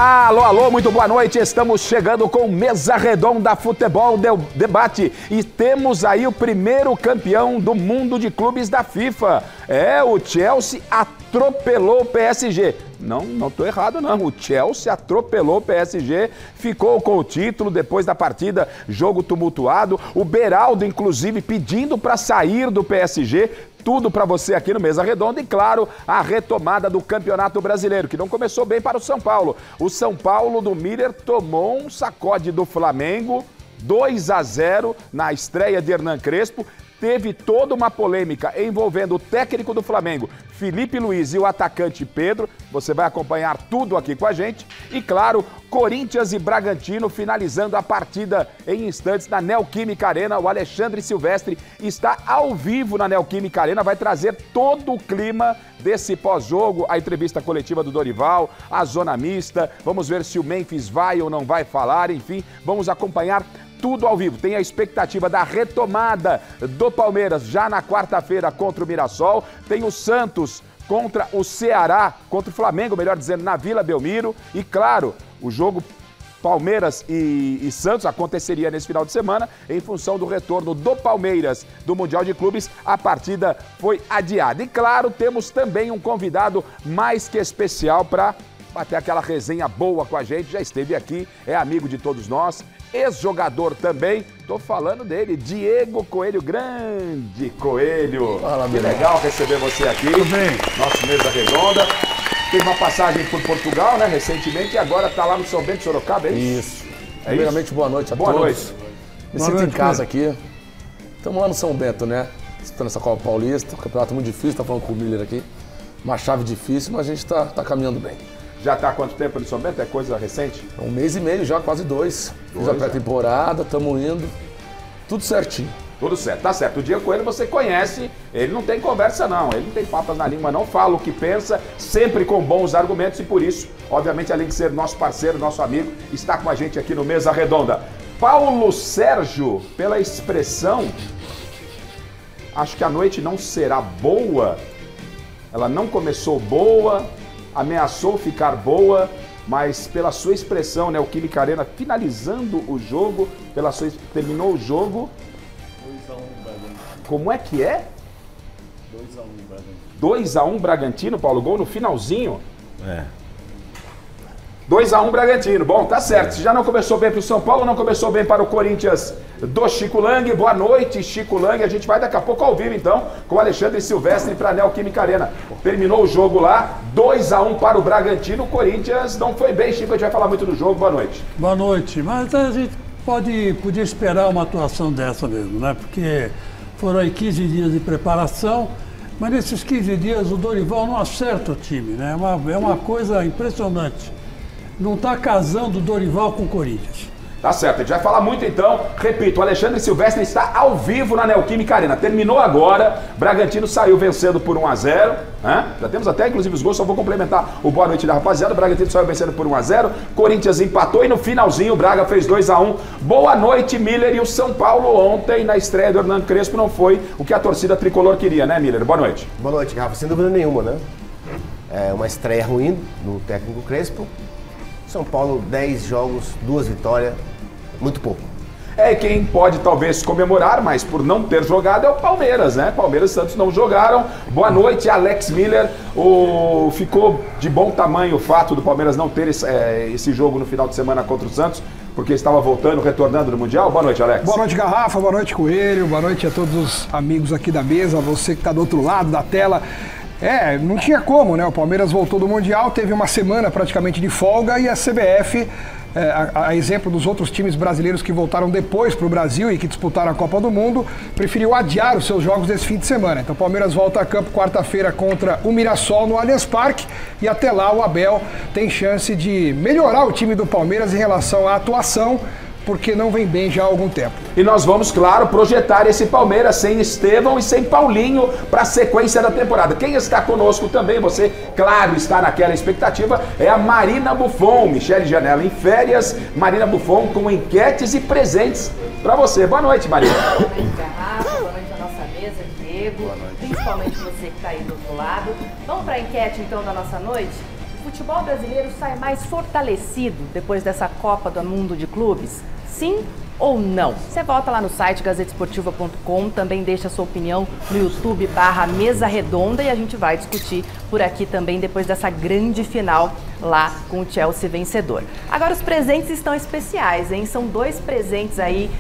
Alô, alô, muito boa noite. Estamos chegando com Mesa Redonda Futebol Debate e temos aí o primeiro campeão do mundo de clubes da FIFA. O Chelsea atropelou o PSG. Não tô errado não, o Chelsea atropelou o PSG, ficou com o título depois da partida, jogo tumultuado, o Beraldo inclusive pedindo para sair do PSG, tudo para você aqui no Mesa Redonda e claro, a retomada do Campeonato Brasileiro, que não começou bem para o São Paulo. O São Paulo do Miller tomou um sacode do Flamengo, 2-0 na estreia de Hernan Crespo. Teve toda uma polêmica envolvendo o técnico do Flamengo, Felipe Luiz, e o atacante Pedro. Você vai acompanhar tudo aqui com a gente. E claro, Corinthians e Bragantino finalizando a partida em instantes na Neoquímica Arena. O Alexandre Silvestre está ao vivo na Neoquímica Arena, vai trazer todo o clima desse pós-jogo, a entrevista coletiva do Dorival, a zona mista. Vamos ver se o Memphis vai ou não vai falar, enfim, vamos acompanhar tudo ao vivo. Tem a expectativa da retomada do Palmeiras já na quarta-feira contra o Mirassol. Tem o Santos contra o Ceará, contra o Flamengo, melhor dizendo, na Vila Belmiro. E claro, o jogo Palmeiras e Santos aconteceria nesse final de semana em função do retorno do Palmeiras do Mundial de Clubes. A partida foi adiada. E claro, temos também um convidado mais que especial para bater aquela resenha boa com a gente. Já esteve aqui, é amigo de todos nós, ex-jogador também. Tô falando dele, Diego Coelho, grande Coelho. Fala, que legal receber você aqui. Tudo bem? Nosso Mesa Redonda. Teve uma passagem por Portugal, né, recentemente, e agora tá lá no São Bento, Sorocaba, é isso? Isso. Primeiramente, boa noite a todos. Boa noite. Me sinto em casa aqui. Estamos lá no São Bento, né? Disputando essa Copa Paulista, um campeonato muito difícil, tá falando com o Miller aqui. Uma chave difícil, mas a gente tá caminhando bem. Já tá há quanto tempo no São Bento? É coisa recente? 1 mês e meio já, quase 2. Fiz a pré-temporada, estamos indo. Tudo certinho. Tudo certo, tá certo. O Diego Coelho você conhece, ele não tem conversa não, ele não tem papas na língua, não fala o que pensa, sempre com bons argumentos e por isso, obviamente, além de ser nosso parceiro, nosso amigo, está com a gente aqui no Mesa Redonda. Paulo Sérgio, pela expressão, acho que a noite não será boa, ela não começou boa, ameaçou ficar boa, mas pela sua expressão, né, o Química Arena finalizando o jogo, terminou o jogo. 2-1 Bragantino. Como é que é? 2-1 Bragantino. 2-1 Bragantino, Paulo, gol no finalzinho. 2-1 Bragantino. Bom, tá certo. Se já não começou bem para o São Paulo, não começou bem para o Corinthians do Chico Lang. Boa noite, Chico Lang. A gente vai daqui a pouco ao vivo, então, com o Alexandre Silvestre para a Neoquímica Arena. Terminou o jogo lá, 2-1 para o Bragantino. O Corinthians não foi bem, Chico. A gente vai falar muito do jogo. Boa noite. Boa noite. Mas a gente podia esperar uma atuação dessa mesmo, né? Porque foram aí 15 dias de preparação, mas nesses 15 dias o Dorival não acerta o time, né? É uma coisa impressionante. Não está casando o Dorival com o Corinthians. Tá certo, a gente vai falar muito então. Repito, o Alexandre Silvestre está ao vivo na Neoquímica Arena. Terminou agora, Bragantino saiu vencendo por 1-0. Já temos até inclusive os gols, só vou complementar o boa noite da rapaziada. O Bragantino saiu vencendo por 1-0. Corinthians empatou e no finalzinho o Braga fez 2-1. Boa noite, Miller. E o São Paulo ontem, na estreia do Hernan Crespo, não foi o que a torcida tricolor queria, né, Miller? Boa noite. Boa noite, Rafa. Sem dúvida nenhuma, né? É uma estreia ruim do técnico Crespo. São Paulo, 10 jogos, 2 vitórias, muito pouco. Quem pode talvez comemorar, mas por não ter jogado é o Palmeiras, né? Palmeiras e Santos não jogaram. Boa noite, Alex Miller. Ficou de bom tamanho o fato do Palmeiras não ter esse jogo no final de semana contra o Santos, porque estava voltando, retornando no Mundial. Boa noite, Alex. Boa noite, Garrafa. Boa noite, Coelho. Boa noite a todos os amigos aqui da mesa, você que está do outro lado da tela. Não tinha como, né? O Palmeiras voltou do Mundial, teve uma semana praticamente de folga e a CBF, a exemplo dos outros times brasileiros que voltaram depois para o Brasil e que disputaram a Copa do Mundo, preferiu adiar os seus jogos desse fim de semana. Então o Palmeiras volta a campo quarta-feira contra o Mirassol no Allianz Parque e até lá o Abel tem chance de melhorar o time do Palmeiras em relação à atuação, porque não vem bem já há algum tempo. E nós vamos, claro, projetar esse Palmeiras sem Estevão e sem Paulinho para a sequência da temporada. Quem está conosco também, você, claro, está naquela expectativa, é a Marina Buffon. Michele Janela em férias, Marina Buffon com enquetes e presentes para você. Boa noite, Marina. Boa noite, Garrafa. Boa noite à nossa mesa, Diego. Principalmente você que está aí do outro lado. Vamos para a enquete, então, da nossa noite? futebol brasileiro sai mais fortalecido depois dessa Copa do Mundo de Clubes? Sim ou não? Você volta lá no site gazetesportiva.com, também deixa a sua opinião no YouTube/Mesa Redonda e a gente vai discutir por aqui também depois dessa grande final lá com o Chelsea vencedor. Agora os presentes estão especiais, hein? São 2 presentes aí.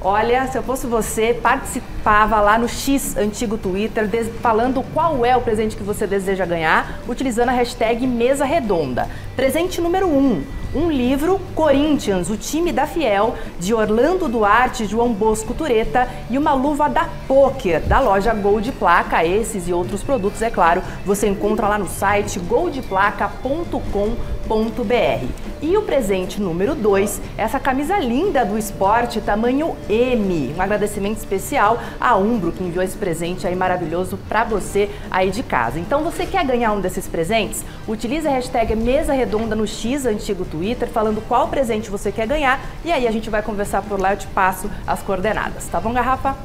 Olha, se eu fosse você, participava lá no X antigo Twitter, falando qual é o presente que você deseja ganhar, utilizando a hashtag Mesa Redonda. Presente número 1, um livro Corinthians, o time da Fiel, de Orlando Duarte, João Bosco Tureta, e uma luva da Poker, da loja Gold Placa. Esses e outros produtos, é claro, você encontra lá no site goldplaca.com.br. E o presente número 2, essa camisa linda do esporte, tamanho M. Um agradecimento especial à Umbro, que enviou esse presente aí maravilhoso para você aí de casa. Então, você quer ganhar um desses presentes? Utilize a hashtag Mesa Redonda no X antigo Twitter, falando qual presente você quer ganhar, e aí a gente vai conversar por lá, eu te passo as coordenadas. Tá bom, Garrafa?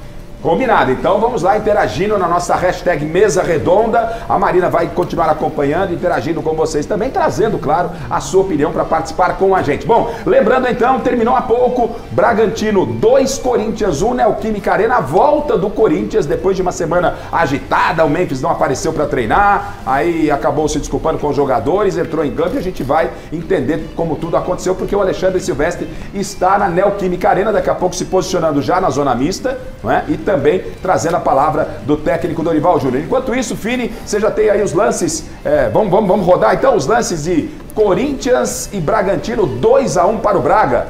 Combinado, então vamos lá interagindo na nossa hashtag Mesa Redonda. A Marina vai continuar acompanhando, interagindo com vocês também, trazendo, claro, a sua opinião para participar com a gente. Bom, lembrando então, terminou há pouco, Bragantino 2, Corinthians 1, Neoquímica Arena, a volta do Corinthians depois de uma semana agitada, o Memphis não apareceu para treinar, aí acabou se desculpando com os jogadores, entrou em campo e a gente vai entender como tudo aconteceu, porque o Alexandre Silvestre está na Neoquímica Arena, daqui a pouco se posicionando já na zona mista, não é? E também trazendo a palavra do técnico Dorival Júnior. Enquanto isso, Fini, você já tem aí os lances, vamos rodar então os lances de Corinthians e Bragantino, 2-1 para o Braga.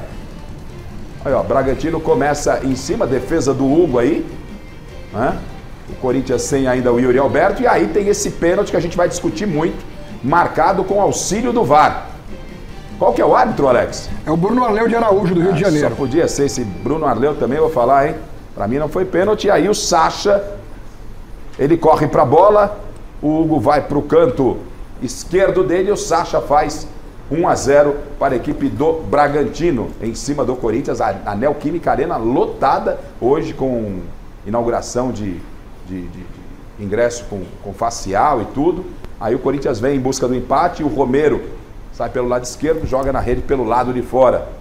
Aí, ó, Bragantino começa em cima, defesa do Hugo aí, né? O Corinthians sem ainda o Yuri Alberto, e aí tem esse pênalti que a gente vai discutir muito, marcado com auxílio do VAR. Qual que é o árbitro, Alex? É o Bruno Arleu de Araújo, do Rio de Janeiro. Só podia ser esse Bruno Arleu também, eu vou falar, hein? Pra mim não foi pênalti, e aí o Sacha, ele corre pra bola, o Hugo vai pro canto esquerdo dele e o Sacha faz 1-0 para a equipe do Bragantino, em cima do Corinthians, a Neoquímica Arena lotada, hoje com inauguração de ingresso com facial e tudo. Aí o Corinthians vem em busca do empate e o Romero sai pelo lado esquerdo, joga na rede pelo lado de fora.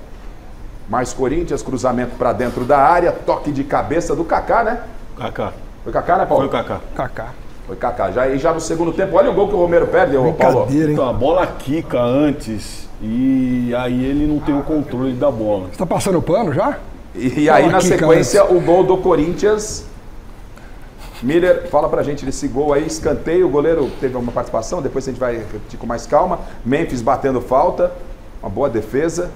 Mais Corinthians, cruzamento para dentro da área, toque de cabeça do Kaká, né? Kaká. Foi Kaká, né, Paulo? Foi o Kaká. Kaká. Foi Kaká. Já no segundo tempo, olha o gol que o Romero perde, Paulo. Então, a bola quica antes e aí ele não tem o controle da bola. Você tá passando o pano já? E aí, na sequência, o gol do Corinthians. Miller, fala pra gente desse gol aí, escanteio, o goleiro teve uma participação, depois a gente vai repetir com mais calma. Memphis batendo falta, uma boa defesa.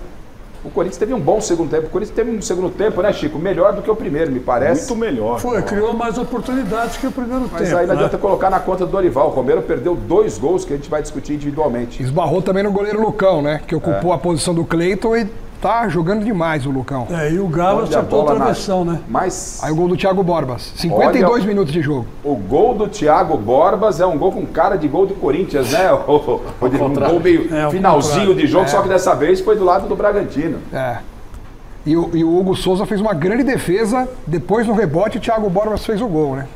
O Corinthians teve um bom segundo tempo. O Corinthians teve um segundo tempo, né, Chico? Melhor do que o primeiro, me parece. Muito melhor. Criou mais oportunidades que o primeiro tempo. Mas aí não adianta colocar na conta do Dorival. O Romero perdeu 2 gols que a gente vai discutir individualmente. Esbarrou também no goleiro Lucão, né? Que ocupou a posição do Cleiton e tá jogando demais o Lucão. E o Galo acertou a travessão, né? Mas aí o gol do Thiago Borbas, 52 minutos de jogo. O gol do Thiago Borbas é um gol com cara de gol do Corinthians, né? Um gol meio finalzinho de jogo, só que dessa vez foi do lado do Bragantino. E o Hugo Souza fez uma grande defesa, depois no rebote o Thiago Borbas fez o gol, né?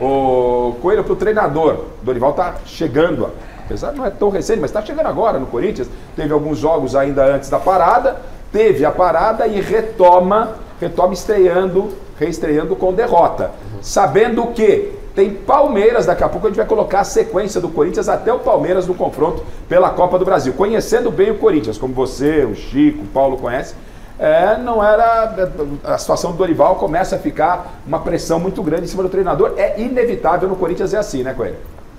O Coelho, pro treinador, Dorival tá chegando, apesar não é tão recente, mas tá chegando agora no Corinthians, teve alguns jogos ainda antes da parada, teve a parada e retoma reestreando com derrota. Sabendo que tem Palmeiras, daqui a pouco a gente vai colocar a sequência do Corinthians até o Palmeiras no confronto pela Copa do Brasil. Conhecendo bem o Corinthians, como você, o Chico, o Paulo conhece, não era... A situação do Dorival começa a ficar uma pressão muito grande em cima do treinador. É inevitável, no Corinthians é assim, né, Coelho?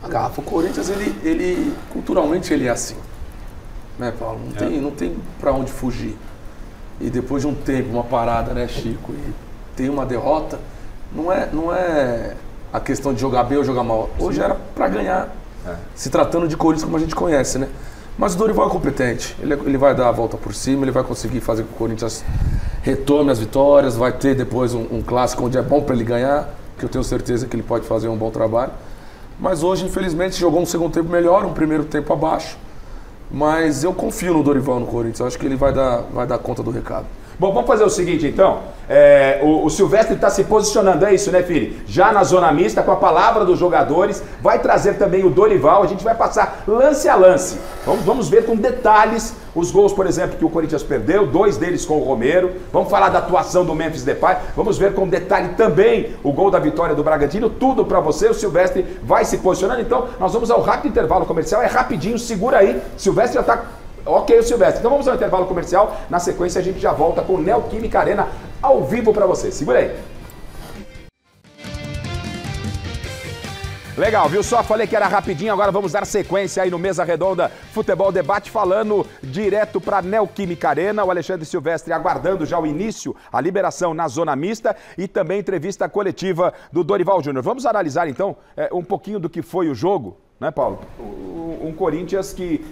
Garrafa, o Corinthians, ele culturalmente ele é assim. Né, Paulo? Não tem pra onde fugir. E depois de um tempo, uma parada, né, Chico, e tem uma derrota, não é a questão de jogar bem ou jogar mal. Hoje era para ganhar, se tratando de Corinthians como a gente conhece, né? Mas o Dorival é competente, ele vai dar a volta por cima, ele vai conseguir fazer com que o Corinthians retome as vitórias, vai ter depois um clássico onde é bom para ele ganhar, que eu tenho certeza que ele pode fazer um bom trabalho. Mas hoje, infelizmente, jogou um segundo tempo melhor, um primeiro tempo abaixo. Mas eu confio no Dorival no Corinthians, eu acho que ele vai dar conta do recado. Bom, vamos fazer o seguinte, então. O Silvestre está se posicionando, é isso, né, filho? Já na zona mista, com a palavra dos jogadores. Vai trazer também o Dorival. A gente vai passar lance a lance. Vamos ver com detalhes os gols, por exemplo, que o Corinthians perdeu. 2 deles com o Romero. Vamos falar da atuação do Memphis Depay. Vamos ver com detalhe também o gol da vitória do Bragantino. Tudo para você. O Silvestre vai se posicionando. Então, nós vamos ao rápido intervalo comercial. É rapidinho, segura aí. Silvestre já está... Ok, o Silvestre. Então vamos ao intervalo comercial. Na sequência a gente já volta com o Neoquímica Arena ao vivo para você. Segura aí. Legal, viu só? Falei que era rapidinho, agora vamos dar sequência aí no Mesa Redonda Futebol Debate, falando direto para Neoquímica Arena. O Alexandre Silvestre aguardando já o início, a liberação na zona mista e também entrevista coletiva do Dorival Júnior. Vamos analisar então um pouquinho do que foi o jogo, né, Paulo? Um Corinthians que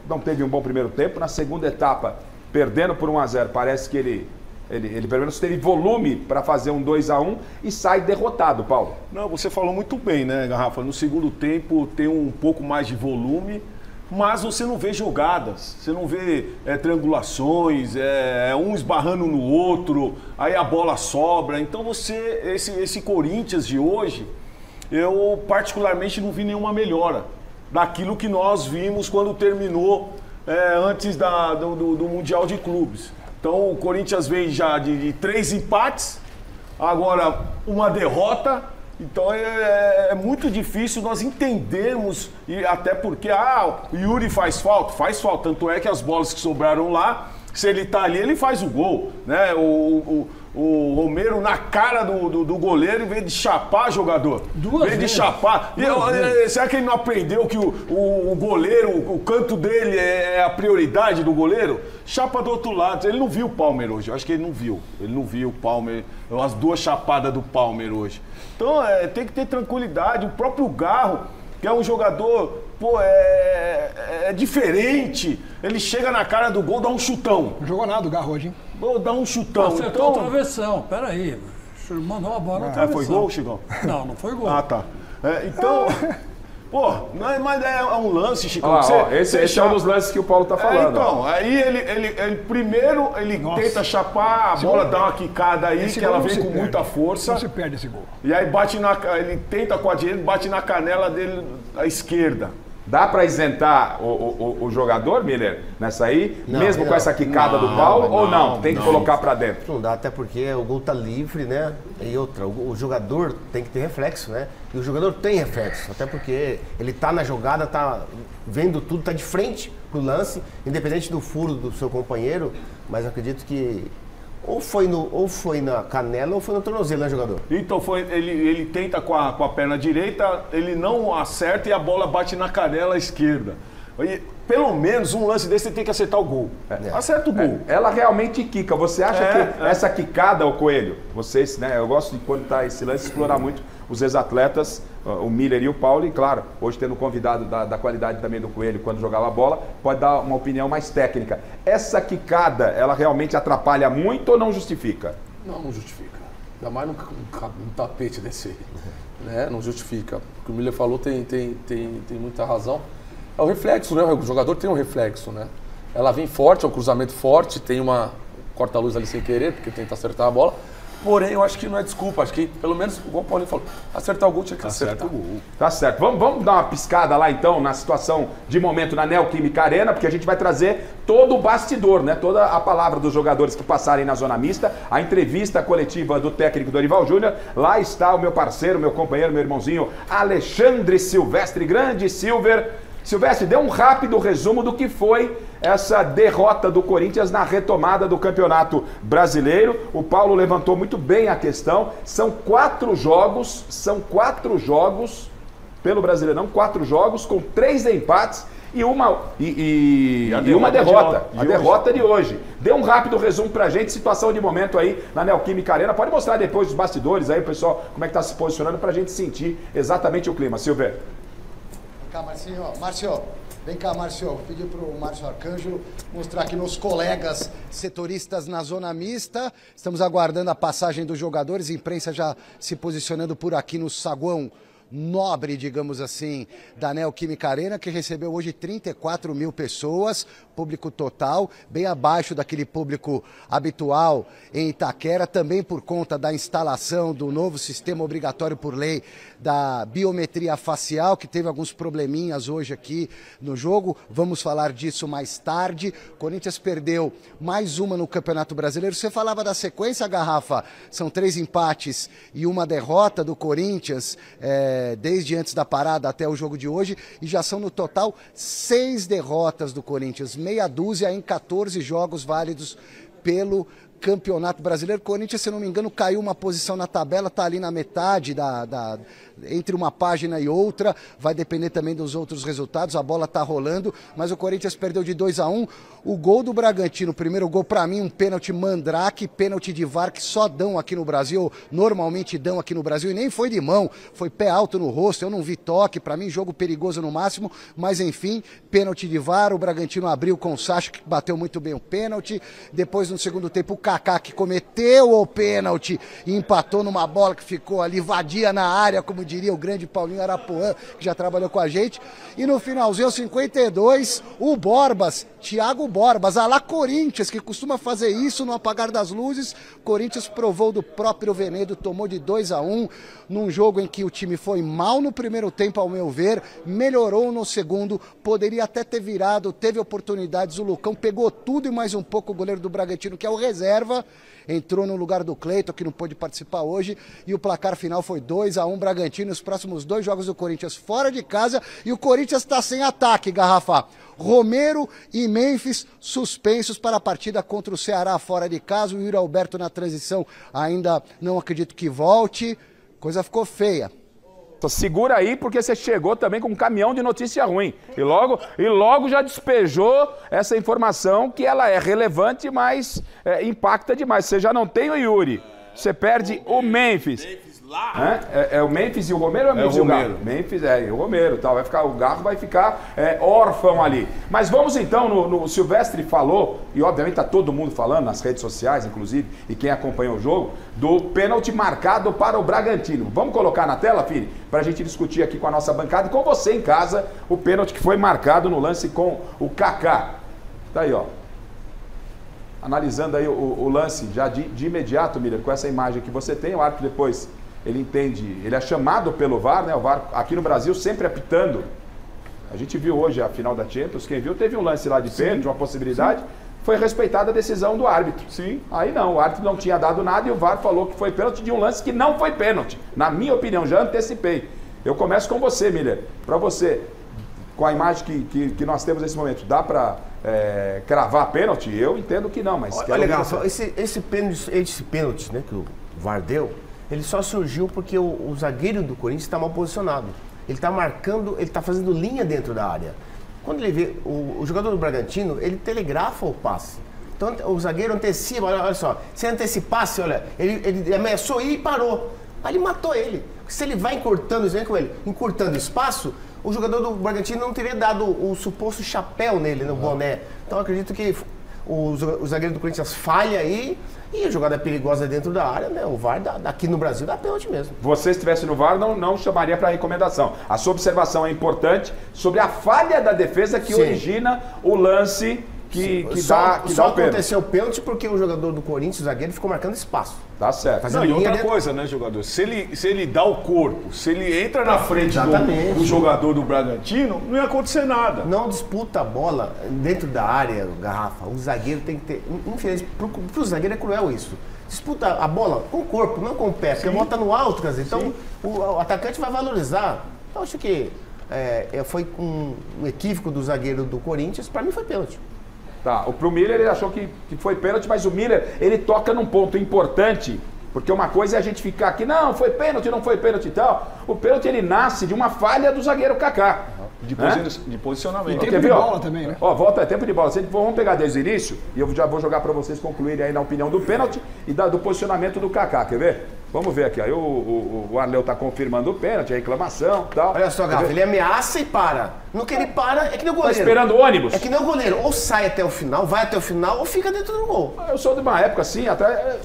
não teve um bom primeiro tempo, na segunda etapa, perdendo por 1-0, parece que ele pelo menos teve volume para fazer um 2-1 e sai derrotado, Paulo. Não, você falou muito bem, né, Garrafa? No segundo tempo tem um pouco mais de volume, mas você não vê jogadas, você não vê triangulações, um esbarrando no outro, aí a bola sobra. Então esse Corinthians de hoje, eu particularmente não vi nenhuma melhora daquilo que nós vimos quando terminou antes do Mundial de Clubes. Então o Corinthians vem já de 3 empates, agora uma derrota. Então é muito difícil nós entendermos, e até porque o Yuri faz falta, tanto é que as bolas que sobraram lá, se ele tá ali, ele faz o gol, né? O Romero na cara do goleiro, em vez de chapar jogador. Em vez de chapar. Será que ele não aprendeu que o goleiro, o canto dele é a prioridade do goleiro? Chapa do outro lado. Ele não viu o Palmer hoje. Eu acho que ele não viu. Ele não viu o Palmer, as 2 chapadas do Palmer hoje. Então tem que ter tranquilidade. O próprio Garro, que é um jogador, diferente. Ele chega na cara do gol, dá um chutão. Não jogou nada o Garro hoje, hein? Dá um chutão. Acertou a travessão, peraí. Mandou a bola na travessão. Foi gol, Chicão? Não foi gol. Tá. Então, mas é um lance, Chicão. Esse é um dos lances que o Paulo tá falando. Então, aí ele primeiro tenta chapar, a bola dá uma quicada aí, que ela vem com muita força. Não se perde esse gol. E aí ele tenta com a direita, bate na canela dele, à esquerda. Dá para isentar o jogador, Miller, nessa aí? Mesmo com essa quicada do Paulo? Ou não? Tem que colocar para dentro? Não dá, até porque o gol tá livre, né? E outra, o jogador tem que ter reflexo, né? E o jogador tem reflexo, até porque ele tá na jogada, tá vendo tudo, tá de frente pro lance, independente do furo do seu companheiro, mas acredito que ou foi na canela ou foi no tornozelo, né, jogador? Então ele tenta com a perna direita, ele não acerta e a bola bate na canela esquerda. E, pelo menos um lance desse você tem que acertar o gol. Acerta o gol. Ela realmente quica. Você acha que essa quicada, o Coelho, vocês, né? Eu gosto de quando tá esse lance explorar muito os ex-atletas, o Miller e o Paulo, e claro, hoje tendo convidado da qualidade também do Coelho quando jogava a bola, pode dar uma opinião mais técnica. Essa quicada, ela realmente atrapalha muito ou não justifica? Não justifica. Ainda mais num tapete desse aí. Né? Não justifica. O que o Miller falou tem muita razão. É o reflexo, né? O jogador tem um reflexo, né? Ela vem forte, é um cruzamento forte, tem uma corta-luz ali sem querer, porque tenta acertar a bola. Porém, eu acho que não é desculpa. Acho que, pelo menos, igual o Paulinho falou, acertar o gol tinha que acertar. Tá certo. Vamos dar uma piscada lá, então, na situação de momento na Neoquímica Arena, porque a gente vai trazer todo o bastidor, né? Toda a palavra dos jogadores que passarem na zona mista, a entrevista coletiva do técnico Dorival Júnior. Lá está o meu parceiro, meu companheiro, meu irmãozinho, Alexandre Silvestre, grande Silver. Silvestre, dê um rápido resumo do que foi essa derrota do Corinthians na retomada do Campeonato Brasileiro. O Paulo levantou muito bem a questão. São 4 jogos pelo Brasileirão, 4 jogos com 3 empates e uma derrota. A derrota de hoje. Dê um rápido resumo pra gente, situação de momento aí na Neoquímica Arena. Pode mostrar depois os bastidores aí, pessoal, como é que tá se posicionando pra gente sentir exatamente o clima. Silver. Vem cá, Marcinho. Márcio, vem cá, Márcio. Vou pedir para o Márcio Arcângelo mostrar aqui meus colegas setoristas na zona mista. Estamos aguardando a passagem dos jogadores, imprensa já se posicionando por aqui no saguão nobre, digamos assim, da Neoquímica Arena, que recebeu hoje 34 mil pessoas, público total, bem abaixo daquele público habitual em Itaquera, também por conta da instalação do novo sistema obrigatório por lei da biometria facial, que teve alguns probleminhas hoje aqui no jogo. Vamos falar disso mais tarde. Corinthians perdeu mais uma no Campeonato Brasileiro. Você falava da sequência, Garrafa, são 3 empates e uma derrota do Corinthians desde antes da parada até o jogo de hoje, e já são no total 6 derrotas do Corinthians, meia dúzia em 14 jogos válidos pelo Campeonato Brasileiro. O Corinthians, se não me engano, caiu uma posição na tabela, está ali na metade entre uma página e outra, vai depender também dos outros resultados, a bola está rolando, mas o Corinthians perdeu de 2-1. O gol do Bragantino, o primeiro gol para mim, um pênalti mandrake, pênalti de VAR que só dão aqui no Brasil, normalmente dão aqui no Brasil, e nem foi de mão, foi pé alto no rosto, eu não vi toque, para mim jogo perigoso no máximo, mas enfim, pênalti de VAR, o Bragantino abriu com o Sacha, que bateu muito bem o pênalti, depois no segundo tempo o Kaká, que cometeu o pênalti e empatou numa bola que ficou ali vadia na área, como diria o grande Paulinho Arapuã, que já trabalhou com a gente. E no finalzinho, 52, o Borbas, Thiago Borbas, a lá Corinthians, que costuma fazer isso no apagar das luzes. Corinthians provou do próprio Venedo, tomou de 2-1, num jogo em que o time foi mal no primeiro tempo, ao meu ver, melhorou no segundo, poderia até ter virado, teve oportunidades, o Lucão pegou tudo e mais um pouco, o goleiro do Bragantino, que é o reserva, entrou no lugar do Cleiton, que não pôde participar hoje, e o placar final foi 2-1 Bragantino. Os próximos 2 jogos do Corinthians fora de casa, e o Corinthians está sem ataque, Garrafa. Romero e Memphis suspensos para a partida contra o Ceará fora de casa. O Yuri Alberto na transição ainda não acredito que volte, coisa ficou feia. Segura aí, porque você chegou também com um caminhão de notícia ruim. E logo já despejou essa informação que ela é relevante, mas impacta demais. Você já não tem o Yuri, você perde o Memphis. É o Memphis e o Romero? É o Romero. Memphis e o Romero. Tal. O Garro vai ficar órfão ali. Mas vamos então, no Silvestre falou, e obviamente está todo mundo falando, nas redes sociais inclusive, e quem acompanhou o jogo, do pênalti marcado para o Bragantino. Vamos colocar na tela, Fini, para a gente discutir aqui com a nossa bancada e com você em casa, o pênalti que foi marcado no lance com o Kaká. Tá aí, ó. Analisando aí o lance já de imediato, Miller, com essa imagem que você tem, o árbitro depois... Ele entende, ele é chamado pelo VAR, né? O VAR aqui no Brasil sempre apitando. A gente viu hoje a final da Champions, quem viu teve um lance lá de pênalti, uma possibilidade, foi respeitada a decisão do árbitro. Sim. Aí não, o árbitro não tinha dado nada e o VAR falou que foi pênalti de um lance que não foi pênalti. Na minha opinião, já antecipei. Eu começo com você, Miller. Para você, com a imagem que nós temos nesse momento, dá para cravar pênalti? Eu entendo que não, mas... Olha, Garrafa, esse pênalti, né, que o VAR deu, ele só surgiu porque o zagueiro do Corinthians está mal posicionado. Ele está marcando, ele está fazendo linha dentro da área. Quando ele vê o jogador do Bragantino, ele telegrafa o passe. Então o zagueiro antecipa, olha só, se antecipasse, olha, ele ameaçou ir e parou. Aí ele matou ele. Se ele vai encurtando espaço, o jogador do Bragantino não teria dado o suposto chapéu nele, no boné. Então eu acredito que o zagueiro do Corinthians falha aí. E a jogada é perigosa dentro da área, né? O VAR aqui no Brasil dá pênalti mesmo. Você, se estivesse no VAR, não chamaria para recomendação. A sua observação é importante sobre a falha da defesa que origina o lance que dá o pênalti. Só aconteceu o pênalti porque o jogador do Corinthians, o zagueiro, ficou marcando espaço. Tá certo. Não, e outra coisa, né, jogador? Se ele dá o corpo, se ele entra na frente do jogador do Bragantino, não ia acontecer nada. Não disputa a bola dentro da área, Garrafa. O zagueiro tem que ter... Infelizmente, pro zagueiro é cruel isso. Disputa a bola com o corpo, não com o pé. Porque a bola tá no alto, quer dizer, então o atacante vai valorizar. Eu acho que foi um equívoco do zagueiro do Corinthians. Para mim foi pênalti. Tá, pro Miller ele achou que foi pênalti, mas o Miller, ele toca num ponto importante, porque uma coisa é a gente ficar aqui, não foi pênalti, não foi pênalti e tal. O pênalti, ele nasce de uma falha do zagueiro Kaká. De posicionamento. E tempo de bola também, né? Ó, volta, é tempo de bola. Vamos pegar desde o início, e eu já vou jogar para vocês concluírem aí na opinião do pênalti e do posicionamento do Kaká, quer ver? Vamos ver aqui. Aí o Arleu tá confirmando o pênalti, a reclamação e tal. Olha só, Garrafa, ele ameaça e para. No que ele para, é que nem o goleiro. Tá esperando o ônibus? É que nem o goleiro. Ou sai até o final, vai até o final, ou fica dentro do gol. Eu sou de uma época assim, até.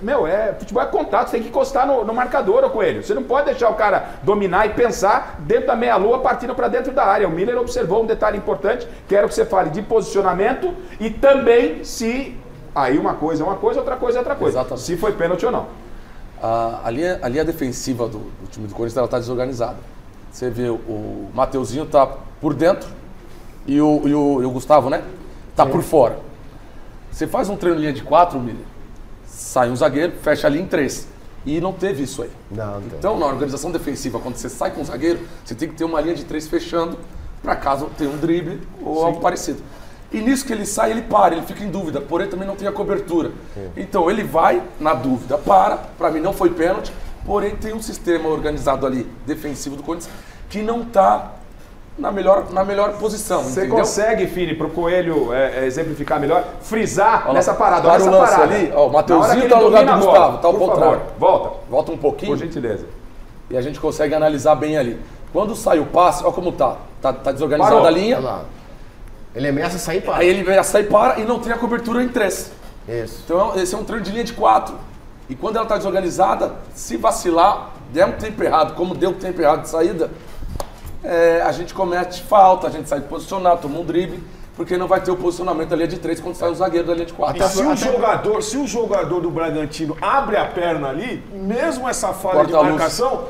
Futebol é contato, você tem que encostar no marcador, ô Coelho. Você não pode deixar o cara dominar e pensar dentro da meia-lua, partindo para dentro da área. O Miller observou um detalhe importante, quero que você fale de posicionamento e também se. Aí uma coisa é uma coisa, outra coisa é outra coisa. Exatamente. Se foi pênalti ou não. A linha defensiva do time do Corinthians está desorganizada. Você vê o Mateuzinho tá por dentro e o Gustavo, né? Tá por fora. Você faz um treino em linha de 4, Miller, sai um zagueiro, fecha ali em 3. E não teve isso aí. Não. Então, na organização defensiva, quando você sai com um zagueiro, você tem que ter uma linha de 3 fechando para caso tenha um drible ou algo parecido. E nisso que ele sai, ele para, ele fica em dúvida, porém também não tem a cobertura. Então ele vai na dúvida, para mim não foi pênalti, porém tem um sistema organizado ali, defensivo do Corinthians, que não está na melhor posição. Você entendeu? consegue, Fini, para o Coelho exemplificar melhor, frisar nessa parada. Olha essa lance parada. ali, ó, o Mateuzinho está no lugar do Gustavo, tá ao contrário. Volta um pouquinho. Por gentileza. E a gente consegue analisar bem ali. Quando sai o passe, olha como tá desorganizada Parou. a linha. Olha lá. Ele ameaça sair e para. Aí ele vai sair para e não tem a cobertura em 3. Isso. Então esse é um treino de linha de 4. E quando ela está desorganizada, se vacilar, der um tempo errado, como deu um tempo errado de saída, a gente comete falta, a gente sai posicionado, toma um drible, porque não vai ter o posicionamento da linha de 3 quando sai o zagueiro da linha de 4. E se o jogador do Bragantino abre a perna ali, mesmo essa falha de Corta a marcação,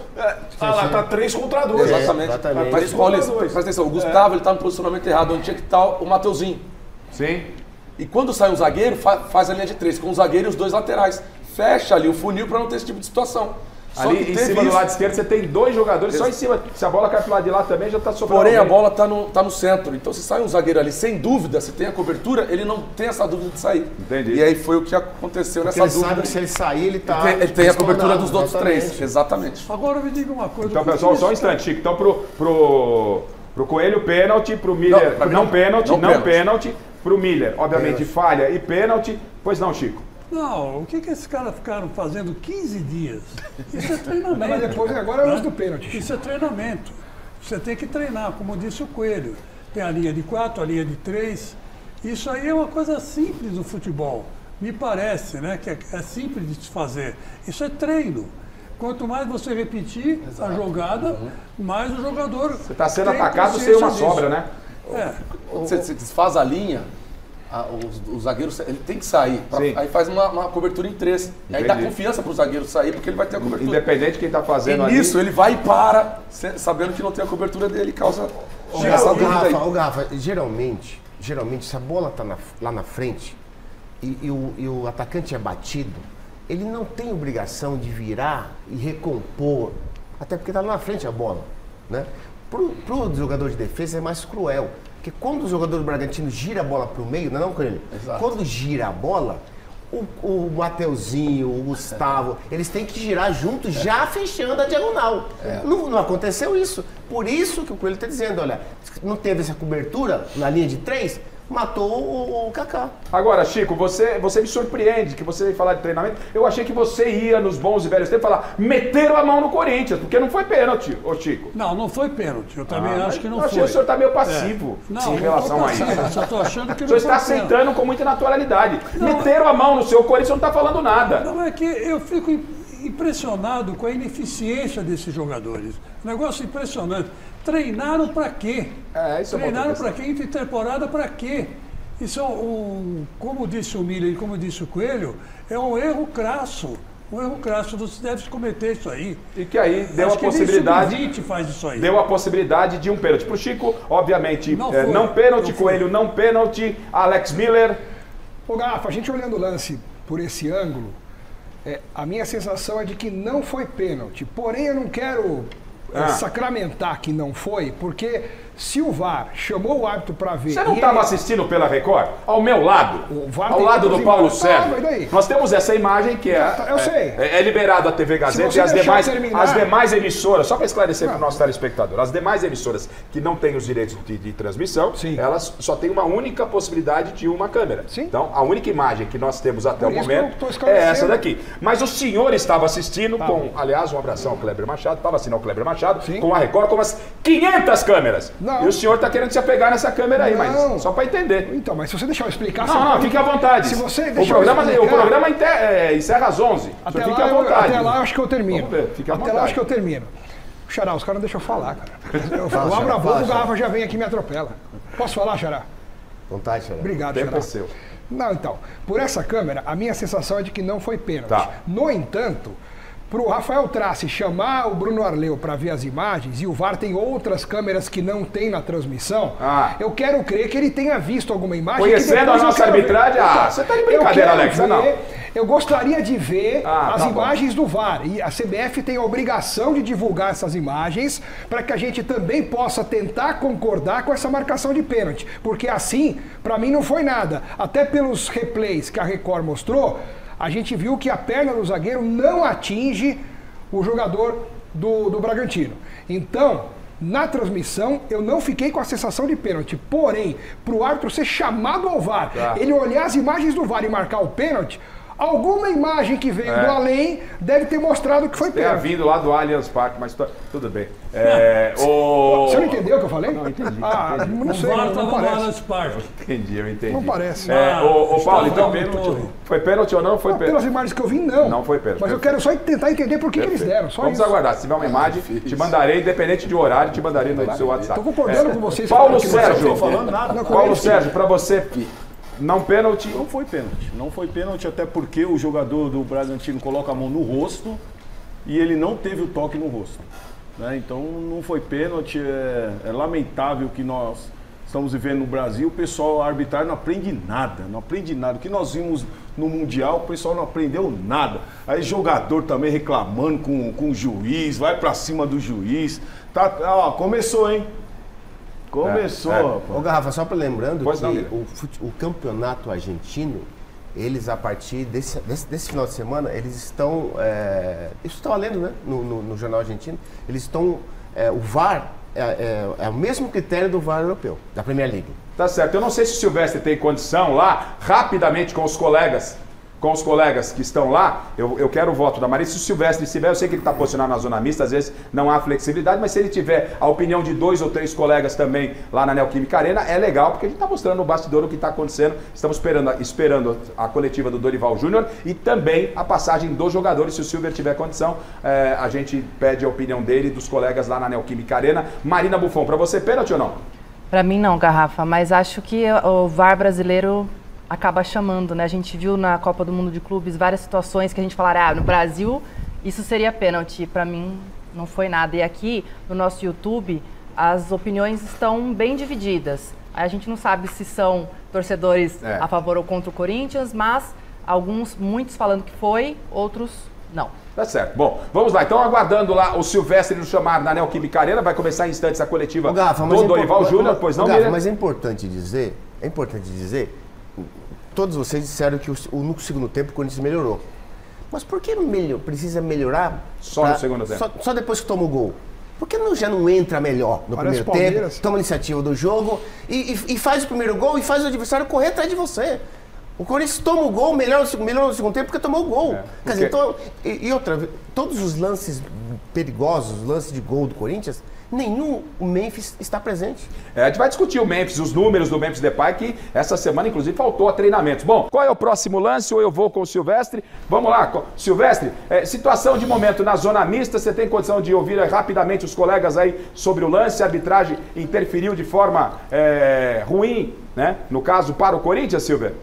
lá tá 3 contra 2. Exatamente. exatamente. Mas, Paulista, presta atenção, o Gustavo ele tá no posicionamento errado, onde tinha que estar o Mateuzinho. Sim. E quando sai um zagueiro, faz a linha de 3, com o zagueiro e os 2 laterais. Fecha ali o funil para não ter esse tipo de situação. Só Ali que em teve cima do isso. lado esquerdo você tem 2 jogadores só em cima. Se a bola cai pro lado de lá também já tá sobrando. Porém, a alguém. bola tá no centro. Então, se sai um zagueiro ali, sem dúvida, se tem a cobertura, ele não tem essa dúvida de sair. Entendi. E aí foi o que aconteceu Porque nessa ele dúvida. sabe que se ele sair, ele tá. Ele tem a cobertura dos outros exatamente. 3. Exatamente. Agora me diga uma coisa. Então, o que pessoal, que só um isso- instante, Chico. Então, pro Coelho, pênalti. Pro Miller, pra mim, não pênalti. não Não pênalti. pênalti. Pro Miller, obviamente, falha e pênalti. Pois não, Chico. Não, o que esses caras ficaram fazendo 15 dias? Isso é treinamento. Mas depois, agora é o lance do pênalti. Isso é treinamento. Você tem que treinar, como disse o Coelho. Tem a linha de 4, a linha de 3. Isso aí é uma coisa simples no futebol. Me parece, né, que é simples de se fazer. Isso é treino. Quanto mais você repetir a jogada, mais o jogador. Você tá sendo atacado sem uma sobra, né? Você desfaz a linha, o zagueiro ele tem que sair. Sim. Aí faz uma cobertura em 3. E aí dá Entendi. confiança pro zagueiro sair, porque ele vai ter a cobertura. Independente de quem tá E fazendo ali. nisso ele vai e para, sabendo que não tem a cobertura dele, causa essa dúvida aí. Ô, Garrafa, geralmente, se a bola tá lá na frente e o atacante é batido, ele não tem obrigação de virar e recompor, até porque tá lá na frente a bola, né? Pro jogador de defesa é mais cruel, porque quando o jogador do Bragantino gira a bola pro meio, não é não, Coelho? Exato. Quando gira a bola, o Mateuzinho, o Gustavo, eles têm que girar junto, já fechando a diagonal. Não aconteceu isso. Por isso que o Coelho está dizendo, olha, não teve essa cobertura na linha de 3, matou o Kaká. Agora, Chico, você me surpreende que você veio falar de treinamento. Eu achei que você ia nos bons e velhos tempos falar, meteram a mão no Corinthians, porque não foi pênalti, ô Chico. Não foi pênalti. Eu também acho que não eu achei foi. o senhor tá meio passivo Não, em relação a isso. Eu só estou achando que O não senhor está foi pênalti. aceitando com muita naturalidade. Meteram a mão no seu Corinthians, não está falando nada. Não, é que eu fico impressionado com a ineficiência desses jogadores. Um negócio impressionante. Treinaram para quê? Isso é uma Treinaram outra para quê? Intertemporada para quê? Isso é como disse o Miller e como disse o Coelho, é um erro crasso. Um erro crasso. Não se deve cometer isso aí. E que aí deu Acho a que nem possibilidade. sub-20 faz isso aí. Deu a possibilidade de um pênalti. Pro Chico, obviamente, Não foi. não pênalti, Não foi. Coelho não pênalti, Alex Miller. Ô, Garrafa, a gente olhando o lance por esse ângulo, a minha sensação é de que não foi pênalti. Porém, eu não quero sacramentar que não foi, porque Se o VAR chamou o árbitro para ver... Você não estava assistindo pela Record? Ao meu lado, ao lado do Paulo Sérgio. Nós temos essa imagem que é liberado a TV Gazeta e as demais emissoras, só para esclarecer para o nosso telespectador, as demais emissoras que não têm os direitos de transmissão, elas só têm uma única possibilidade de uma câmera. Então, a única imagem que nós temos até o momento é essa daqui. Mas o senhor estava assistindo com, aliás, um abração ao Kleber Machado, estava assistindo ao Kleber Machado, com a Record, com umas 500 câmeras. Não. E o senhor está querendo se apegar nessa câmera aí, mas só para entender. Então, mas se você deixar eu explicar... Não, fique à vontade. Se você o programa encerra às 11. Até fique à vontade. Até lá eu acho que eu termino. Vamos ver, fique à vontade. Até lá eu acho que eu termino. Xará, os caras não deixam eu falar, cara. Eu abro a boca, o Garrafa já vem aqui e me atropela. Posso falar, Xará? Vontade, Xará. Obrigado, Xará. Seu. Não, então, por essa câmera, a minha sensação é de que não foi pênalti. Tá. No entanto... Para o Rafael Trace chamar o Bruno Arleu para ver as imagens, e o VAR tem outras câmeras que não tem na transmissão, eu quero crer que ele tenha visto alguma imagem. Conhecendo a nossa arbitragem, você tá de brincadeira, Alex, não. Eu gostaria de ver as imagens do VAR, e a CBF tem a obrigação de divulgar essas imagens para que a gente também possa tentar concordar com essa marcação de pênalti, porque assim, para mim não foi nada. Até pelos replays que a Record mostrou, a gente viu que a perna do zagueiro não atinge o jogador do Bragantino. Então, na transmissão, eu não fiquei com a sensação de pênalti. Porém, para o árbitro ser chamado ao VAR, ele olhar as imagens do VAR e marcar o pênalti, alguma imagem que veio do além deve ter mostrado que foi pênalti. Vindo lá do Allianz Parque, mas tudo bem. Você não entendeu o que eu falei? Não, entendi. Não sei, não parece. Entendi, eu entendi. Não parece. Paulo, então, foi pênalti ou não foi pênalti? Pelas imagens que eu vi, não. Não foi pênalti. Mas eu quero só tentar entender por que eles deram. Vamos aguardar. Se tiver uma imagem, te mandarei, independente de horário, te mandarei no seu WhatsApp. Estou concordando com vocês. Paulo Sérgio, Paulo Sérgio, para você... Não pênalti? Não foi pênalti. Não foi pênalti, até porque o jogador do Bragantino coloca a mão no rosto e ele não teve o toque no rosto. Né? Então não foi pênalti. É lamentável que nós estamos vivendo no Brasil. O pessoal arbitrar não aprende nada. Não aprende nada. O que nós vimos no Mundial, o pessoal não aprendeu nada. Aí jogador também reclamando com o juiz, vai pra cima do juiz. Começou, hein? Começou. Ô, Garrafa, só para lembrando que o campeonato argentino, eles a partir desse final de semana, eles estão, isso está lendo, né, no jornal argentino, eles estão, o VAR é o mesmo critério do VAR europeu, da Premier League. Tá certo, eu não sei se o Silvestre tem condição lá, rapidamente com os colegas que estão lá, eu quero o voto da Maria. Se o Silvestre estiver, eu sei que ele está posicionado na zona mista, às vezes não há flexibilidade, mas se ele tiver a opinião de 2 ou 3 colegas também lá na Neoquímica Arena, é legal, porque a gente está mostrando no bastidor o que está acontecendo. Estamos esperando a coletiva do Dorival Júnior e também a passagem dos jogadores. Se o Silver tiver condição, a gente pede a opinião dele e dos colegas lá na Neoquímica Arena. Marina Buffon, para você, pênalti ou não? Para mim não, Garrafa, mas acho que o VAR brasileiro acaba chamando, né? A gente viu na Copa do Mundo de Clubes várias situações que a gente falaria, no Brasil isso seria pênalti. Para mim não foi nada. E aqui no nosso YouTube as opiniões estão bem divididas. A gente não sabe se são torcedores a favor ou contra o Corinthians, mas muitos falando que foi, outros não. Tá certo. Bom, vamos lá. Então, aguardando lá o Silvestre nos chamar na Neoquímica Arena, vai começar em instantes a coletiva do Dorival Júnior, pois não, Garrafa, mas é importante dizer, todos vocês disseram que no segundo tempo o Corinthians melhorou. Mas por que precisa melhorar só no segundo tempo? Só depois que toma o gol? Por que já não entra melhor no primeiro tempo, toma a iniciativa do jogo e faz o primeiro gol e faz o adversário correr atrás de você? O Corinthians toma o gol, melhor no segundo tempo porque tomou o gol. Quer dizer, então, todos os lances perigosos, lances de gol do Corinthians, nenhum o Memphis está presente. A gente vai discutir o Memphis, os números do Memphis Depay, que essa semana, inclusive, faltou a treinamentos. Bom, qual é o próximo lance? Ou eu vou com o Silvestre? Vamos lá, Silvestre, situação de momento na zona mista, você tem condição de ouvir rapidamente os colegas aí sobre o lance? A arbitragem interferiu de forma ruim, né? No caso, para o Corinthians, Silver?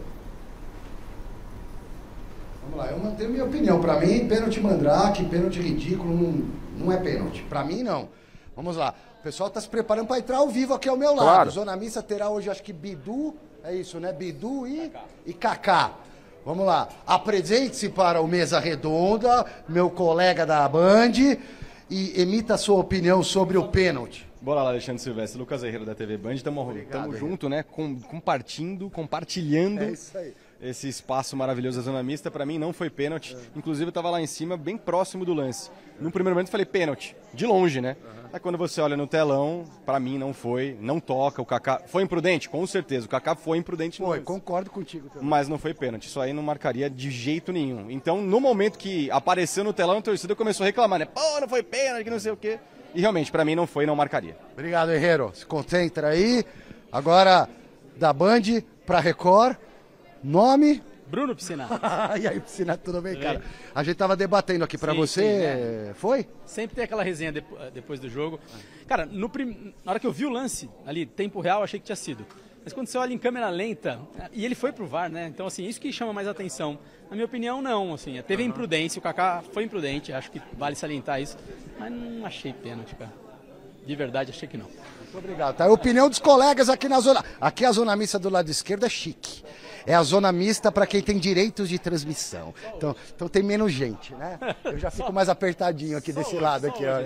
Vamos lá, eu mantenho minha opinião. Para mim, pênalti mandrake, pênalti ridículo, não é pênalti. Para mim, não. Vamos lá. O pessoal está se preparando para entrar ao vivo aqui ao meu lado. Claro. Zona mista terá hoje, acho que Bidu, é isso, né? Bidu e Kaká. Vamos lá. Apresente-se para o Mesa Redonda, meu colega da Band, e emita a sua opinião sobre o pênalti. Bora lá, Alexandre Silvestre, Lucas Herrero da TV Band, estamos junto, né, compartilhando esse espaço maravilhoso da zona mista. Para mim não foi pênalti, inclusive eu estava lá em cima, bem próximo do lance. No primeiro momento eu falei pênalti, de longe, né? Aí quando você olha no telão, para mim não foi, não toca, o Kaká foi imprudente, com certeza, o Kaká foi imprudente no lance. Concordo contigo também. Mas não foi pênalti, isso aí não marcaria de jeito nenhum. Então, no momento que apareceu no telão, a torcida começou a reclamar, né? Pô, não foi pênalti, que não sei o quê. E realmente, para mim não foi, não marcaria. Obrigado, Herrero. Se concentra aí. Agora, da Band para Record, nome... Bruno Piscinato. E aí, Piscinato, tudo bem, cara? A gente tava debatendo aqui para você, sim, foi? Sempre tem aquela resenha depois do jogo. Cara, na hora que eu vi o lance ali, tempo real, achei que tinha sido. Mas quando você olha em câmera lenta, e ele foi pro VAR, né? Então, assim, isso que chama mais atenção. Na minha opinião, não. Assim, teve a imprudência, o Kaká foi imprudente, acho que vale salientar isso. Mas não achei pênalti, cara. De verdade, achei que não. Muito obrigado. Tá a opinião dos colegas aqui na zona. Aqui a zona mista do lado esquerdo é chique. É a zona mista para quem tem direitos de transmissão. Então tem menos gente, né? Eu já fico mais apertadinho aqui desse lado aqui, ó.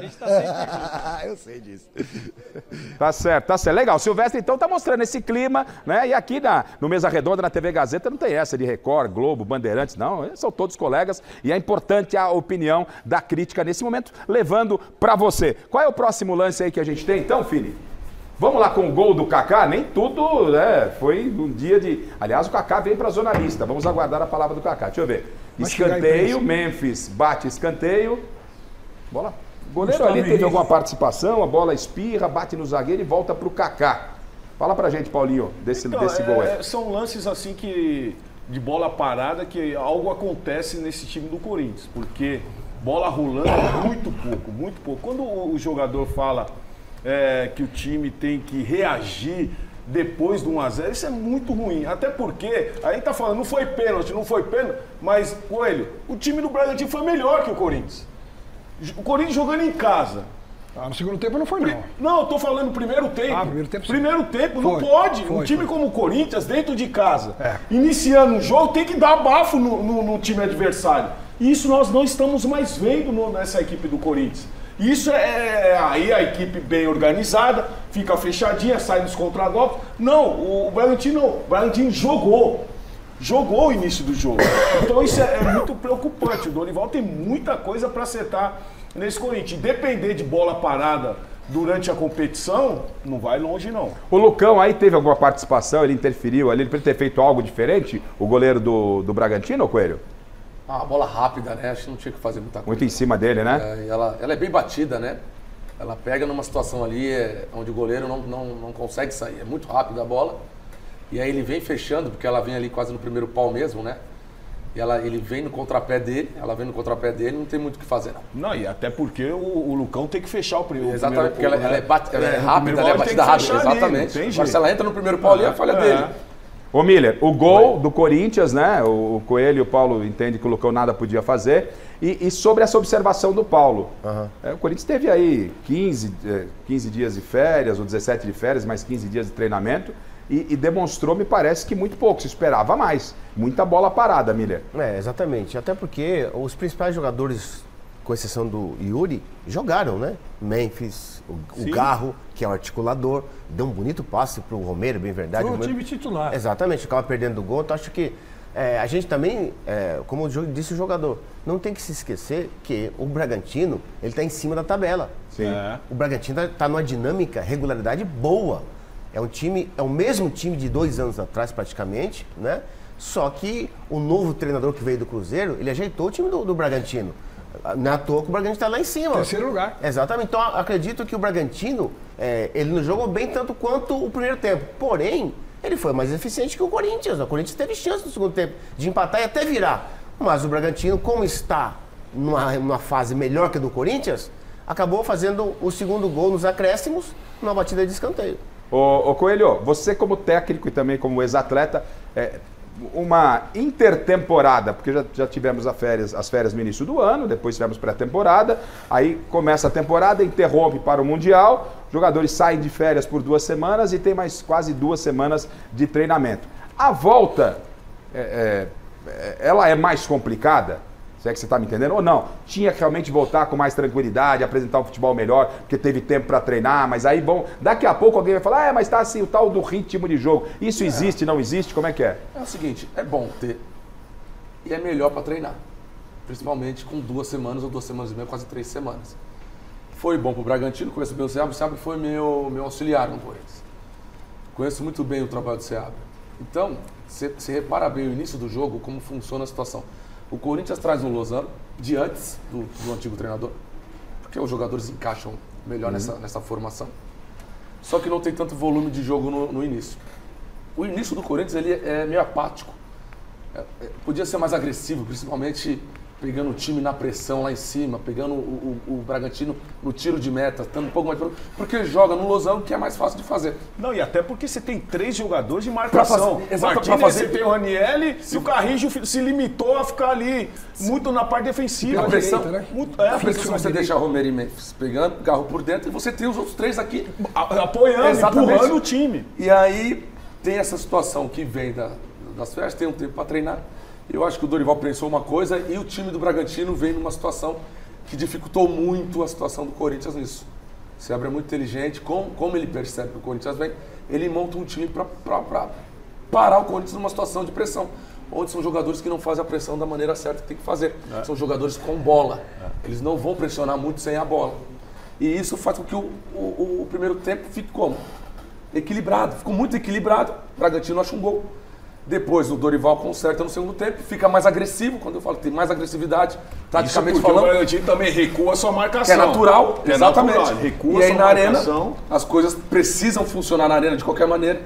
Eu sei disso. Tá certo, tá certo. Legal. Silvestre, então, tá mostrando esse clima, né? E aqui no Mesa Redonda, na TV Gazeta, não tem essa de Record, Globo, Bandeirantes, não. São todos colegas e é importante a opinião da crítica nesse momento, levando pra você. Qual é o próximo lance aí que a gente tem, então, Fini? Vamos lá com o gol do Kaká, nem tudo, né, foi um dia de... Aliás, o Kaká veio para a zona mista, vamos aguardar a palavra do Kaká, deixa eu ver. Escanteio, Memphis bate escanteio, bola... O goleiro ali teve alguma participação, a bola espirra, bate no zagueiro e volta para o Kaká. Fala pra gente, Paulinho, desse gol aí. São lances assim que, de bola parada, que algo acontece nesse time do Corinthians, porque bola rolando é muito pouco. Quando o jogador fala... que o time tem que reagir depois do 1-0, isso é muito ruim. Até porque, a gente tá falando, não foi pênalti, mas, Coelho, o time do Bragantino foi melhor que o Corinthians. O Corinthians jogando em casa. No segundo tempo não foi, não. Não, eu tô falando primeiro tempo. Primeiro tempo não pode. Um time como o Corinthians, dentro de casa, iniciando um jogo, tem que dar bafo no time adversário. E isso nós não estamos mais vendo nessa equipe do Corinthians. Isso aí a equipe bem organizada, fica fechadinha, sai dos contragolpes. Não, o Bragantino jogou o início do jogo. Então isso é muito preocupante. O Dorival tem muita coisa para acertar nesse Corinthians. Depender de bola parada durante a competição, não vai longe não. O Lucão aí teve alguma participação, ele interferiu ali, ele poderia ter feito algo diferente, o goleiro do Bragantino, Coelho? Uma bola rápida, né? Acho que não tinha que fazer muita coisa. Muito em cima dele, né? Ela é bem batida, né? Ela pega numa situação ali onde o goleiro não consegue sair. É muito rápida a bola. E aí ele vem fechando, porque ela vem ali quase no primeiro pau mesmo, né? E ele vem no contrapé dele, não tem muito o que fazer, não. Não, e até porque o Lucão tem que fechar o primeiro. Exatamente, porque ela é rápida, ela é batida rápida. Exatamente. Agora, se ela entra no primeiro pau ali, é a falha dele. Ô Miller, o gol do Corinthians, né? O Coelho e o Paulo entendem que o Lucão nada podia fazer. E sobre essa observação do Paulo. O Corinthians teve aí 15 dias de férias, ou 17 de férias, mais 15 dias de treinamento. E demonstrou, me parece, que muito pouco, se esperava mais. Muita bola parada, Miller. Exatamente. Até porque os principais jogadores, com exceção do Yuri, jogaram, né? Memphis, o Garro, que é o articulador, deu um bonito passe pro Romero, bem verdade. Foi o time titular. Exatamente, acaba perdendo o gol. Então acho que a gente também, como disse o jogador, não tem que se esquecer que o Bragantino, ele está em cima da tabela. Sim. O Bragantino está numa dinâmica, regularidade boa. É o mesmo time de 2 anos atrás, praticamente, né? Só que o novo treinador que veio do Cruzeiro, ele ajeitou o time do Bragantino. Não é à toa que o Bragantino está lá em cima. Terceiro lugar. Exatamente. Então, acredito que o Bragantino, ele não jogou bem tanto quanto o primeiro tempo. Porém, ele foi mais eficiente que o Corinthians. O Corinthians teve chance no segundo tempo de empatar e até virar. Mas o Bragantino, como está numa fase melhor que a do Corinthians, acabou fazendo o segundo gol nos acréscimos, numa batida de escanteio. Ô Coelho, você como técnico e também como ex-atleta, uma intertemporada, porque já tivemos as férias no início do ano, depois tivemos pré-temporada, aí começa a temporada, interrompe para o Mundial, jogadores saem de férias por 2 semanas e tem mais quase 2 semanas de treinamento. A volta, ela é mais complicada? Se é que você está me entendendo? Ou não? Tinha que realmente voltar com mais tranquilidade, apresentar um futebol melhor, porque teve tempo para treinar, mas aí, bom, daqui a pouco alguém vai falar, mas tá assim, o tal do ritmo de jogo. Isso existe, não existe? Como é que é? É o seguinte, é bom ter e é melhor para treinar. Principalmente com 2 semanas ou 2 semanas e meia, quase 3 semanas. Foi bom pro Bragantino, conheço bem o Seabra foi meu auxiliar no Corinthians. Conheço muito bem o trabalho do Seabra. Então, você repara bem o início do jogo, como funciona a situação. O Corinthians traz um Lozano de antes do antigo treinador, porque os jogadores encaixam melhor nessa formação. Só que não tem tanto volume de jogo no início. O início do Corinthians ele é meio apático. Podia ser mais agressivo, principalmente pegando o time na pressão lá em cima, pegando o Bragantino no tiro de meta, estando um pouco mais... Porque joga no Lozano, que é mais fácil de fazer. Não, e até porque você tem 3 jogadores de marcação. Exatamente. Você tem o Ranieri e o Carrijo se limitou a ficar ali muito na parte defensiva. A pressão, direita, né? a pressão você deixa Romero e Memphis pegando, Garro por dentro, e você tem os outros 3 aqui apoiando, empurrando o time. E aí tem essa situação que vem das férias, tem um tempo para treinar. Eu acho que o Dorival pensou uma coisa e o time do Bragantino vem numa situação que dificultou muito a situação do Corinthians nisso. O Seabra é muito inteligente, como ele percebe que o Corinthians vem, ele monta um time para parar o Corinthians numa situação de pressão, onde são jogadores que não fazem a pressão da maneira certa que tem que fazer. São jogadores com bola. Eles não vão pressionar muito sem a bola. E isso faz com que o primeiro tempo fique como? Equilibrado. Ficou muito equilibrado. O Bragantino acha um gol. Depois o Dorival conserta no segundo tempo, fica mais agressivo, quando eu falo que tem mais agressividade, taticamente falando. O Bragantino também recua a sua marcação. Que é natural, exatamente. Natural. Recua e aí sua na marcação. arena, as coisas precisam funcionar na arena de qualquer maneira.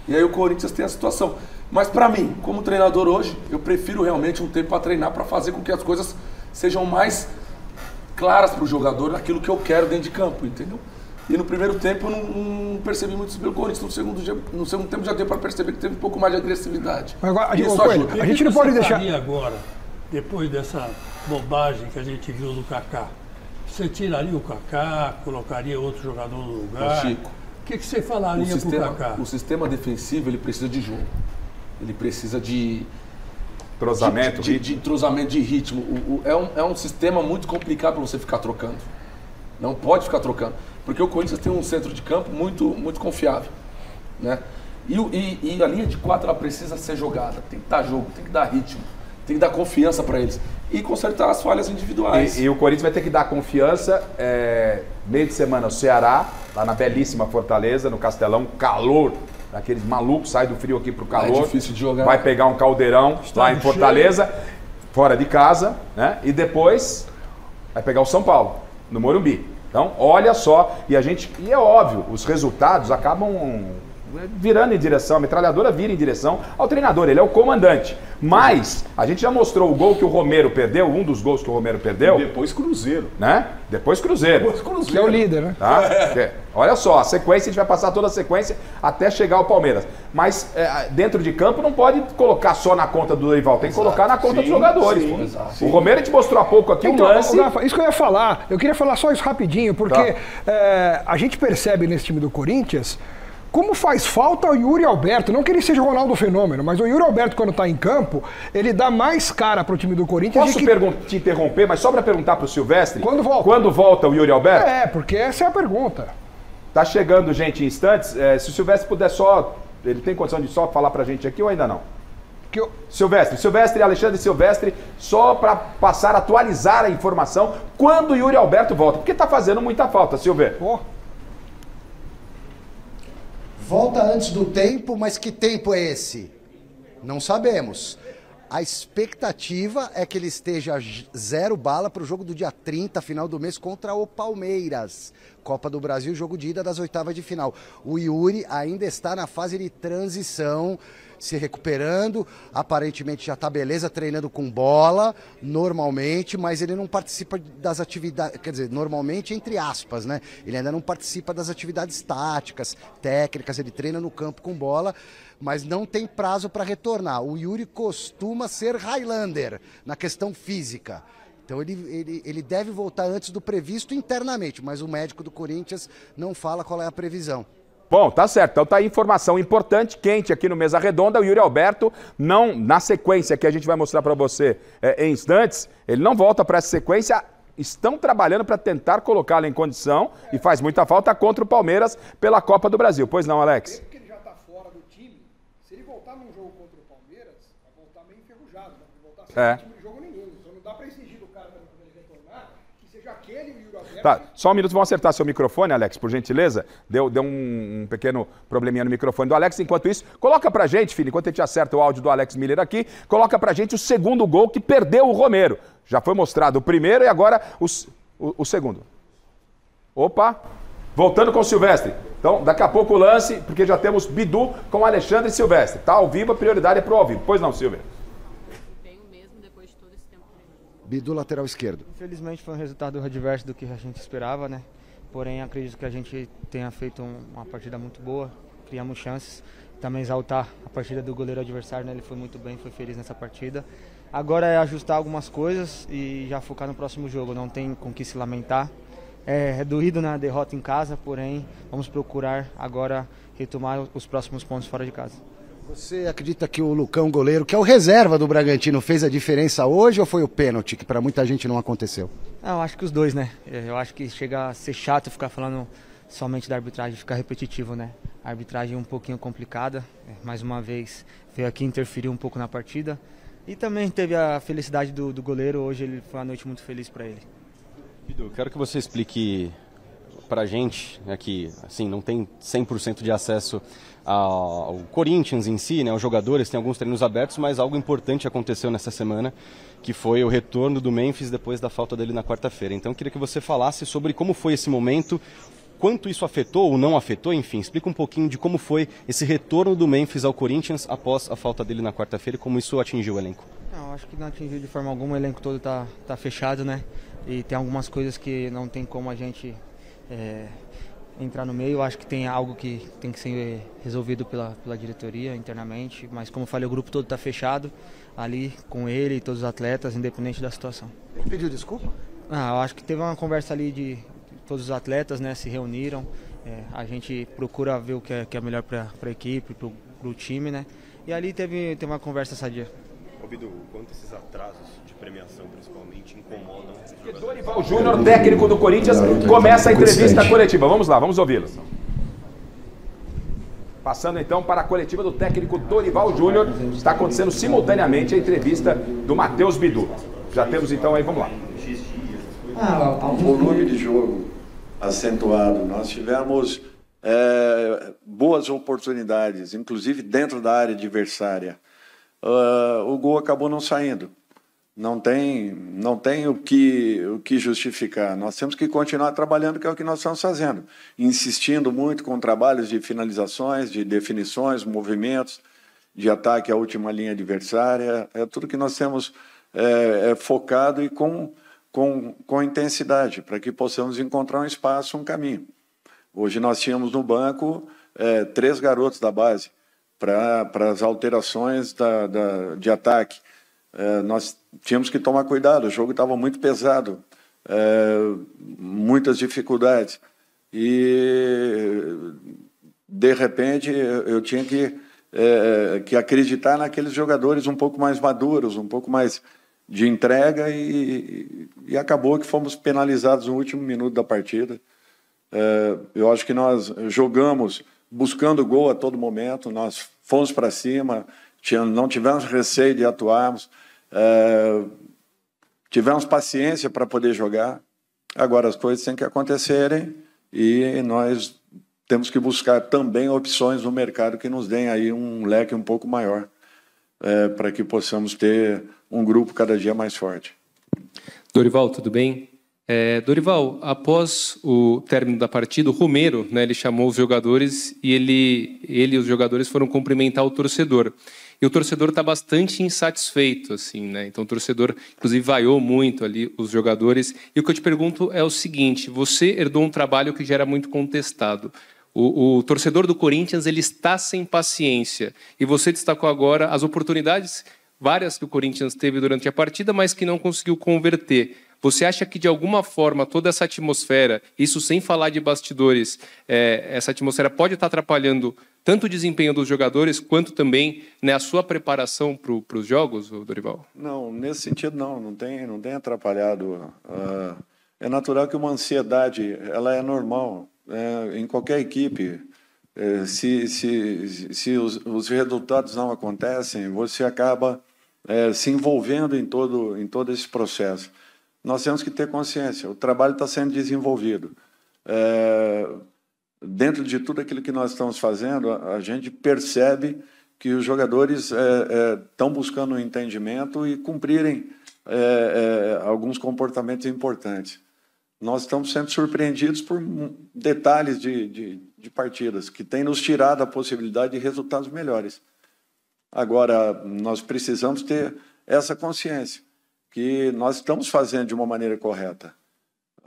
E aí o Corinthians tem a situação. Mas para mim, como treinador hoje, eu prefiro realmente um tempo para treinar, para fazer com que as coisas sejam mais claras para o jogador, naquilo que eu quero dentro de campo, entendeu? E no primeiro tempo eu não percebi muito isso pelo Corinthians. No segundo tempo já deu para perceber que teve um pouco mais de agressividade. Agora, isso ajuda. A gente não pode deixar... agora, depois dessa bobagem que a gente viu do Kaká, você tiraria o Kaká, colocaria outro jogador no lugar? Chico, o que você falaria para o Kaká? O sistema defensivo ele precisa de jogo. Ele precisa de... Entrosamento, de entrosamento, de ritmo. É um sistema muito complicado para você ficar trocando. Não pode ficar trocando. Porque o Corinthians tem um centro de campo muito confiável, né? E a linha de 4 ela precisa ser jogada, tem que dar jogo, tem que dar ritmo, tem que dar confiança para eles e consertar as falhas individuais. E o Corinthians vai ter que dar confiança, meio de semana o Ceará, lá na belíssima Fortaleza, no Castelão, calor, aqueles malucos, sai do frio aqui pro calor, é difícil de jogar. Vai pegar um caldeirão lá em Fortaleza, fora de casa, né? E depois vai pegar o São Paulo, no Morumbi. Então, olha só, e é óbvio, os resultados acabam virando em direção, a metralhadora vira em direção ao treinador, ele é o comandante. Mas, a gente já mostrou o gol que o Romero perdeu, um dos gols que o Romero perdeu. E depois Cruzeiro. Né? Depois Cruzeiro. Que é o líder, né? Tá? Olha só, a sequência, a gente vai passar toda a sequência até chegar ao Palmeiras. Mas, dentro de campo, não pode colocar só na conta do Dorival, tem que colocar na conta dos jogadores. O Romero, a gente mostrou há pouco aqui um lance... Rafa, isso que eu ia falar, eu queria falar só isso rapidinho, porque a gente percebe nesse time do Corinthians... Como faz falta o Yuri Alberto, não que ele seja o Ronaldo Fenômeno, mas o Yuri Alberto, quando está em campo, ele dá mais cara pro time do Corinthians. Posso te interromper, mas só para perguntar pro Silvestre? Quando volta? Quando volta o Yuri Alberto? Porque essa é a pergunta. Tá chegando gente em instantes, se o Silvestre puder só, ele tem condição de só falar pra gente aqui ou ainda não? Silvestre, Alexandre Silvestre, só para passar, atualizar a informação, quando o Yuri Alberto volta, porque tá fazendo muita falta, Silvestre. Volta antes do tempo, mas que tempo é esse? Não sabemos. A expectativa é que ele esteja 0 bala para o jogo do dia 30, final do mês, contra o Palmeiras. Copa do Brasil, jogo de ida das oitavas de final. O Yuri ainda está na fase de transição, se recuperando, aparentemente já está beleza, treinando com bola, normalmente, mas ele não participa das atividades, quer dizer, normalmente entre aspas, né? Ele ainda não participa das atividades táticas, técnicas, ele treina no campo com bola, mas não tem prazo para retornar. O Yuri costuma ser Highlander na questão física. Então ele deve voltar antes do previsto internamente, mas o médico do Corinthians não fala qual é a previsão. Bom, tá certo. Então tá aí informação importante, quente aqui no Mesa Redonda. O Yuri Alberto, não, na sequência que a gente vai mostrar para você em instantes, ele não volta para essa sequência. Estão trabalhando para tentar colocá-lo em condição e faz muita falta contra o Palmeiras pela Copa do Brasil. Pois não, Alex? Mesmo que ele já está fora do time, se ele voltar num jogo contra o Palmeiras, vai voltar meio enferrujado, né? Vai voltar sem time de jogo nenhum. Então não dá para exigir do cara para ele retornar que seja aquele o Yuri Alberto. Tá, só um minuto, vamos acertar seu microfone, Alex, por gentileza. Deu um pequeno probleminha no microfone do Alex. Enquanto isso, coloca pra gente, filho, enquanto a gente acerta o áudio do Alex Miller aqui, coloca pra gente o segundo gol que perdeu o Romero. Já foi mostrado o primeiro e agora o segundo. Opa, voltando com o Silvestre. Então, daqui a pouco o lance, porque já temos Bidu com Alexandre Silvestre. Tá ao vivo, a prioridade é pro ao vivo. Pois não, Silvia? Bidu, lateral esquerdo. Infelizmente foi um resultado adverso do que a gente esperava, né? Porém, acredito que a gente tenha feito uma partida muito boa, criamos chances. Também exaltar a partida do goleiro adversário, né? Ele foi muito bem, foi feliz nessa partida. Agora é ajustar algumas coisas e já focar no próximo jogo, não tem com que se lamentar. É doído na derrota em casa, porém vamos procurar agora retomar os próximos pontos fora de casa. Você acredita que o Lucão, goleiro, que é o reserva do Bragantino, fez a diferença hoje ou foi o pênalti, que para muita gente não aconteceu? Eu acho que os dois, né? Eu acho que chega a ser chato ficar falando somente da arbitragem, ficar repetitivo, né? A arbitragem é um pouquinho complicada, mais uma vez veio aqui interferir um pouco na partida. E também teve a felicidade do goleiro, hoje ele foi uma noite muito feliz para ele. Bidu, quero que você explique pra gente, né, que assim, não tem 100% de acesso ao Corinthians em si, né, os jogadores, tem alguns treinos abertos, mas algo importante aconteceu nessa semana, que foi o retorno do Memphis depois da falta dele na quarta-feira. Então eu queria que você falasse sobre como foi esse momento, quanto isso afetou ou não afetou, enfim, explica um pouquinho de como foi esse retorno do Memphis ao Corinthians após a falta dele na quarta-feira e como isso atingiu o elenco. Não, acho que não atingiu de forma alguma, o elenco todo tá fechado, né? E tem algumas coisas que não tem como a gente entrar no meio. Acho que tem algo que tem que ser resolvido pela diretoria internamente, mas como eu falei, o grupo todo está fechado ali com ele e todos os atletas, independente da situação. Ele pediu desculpa? Eu acho que teve uma conversa ali de todos os atletas, né, se reuniram, a gente procura ver o que é melhor para a equipe, para o time, né, e ali teve uma conversa sadia. Ô Bidu, quanto esses atrasos de premiação principalmente incomodam os jogadores? Dorival Júnior, técnico do Corinthians, começa a entrevista coletiva. Vamos lá, vamos ouvi-lo. Passando então para a coletiva do técnico Dorival Júnior, está acontecendo simultaneamente a entrevista do Matheus Bidu. Já temos então aí, vamos lá. Um volume de jogo acentuado. Nós tivemos boas oportunidades, inclusive dentro da área adversária. O gol acabou não saindo. Não tem o que justificar. Nós temos que continuar trabalhando, que é o que nós estamos fazendo. Insistindo muito com trabalhos de finalizações, de definições, movimentos, de ataque à última linha adversária. É tudo que nós temos focado e com intensidade, para que possamos encontrar um espaço, um caminho. Hoje nós tínhamos no banco 3 garotos da base para as alterações de ataque. Nós tínhamos que tomar cuidado, o jogo estava muito pesado, muitas dificuldades. E, de repente, eu tinha que acreditar naqueles jogadores um pouco mais maduros, um pouco mais de entrega, e acabou que fomos penalizados no último minuto da partida. Eu acho que nós jogamos buscando gol a todo momento, nós fomos para cima, não tivemos receio de atuarmos, tivemos paciência para poder jogar. Agora as coisas têm que acontecerem e nós temos que buscar também opções no mercado que nos deem aí um leque um pouco maior, para que possamos ter um grupo cada dia mais forte. Dorival, tudo bem? Dorival, após o término da partida, o Romero, né, ele chamou os jogadores e ele e os jogadores foram cumprimentar o torcedor. E o torcedor está bastante insatisfeito, assim, né? Então o torcedor, inclusive, vaiou muito ali os jogadores. E o que eu te pergunto é o seguinte: você herdou um trabalho que já era muito contestado. O torcedor do Corinthians, ele está sem paciência. E você destacou agora as oportunidades várias que o Corinthians teve durante a partida, mas que não conseguiu converter. Você acha que, de alguma forma, toda essa atmosfera, isso sem falar de bastidores, essa atmosfera pode estar atrapalhando tanto o desempenho dos jogadores, quanto também, né, a sua preparação para os jogos, Dorival? Não, nesse sentido não tem atrapalhado. É natural que uma ansiedade, ela é normal, em qualquer equipe. Se os resultados não acontecem, você acaba se envolvendo em todo esse processo. Nós temos que ter consciência, o trabalho está sendo desenvolvido. Dentro de tudo aquilo que nós estamos fazendo, a gente percebe que os jogadores estão buscando um entendimento e cumprirem alguns comportamentos importantes. Nós estamos sendo surpreendidos por detalhes de partidas que têm nos tirado a possibilidade de resultados melhores. Agora, nós precisamos ter essa consciência que nós estamos fazendo de uma maneira correta.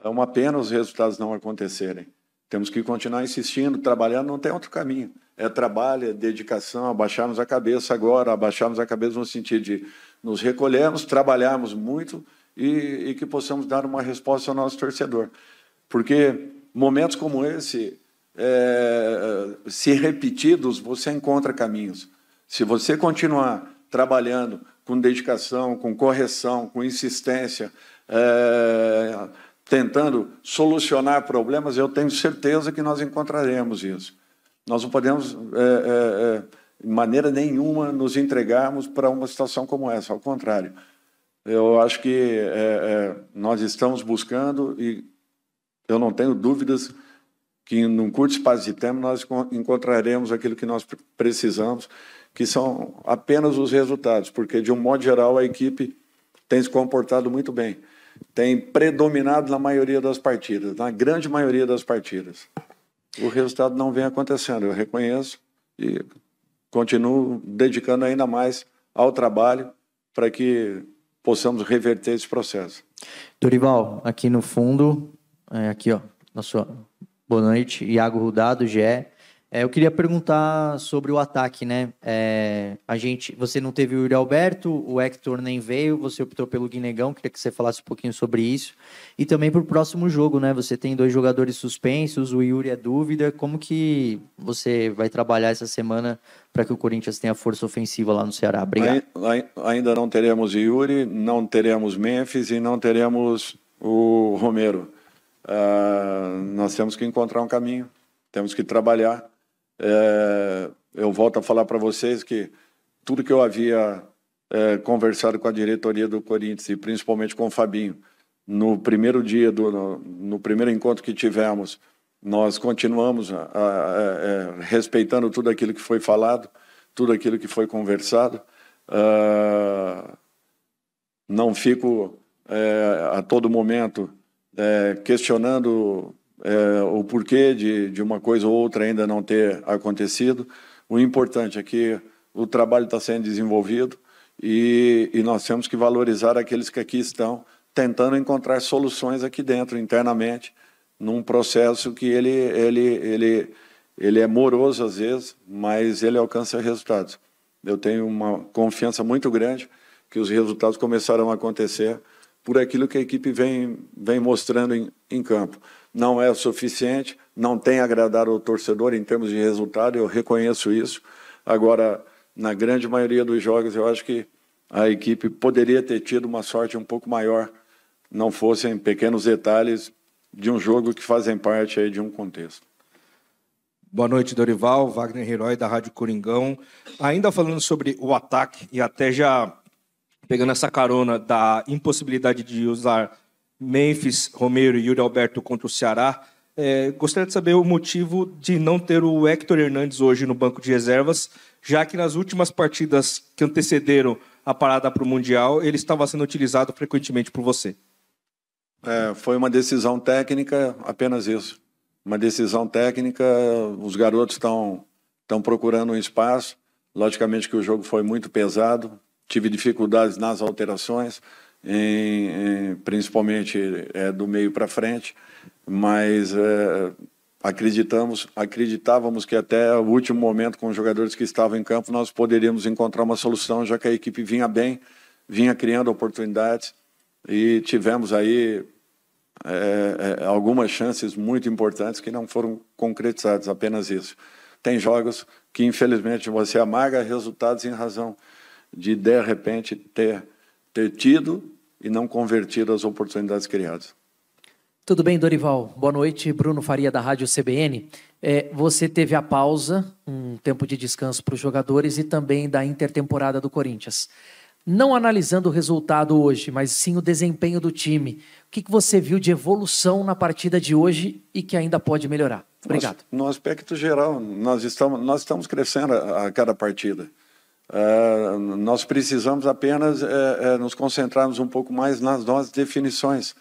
É uma pena os resultados não acontecerem. Temos que continuar insistindo, trabalhando, não tem outro caminho. É trabalho, é dedicação, abaixarmos a cabeça agora, abaixarmos a cabeça no sentido de nos recolhermos, trabalharmos muito e que possamos dar uma resposta ao nosso torcedor. Porque momentos como esse, se repetidos, você encontra caminhos. Se você continuar trabalhando com dedicação, com correção, com insistência, tentando solucionar problemas, eu tenho certeza que nós encontraremos isso. Nós não podemos, de maneira nenhuma, nos entregarmos para uma situação como essa, ao contrário. Eu acho que nós estamos buscando e eu não tenho dúvidas que, num curto espaço de tempo, nós encontraremos aquilo que nós precisamos, que são apenas os resultados, porque, de um modo geral, a equipe tem se comportado muito bem. Tem predominado na maioria das partidas, na grande maioria das partidas. O resultado não vem acontecendo, eu reconheço e continuo dedicando ainda mais ao trabalho para que possamos reverter esse processo. Dorival, aqui no fundo, aqui ó, na sua boa noite, Iago Rudá, do GE. Eu queria perguntar sobre o ataque, né? Você não teve o Yuri Alberto, o Hector nem veio, você optou pelo Guinegão, queria que você falasse um pouquinho sobre isso. E também para o próximo jogo, né? Você tem 2 jogadores suspensos, o Yuri é dúvida. Como que você vai trabalhar essa semana para que o Corinthians tenha força ofensiva lá no Ceará? Obrigado. Ainda não teremos Yuri, não teremos Memphis e não teremos o Romero. Nós temos que encontrar um caminho, temos que trabalhar. Eu volto a falar para vocês que tudo que eu havia conversado com a diretoria do Corinthians e principalmente com o Fabinho, no primeiro dia, no primeiro encontro que tivemos, nós continuamos respeitando tudo aquilo que foi falado, tudo aquilo que foi conversado. Não fico a todo momento questionando o porquê de uma coisa ou outra ainda não ter acontecido. O importante é que o trabalho está sendo desenvolvido e nós temos que valorizar aqueles que aqui estão tentando encontrar soluções aqui dentro, internamente, num processo que ele é moroso às vezes, mas ele alcança resultados. Eu tenho uma confiança muito grande que os resultados começaram a acontecer por aquilo que a equipe vem mostrando em campo. Não é o suficiente, não tem agradado ao torcedor em termos de resultado, eu reconheço isso. Agora, na grande maioria dos jogos, eu acho que a equipe poderia ter tido uma sorte um pouco maior, não fossem pequenos detalhes de um jogo que fazem parte aí de um contexto. Boa noite, Dorival, Wagner Herói, da Rádio Coringão. Ainda falando sobre o ataque e até já pegando essa carona da impossibilidade de usar Memphis, Romero e Yuri Alberto contra o Ceará, gostaria de saber o motivo de não ter o Hector Hernandes hoje no banco de reservas, já que nas últimas partidas que antecederam a parada para o Mundial, ele estava sendo utilizado frequentemente por você. Foi uma decisão técnica, apenas isso. Uma decisão técnica, os garotos estão procurando um espaço. Logicamente que o jogo foi muito pesado, tive dificuldades nas alterações, principalmente do meio para frente, mas acreditávamos que até o último momento, com os jogadores que estavam em campo, nós poderíamos encontrar uma solução, já que a equipe vinha bem, vinha criando oportunidades, e tivemos aí algumas chances muito importantes que não foram concretizadas, apenas isso. Tem jogos que, infelizmente, você amarga resultados em razão de repente, ter tido e não convertido as oportunidades criadas. Tudo bem, Dorival? Boa noite, Bruno Faria, da Rádio CBN. Você teve a pausa, um tempo de descanso para os jogadores e também da intertemporada do Corinthians. Não analisando o resultado hoje, mas sim o desempenho do time, o que você viu de evolução na partida de hoje e que ainda pode melhorar? Obrigado. No aspecto geral, nós estamos crescendo a cada partida. Nós precisamos apenas nos concentrarmos um pouco mais nas nossas definições.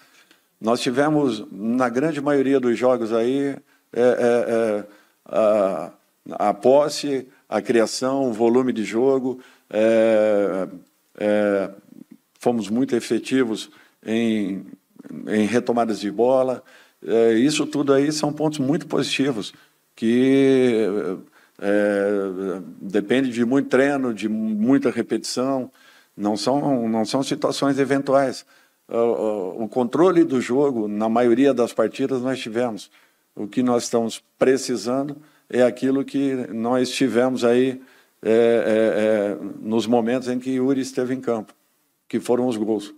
Nós tivemos, na grande maioria dos jogos aí, a posse, a criação, o volume de jogo, fomos muito efetivos em retomadas de bola. Isso tudo aí são pontos muito positivos, que depende de muito treino, de muita repetição, não são situações eventuais. O controle do jogo, na maioria das partidas, nós tivemos. O que nós estamos precisando é aquilo que nós tivemos aí nos momentos em que Yuri esteve em campo, que foram os gols.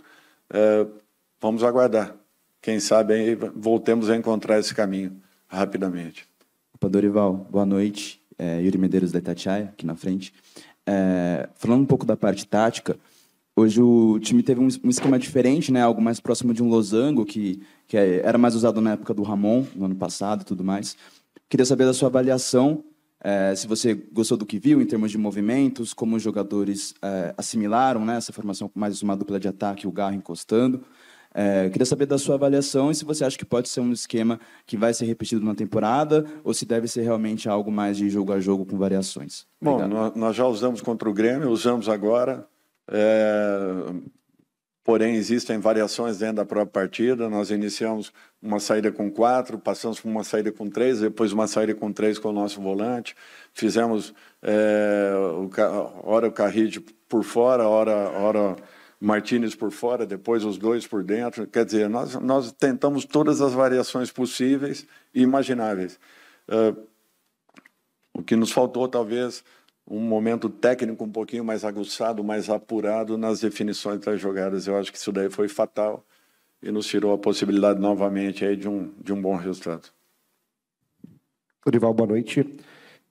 Vamos aguardar. Quem sabe aí voltemos a encontrar esse caminho rapidamente. Opa, Dorival, boa noite. Yuri Medeiros da Itatiaia, aqui na frente. Falando um pouco da parte tática, hoje o time teve um esquema diferente, né? Algo mais próximo de um losango, que era mais usado na época do Ramon, no ano passado e tudo mais. Queria saber da sua avaliação, se você gostou do que viu em termos de movimentos, como os jogadores assimilaram, né, essa formação com mais uma dupla de ataque, o Garro encostando. Queria saber da sua avaliação e se você acha que pode ser um esquema que vai ser repetido na temporada ou se deve ser realmente algo mais de jogo a jogo com variações. Bom, nós já usamos contra o Grêmio, usamos agora, porém existem variações dentro da própria partida. Nós iniciamos uma saída com 4, passamos por uma saída com 3, depois uma saída com 3 com o nosso volante, fizemos hora o Carride por fora, hora Martínez por fora, depois os dois por dentro. Quer dizer, nós tentamos todas as variações possíveis e imagináveis. O que nos faltou, talvez, um momento técnico um pouquinho mais aguçado, mais apurado nas definições das jogadas. Eu acho que isso daí foi fatal e nos tirou a possibilidade novamente aí de um bom resultado. Dorival, boa noite.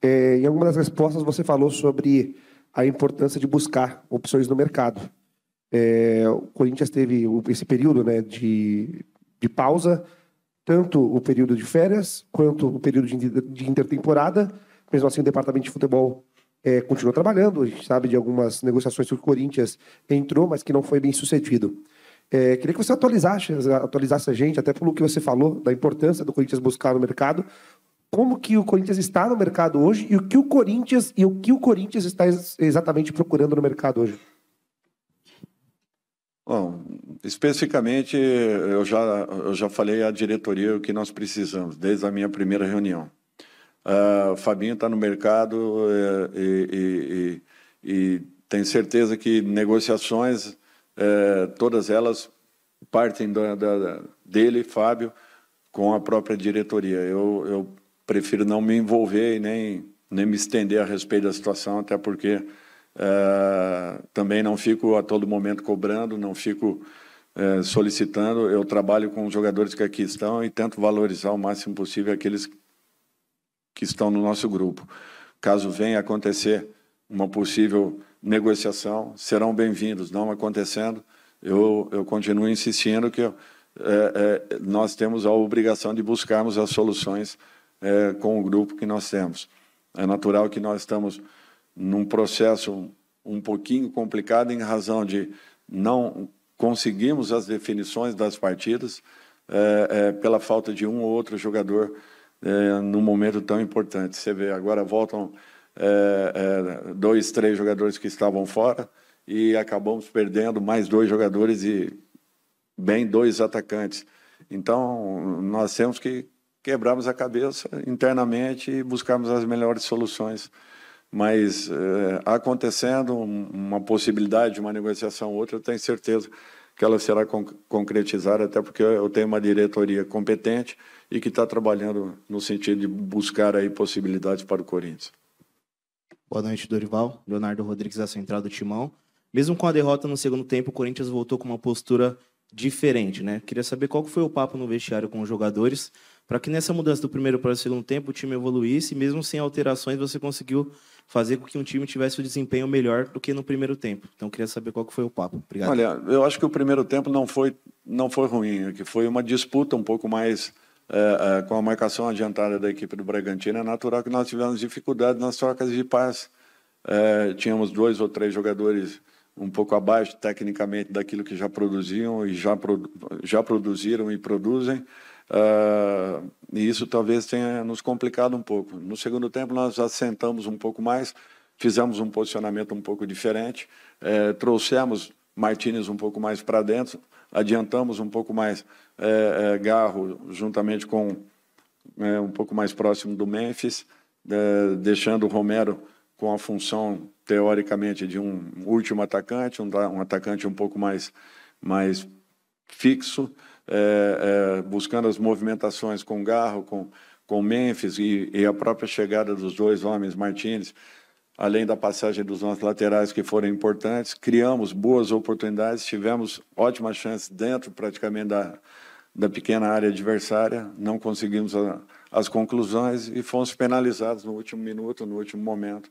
Em alguma das respostas você falou sobre a importância de buscar opções no mercado. O Corinthians teve esse período, né, de pausa, tanto o período de férias quanto o período de intertemporada. Mesmo assim, o departamento de futebol continua trabalhando. A gente sabe de algumas negociações que o Corinthians entrou, mas que não foi bem sucedido. Queria que você atualizasse a gente, até pelo que você falou, da importância do Corinthians buscar no mercado. Como que o Corinthians está no mercado hoje e o que o Corinthians está exatamente procurando no mercado hoje? Bom, especificamente, eu já falei à diretoria o que nós precisamos, desde a minha primeira reunião. O Fabinho está no mercado e tenho certeza que negociações, todas elas partem dele, Fábio, com a própria diretoria. Eu prefiro não me envolver e nem me estender a respeito da situação, até porque também não fico a todo momento cobrando, não fico solicitando. Eu trabalho com os jogadores que aqui estão e tento valorizar o máximo possível aqueles que estão no nosso grupo. Caso venha acontecer uma possível negociação, serão bem-vindos. Não acontecendo, eu continuo insistindo que nós temos a obrigação de buscarmos as soluções com o grupo que nós temos. É natural que nós estamos num processo um pouquinho complicado em razão de não conseguirmos as definições das partidas pela falta de um ou outro jogador num momento tão importante. Você vê, agora voltam 2, 3 jogadores que estavam fora e acabamos perdendo mais 2 jogadores e bem 2 atacantes. Então, nós temos que quebrarmos a cabeça internamente e buscarmos as melhores soluções mas acontecendo uma possibilidade de uma negociação ou outra, eu tenho certeza que ela será concretizada, até porque eu tenho uma diretoria competente e que está trabalhando no sentido de buscar aí possibilidades para o Corinthians. Boa noite, Dorival. Leonardo Rodrigues, da Central do Timão. Mesmo com a derrota no segundo tempo, o Corinthians voltou com uma postura diferente, né? Queria saber qual foi o papo no vestiário com os jogadores, para que nessa mudança do primeiro para o segundo tempo o time evoluísse, e mesmo sem alterações você conseguiu fazer com que um time tivesse um desempenho melhor do que no primeiro tempo. Então, queria saber qual que foi o papo. Obrigado. Olha, eu acho que o primeiro tempo não foi ruim, que foi uma disputa um pouco mais com a marcação adiantada da equipe do Bragantino. É natural que nós tivemos dificuldade nas trocas de passe. Tínhamos 2 ou 3 jogadores um pouco abaixo tecnicamente daquilo que já produziam e já produziram e produzem. E isso talvez tenha nos complicado um pouco. No segundo tempo nós assentamos um pouco mais, fizemos um posicionamento um pouco diferente, trouxemos Martínez um pouco mais para dentro, adiantamos um pouco mais Garro juntamente com um pouco mais próximo do Memphis, deixando o Romero com a função teoricamente de um último atacante, um atacante um pouco mais fixo, buscando as movimentações com Garro, com Memphis e a própria chegada dos 2 homens, Martínez, além da passagem dos nossos laterais que foram importantes. Criamos boas oportunidades, tivemos ótimas chances dentro praticamente da pequena área adversária, não conseguimos as conclusões e fomos penalizados no último minuto, no último momento,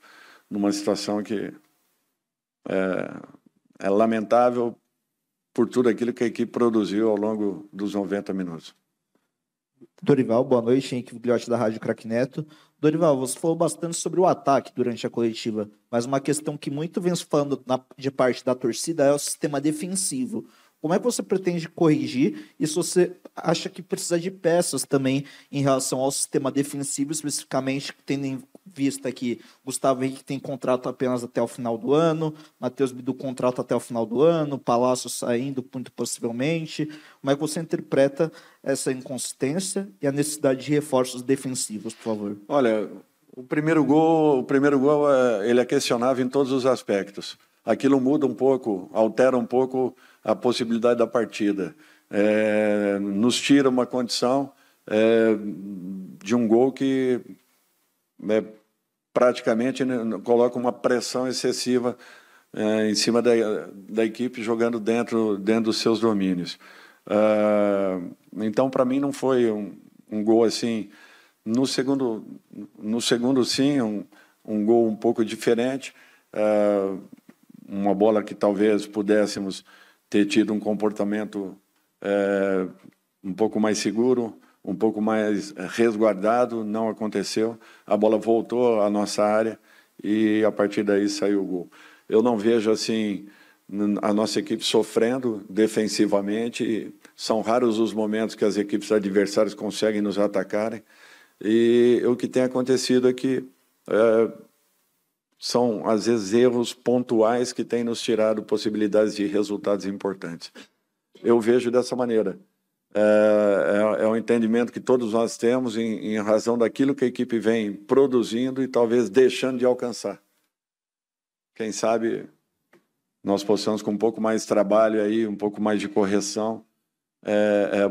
numa situação que é lamentável por tudo aquilo que a equipe produziu ao longo dos 90 minutos. Dorival, boa noite, Henrique Vigliotti da Rádio Craque Neto. Dorival, você falou bastante sobre o ataque durante a coletiva, mas uma questão que muito vem se falando de parte da torcida é o sistema defensivo. Como é que você pretende corrigir? E se você acha que precisa de peças também em relação ao sistema defensivo, especificamente, tendo em vista que Gustavo Henrique tem contrato apenas até o final do ano, Matheus Bidu contrato até o final do ano, Palácio saindo muito possivelmente. Como é que você interpreta essa inconsistência e a necessidade de reforços defensivos, por favor? Olha, o primeiro gol ele é questionável em todos os aspectos. Aquilo muda um pouco, altera um pouco a possibilidade da partida. Nos tira uma condição de um gol que praticamente coloca uma pressão excessiva em cima da equipe jogando dentro dos seus domínios. Então, para mim, não foi um gol assim. No segundo sim, um gol um pouco diferente, uma bola que talvez pudéssemos ter tido um comportamento um pouco mais seguro, um pouco mais resguardado, não aconteceu. A bola voltou à nossa área e a partir daí saiu o gol. Eu não vejo assim a nossa equipe sofrendo defensivamente. São raros os momentos que as equipes adversárias conseguem nos atacarem. E o que tem acontecido é que são, às vezes, erros pontuais que têm nos tirado possibilidades de resultados importantes. Eu vejo dessa maneira. É um entendimento que todos nós temos em razão daquilo que a equipe vem produzindo e talvez deixando de alcançar. Quem sabe nós possamos, com um pouco mais de trabalho, aí, um pouco mais de correção,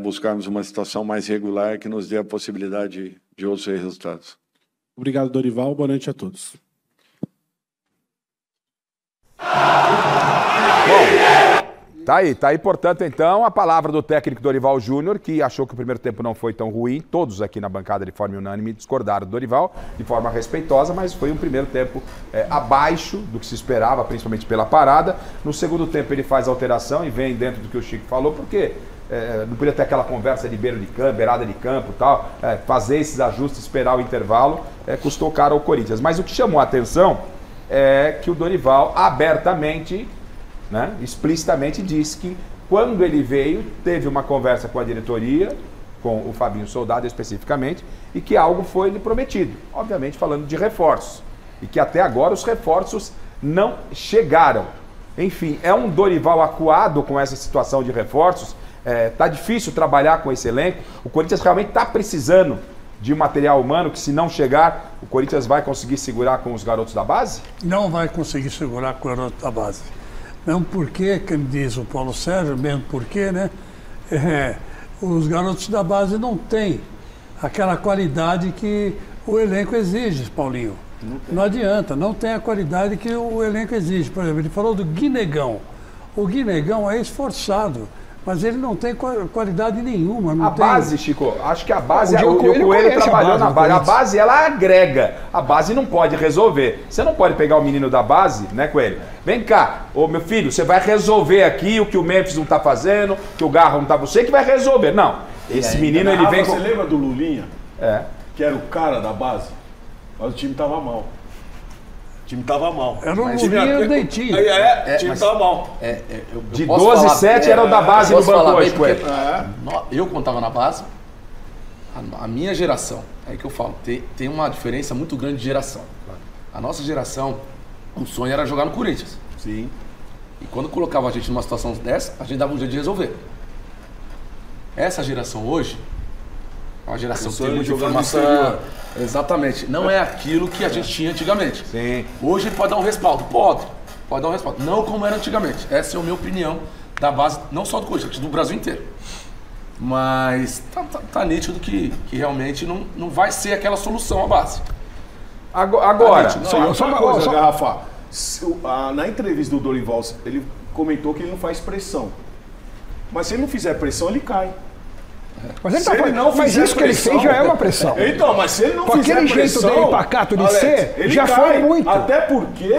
buscarmos uma situação mais regular que nos dê a possibilidade de outros resultados. Obrigado, Dorival. Boa noite a todos. Bom, tá aí, portanto, então, a palavra do técnico Dorival Júnior, que achou que o primeiro tempo não foi tão ruim. Todos aqui na bancada, de forma unânime, discordaram do Dorival, de forma respeitosa, mas foi um primeiro tempo abaixo do que se esperava, principalmente pela parada. No segundo tempo ele faz alteração e vem dentro do que o Chico falou, porque não podia ter aquela conversa de beirada de campo e tal, fazer esses ajustes, esperar o intervalo, custou caro ao Corinthians. Mas o que chamou a atenção é que o Dorival abertamente, explicitamente disse que quando ele veio, teve uma conversa com a diretoria, com o Fabinho Soldado especificamente, e que algo foi lhe prometido, obviamente falando de reforços, e que até agora os reforços não chegaram. Enfim, é um Dorival acuado com essa situação de reforços. Tá difícil trabalhar com esse elenco. O Corinthians realmente está precisando de material humano que, se não chegar, o Corinthians vai conseguir segurar com os garotos da base? Não vai conseguir segurar com o garoto da base. Mesmo porque, como diz o Paulo Sérgio, mesmo porque, né? Os garotos da base não têm aquela qualidade que o elenco exige, Paulinho. Não adianta, não tem a qualidade que o elenco exige. Por exemplo, ele falou do Guinegão. O Guinegão é esforçado, mas ele não tem qualidade nenhuma. Não tem... base, Chico, acho que a base, o Coelho trabalhou na base. A base, ela agrega. A base não pode resolver. Você não pode pegar o menino da base, né, Coelho? Vem cá, ô meu filho, você vai resolver aqui o que o Memphis não tá fazendo, que o Garra não tá... Você que vai resolver. Não, esse menino, ele vem com... Você lembra do Lulinha? É. Que era o cara da base? Mas o time tava mal. O time tava mal. Era o Lulinha Dentinho. O time tava mal. De 12 e 7 era o da base no banco hoje, Coelho. Eu, quando estava na base, a minha geração, é que eu falo, tem uma diferença muito grande de geração. A nossa geração, o sonho era jogar no Corinthians. Sim. E quando colocava a gente numa situação dessa, a gente dava um jeito de resolver. Essa geração hoje, é uma geração que tem muita informação. Exatamente. Não é aquilo que a gente tinha antigamente. Sim. Hoje ele pode dar um respaldo. Pode dar um respaldo. Não como era antigamente. Essa é a minha opinião da base, não só do Corinthians, do Brasil inteiro. Mas tá nítido que realmente não vai ser aquela solução a base. Agora, só uma coisa, Garrafa. Na entrevista do Dorival, ele comentou que ele não faz pressão. Mas se ele não fizer pressão, ele cai. Mas ele tá falando, mas isso que ele fez já é uma pressão. Então, mas se ele não fizer aquele pressão... jeito dele pacato de ser, ele já cai. foi muito. Até porque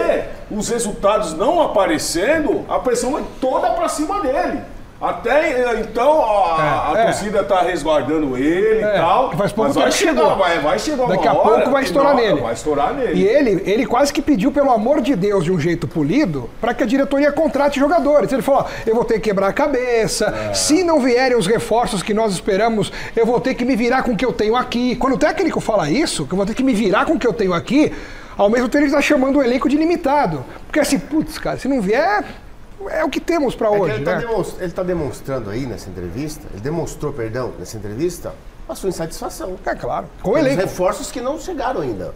os resultados não aparecendo, a pressão é toda pra cima dele. Até então a torcida tá resguardando ele e tal. Faz pouco mas vai tempo chegar, chegou. vai chegar uma Daqui a hora pouco vai estourar nele. Vai estourar nele. E ele quase que pediu, pelo amor de Deus, de um jeito polido, para que a diretoria contrate jogadores. Ele falou, eu vou ter que quebrar a cabeça, se não vierem os reforços que nós esperamos, eu vou ter que me virar com o que eu tenho aqui. Quando o técnico fala isso, que eu vou ter que me virar com o que eu tenho aqui, ao mesmo tempo ele está chamando o elenco de limitado. Porque assim, putz, cara, se não vier... É o que temos para hoje, ele está demonstrando aí nessa entrevista, ele demonstrou, perdão, nessa entrevista, a sua insatisfação. É claro. Com ele. Os reforços que não chegaram ainda.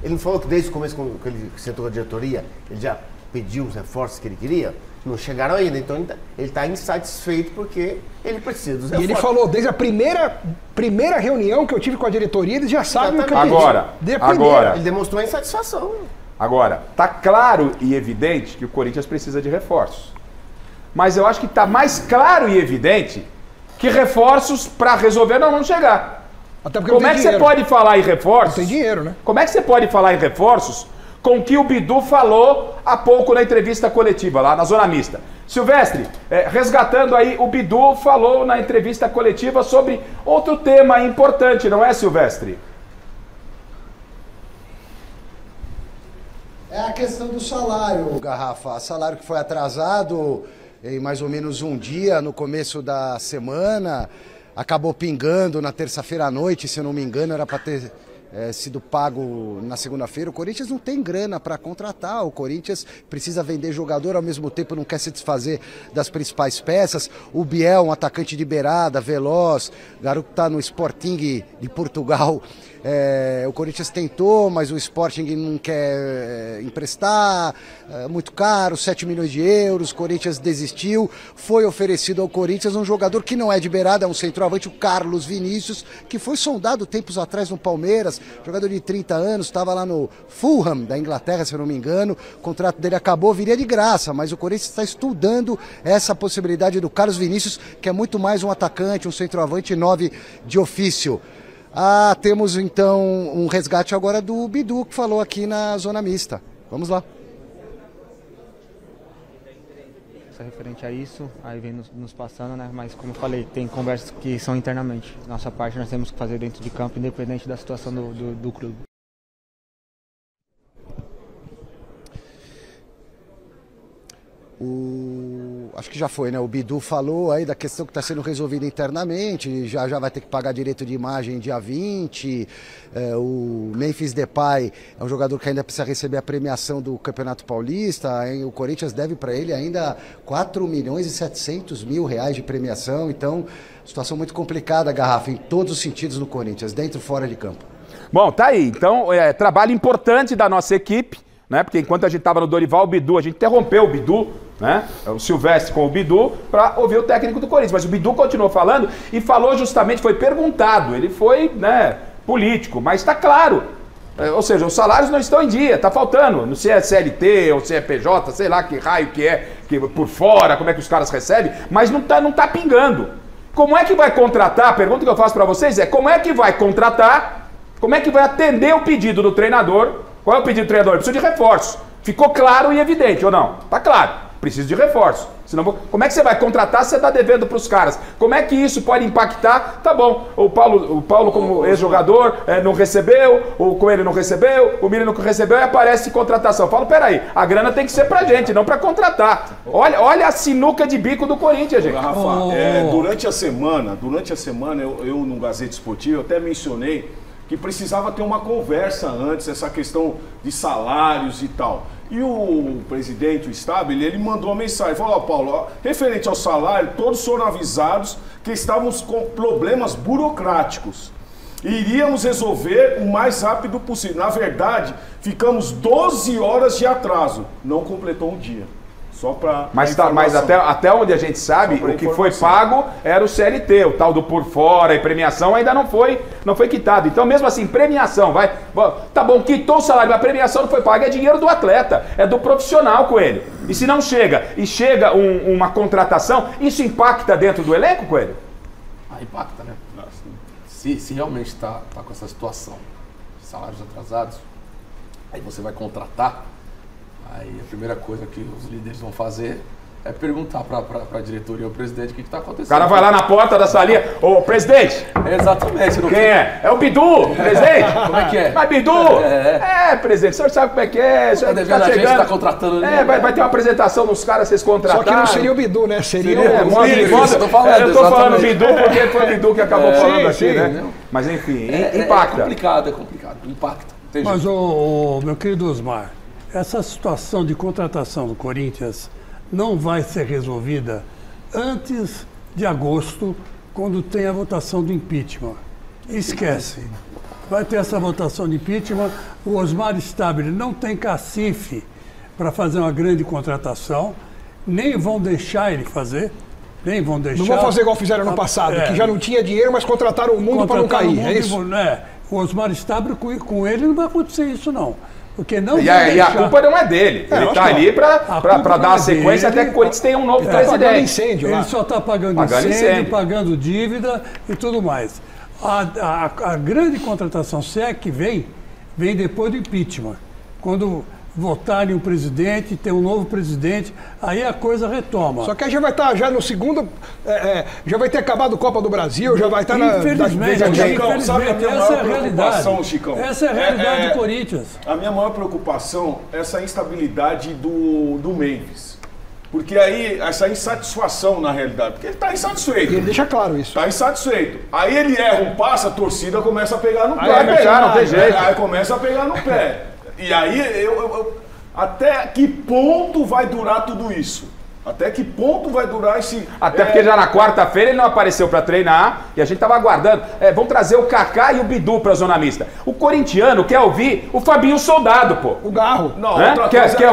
Ele não falou que desde o começo, quando ele sentou com a diretoria, ele já pediu os reforços que ele queria? Não chegaram ainda. Então ele está insatisfeito porque ele precisa dos reforços. E ele falou, desde a primeira reunião que eu tive com a diretoria, eles já sabem o que eu pedi. Agora. Ele demonstrou a insatisfação. Agora, tá claro e evidente que o Corinthians precisa de reforços. Mas eu acho que tá mais claro e evidente que reforços para resolver não vão chegar. Até porque como é que você pode falar em reforços? Não tem dinheiro, né? Como é que você pode falar em reforços com o que o Bidu falou há pouco na entrevista coletiva lá na Zona Mista? Silvestre, resgatando aí, o Bidu falou na entrevista coletiva sobre outro tema importante, não é, Silvestre? É a questão do salário, Garrafa. Salário que foi atrasado em mais ou menos um dia no começo da semana. Acabou pingando na terça-feira à noite, se eu não me engano, era para ter sido pago na segunda-feira. O Corinthians não tem grana para contratar. O Corinthians precisa vender jogador, ao mesmo tempo não quer se desfazer das principais peças. O Biel, um atacante de beirada, veloz, garoto que está no Sporting de Portugal. O Corinthians tentou, mas o Sporting não quer emprestar, muito caro, 7 milhões de euros, o Corinthians desistiu. Foi oferecido ao Corinthians um jogador que não é de beirada, é um centroavante, o Carlos Vinícius, que foi sondado tempos atrás no Palmeiras, jogador de 30 anos, estava lá no Fulham, da Inglaterra, se eu não me engano, o contrato dele acabou, viria de graça, mas o Corinthians está estudando essa possibilidade do Carlos Vinícius, que é muito mais um atacante, um centroavante 9 de ofício. Temos então um resgate agora do Bidu, que falou aqui na Zona Mista. Vamos lá. Referente a isso, aí vem nos passando, né? Mas como eu falei, tem conversas que são internamente. Nossa parte nós temos que fazer dentro de campo, independente da situação do clube. acho que já foi, né? O Bidu falou aí da questão que está sendo resolvida internamente, já vai ter que pagar direito de imagem dia 20. O Memphis Depay é um jogador que ainda precisa receber a premiação do Campeonato Paulista. O Corinthians deve para ele ainda 4 milhões e 700 mil reais de premiação. Então, situação muito complicada, Garrafa, em todos os sentidos no Corinthians, dentro e fora de campo. Bom, tá aí. Então, trabalho importante da nossa equipe, né? Porque enquanto a gente estava no Dorival, o Bidu, a gente interrompeu o Bidu, né? O Silvestre com o Bidu, para ouvir o técnico do Corinthians. Mas o Bidu continuou falando e falou justamente, foi perguntado, ele foi, né, político, mas está claro. Ou seja, os salários não estão em dia, está faltando. Não sei se é CLT ou se é PJ, sei lá que raio que é, que por fora, como é que os caras recebem, mas não tá pingando. Como é que vai contratar? A pergunta que eu faço para vocês é, como é que vai contratar, como é que vai atender o pedido do treinador? Qual é o pedido do treinador? Precisa de reforço. Ficou claro e evidente, ou não? Tá claro. Precisa de reforço. Senão, como é que você vai contratar se você está devendo para os caras? Como é que isso pode impactar? Tá bom, o Paulo como ex-jogador, não recebeu, o Coelho não recebeu, o Miller não recebeu e aparece contratação. Eu falo, peraí, a grana tem que ser pra gente, não para contratar. Olha a sinuca de bico do Corinthians, gente. Rafa, durante a semana, eu no Gazeta Esportivo, eu até mencionei que precisava ter uma conversa antes, essa questão de salários e tal. E o presidente, o Stabile, ele mandou uma mensagem, falou, Paulo, referente ao salário, todos foram avisados que estávamos com problemas burocráticos. Iríamos resolver o mais rápido possível. Na verdade, ficamos 12 horas de atraso. Não completou um dia. Só para. Mas até onde a gente sabe, o que foi pago era o CLT, o tal do por fora e premiação ainda não foi quitado. Então, mesmo assim, premiação, vai. Tá bom, quitou o salário, mas a premiação não foi paga, é dinheiro do atleta, é do profissional, Coelho. E se não chega, uma contratação, isso impacta dentro do elenco, Coelho? Impacta, né? Se realmente está com essa situação de salários atrasados, aí você vai contratar. Aí a primeira coisa que os líderes vão fazer é perguntar para a diretoria, ao presidente, o que está acontecendo. O cara vai lá na porta da salinha, ô presidente! Exatamente. Quem é? É o Bidu, presidente? Como é que é? Mas Bidu! Presidente, o senhor sabe como é que é? O senhor tá chegando. Está contratando ali. Vai ter uma apresentação dos caras, vocês contrataram. Só que não seria o Bidu, né? Seria o eu tô falando Bidu porque foi o Bidu que acabou falando aqui, né? Mas enfim, impacta. É complicado. Impacta. Mas, meu querido Osmar, essa situação de contratação do Corinthians não vai ser resolvida antes de agosto, quando tem a votação do impeachment. Esquece. Vai ter essa votação de impeachment. O Osmar Stabile não tem cacife para fazer uma grande contratação, nem vão deixar ele fazer. Nem vão deixar. Não vão fazer igual fizeram no passado, que já não tinha dinheiro, mas contrataram o mundo para não cair. É isso? O Osmar Stabile, com ele, não vai acontecer isso, não. Porque não e a culpa não é dele. Ele está ali para dar a sequência até que o Corinthians tenha um novo presidente. Incêndio, ele só está pagando incêndio, pagando dívida e tudo mais. A grande contratação, se é que vem depois do impeachment. Quando votarem o presidente, ter um novo presidente, aí a coisa retoma. Só que aí já vai estar já no segundo, já vai ter acabado a Copa do Brasil, já vai estar infelizmente, sabe a minha maior preocupação, Chicão? Essa é a realidade do Corinthians. A minha maior preocupação é essa instabilidade do Memphis. Porque aí, essa insatisfação na realidade, porque ele está insatisfeito. Ele deixa claro isso. Está insatisfeito. Aí ele erra um passe, a torcida começa a pegar no pé. Vai pegar, não tem jeito. Aí começa a pegar no pé. E aí, até que ponto vai durar tudo isso? Até que ponto vai durar esse... Até porque já na quarta-feira ele não apareceu para treinar e a gente tava aguardando. Vão trazer o Kaká e o Bidu pra zona mista. O corintiano quer ouvir o Fabinho Soldado, pô. O Garro. Não, quer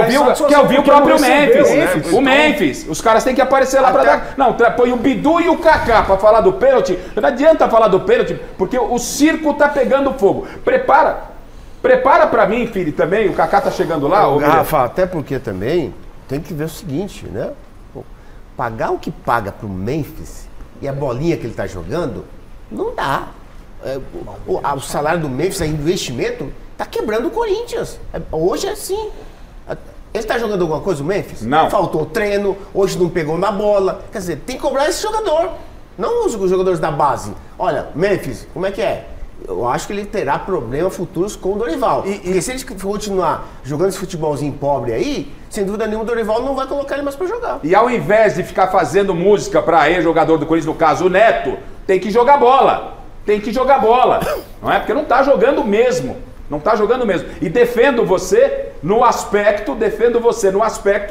ouvir o próprio Memphis. Né? O Memphis. Os caras têm que aparecer lá para dar... Não, põe o Bidu e o Kaká para falar do pênalti. Não adianta falar do pênalti, porque o circo tá pegando fogo. Prepara pra mim, filho, também. O Kaká tá chegando lá. Rafa, até porque também tem que ver o seguinte, né? Pô, pagar o que paga pro Memphis e a bolinha que ele tá jogando, não dá. O salário do Memphis, o investimento, tá quebrando o Corinthians. Hoje é assim. Ele tá jogando alguma coisa, o Memphis? Não. Faltou treino, hoje não pegou na bola. Quer dizer, tem que cobrar esse jogador. Não os jogadores da base. Olha, Memphis, como é que é? eu acho que ele terá problemas futuros com o Dorival. E se ele continuar jogando esse futebolzinho pobre aí, sem dúvida nenhuma o Dorival não vai colocar ele mais pra jogar. E ao invés de ficar fazendo música pra ex-jogador do Corinthians, no caso o Neto, tem que jogar bola. Tem que jogar bola. Não é? Porque não tá jogando mesmo. Não tá jogando mesmo. E defendo você no aspecto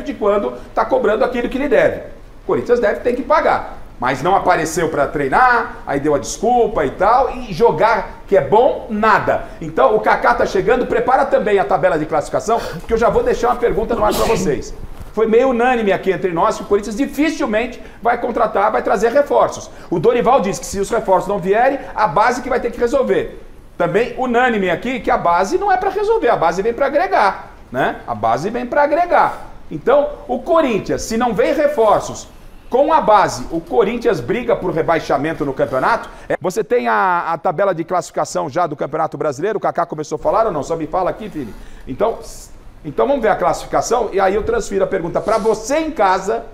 de quando tá cobrando aquilo que lhe deve. O Corinthians tem que pagar. Mas não apareceu para treinar, aí deu a desculpa e tal, e jogar que é bom, nada. Então o Kaká tá chegando, prepara também a tabela de classificação, porque eu já vou deixar uma pergunta no ar para vocês. Foi meio unânime aqui entre nós que o Corinthians dificilmente vai contratar, vai trazer reforços. O Dorival disse que se os reforços não vierem, a base que vai ter que resolver. Também unânime aqui que a base não é para resolver, a base vem para agregar, né? A base vem para agregar. Então o Corinthians, se não vem reforços, com a base, o Corinthians briga por rebaixamento no campeonato. Você tem a tabela de classificação já do Campeonato Brasileiro? O Kaká começou a falar ou não? Só me fala aqui, filho. Então vamos ver a classificação e aí eu transfiro a pergunta para você em casa.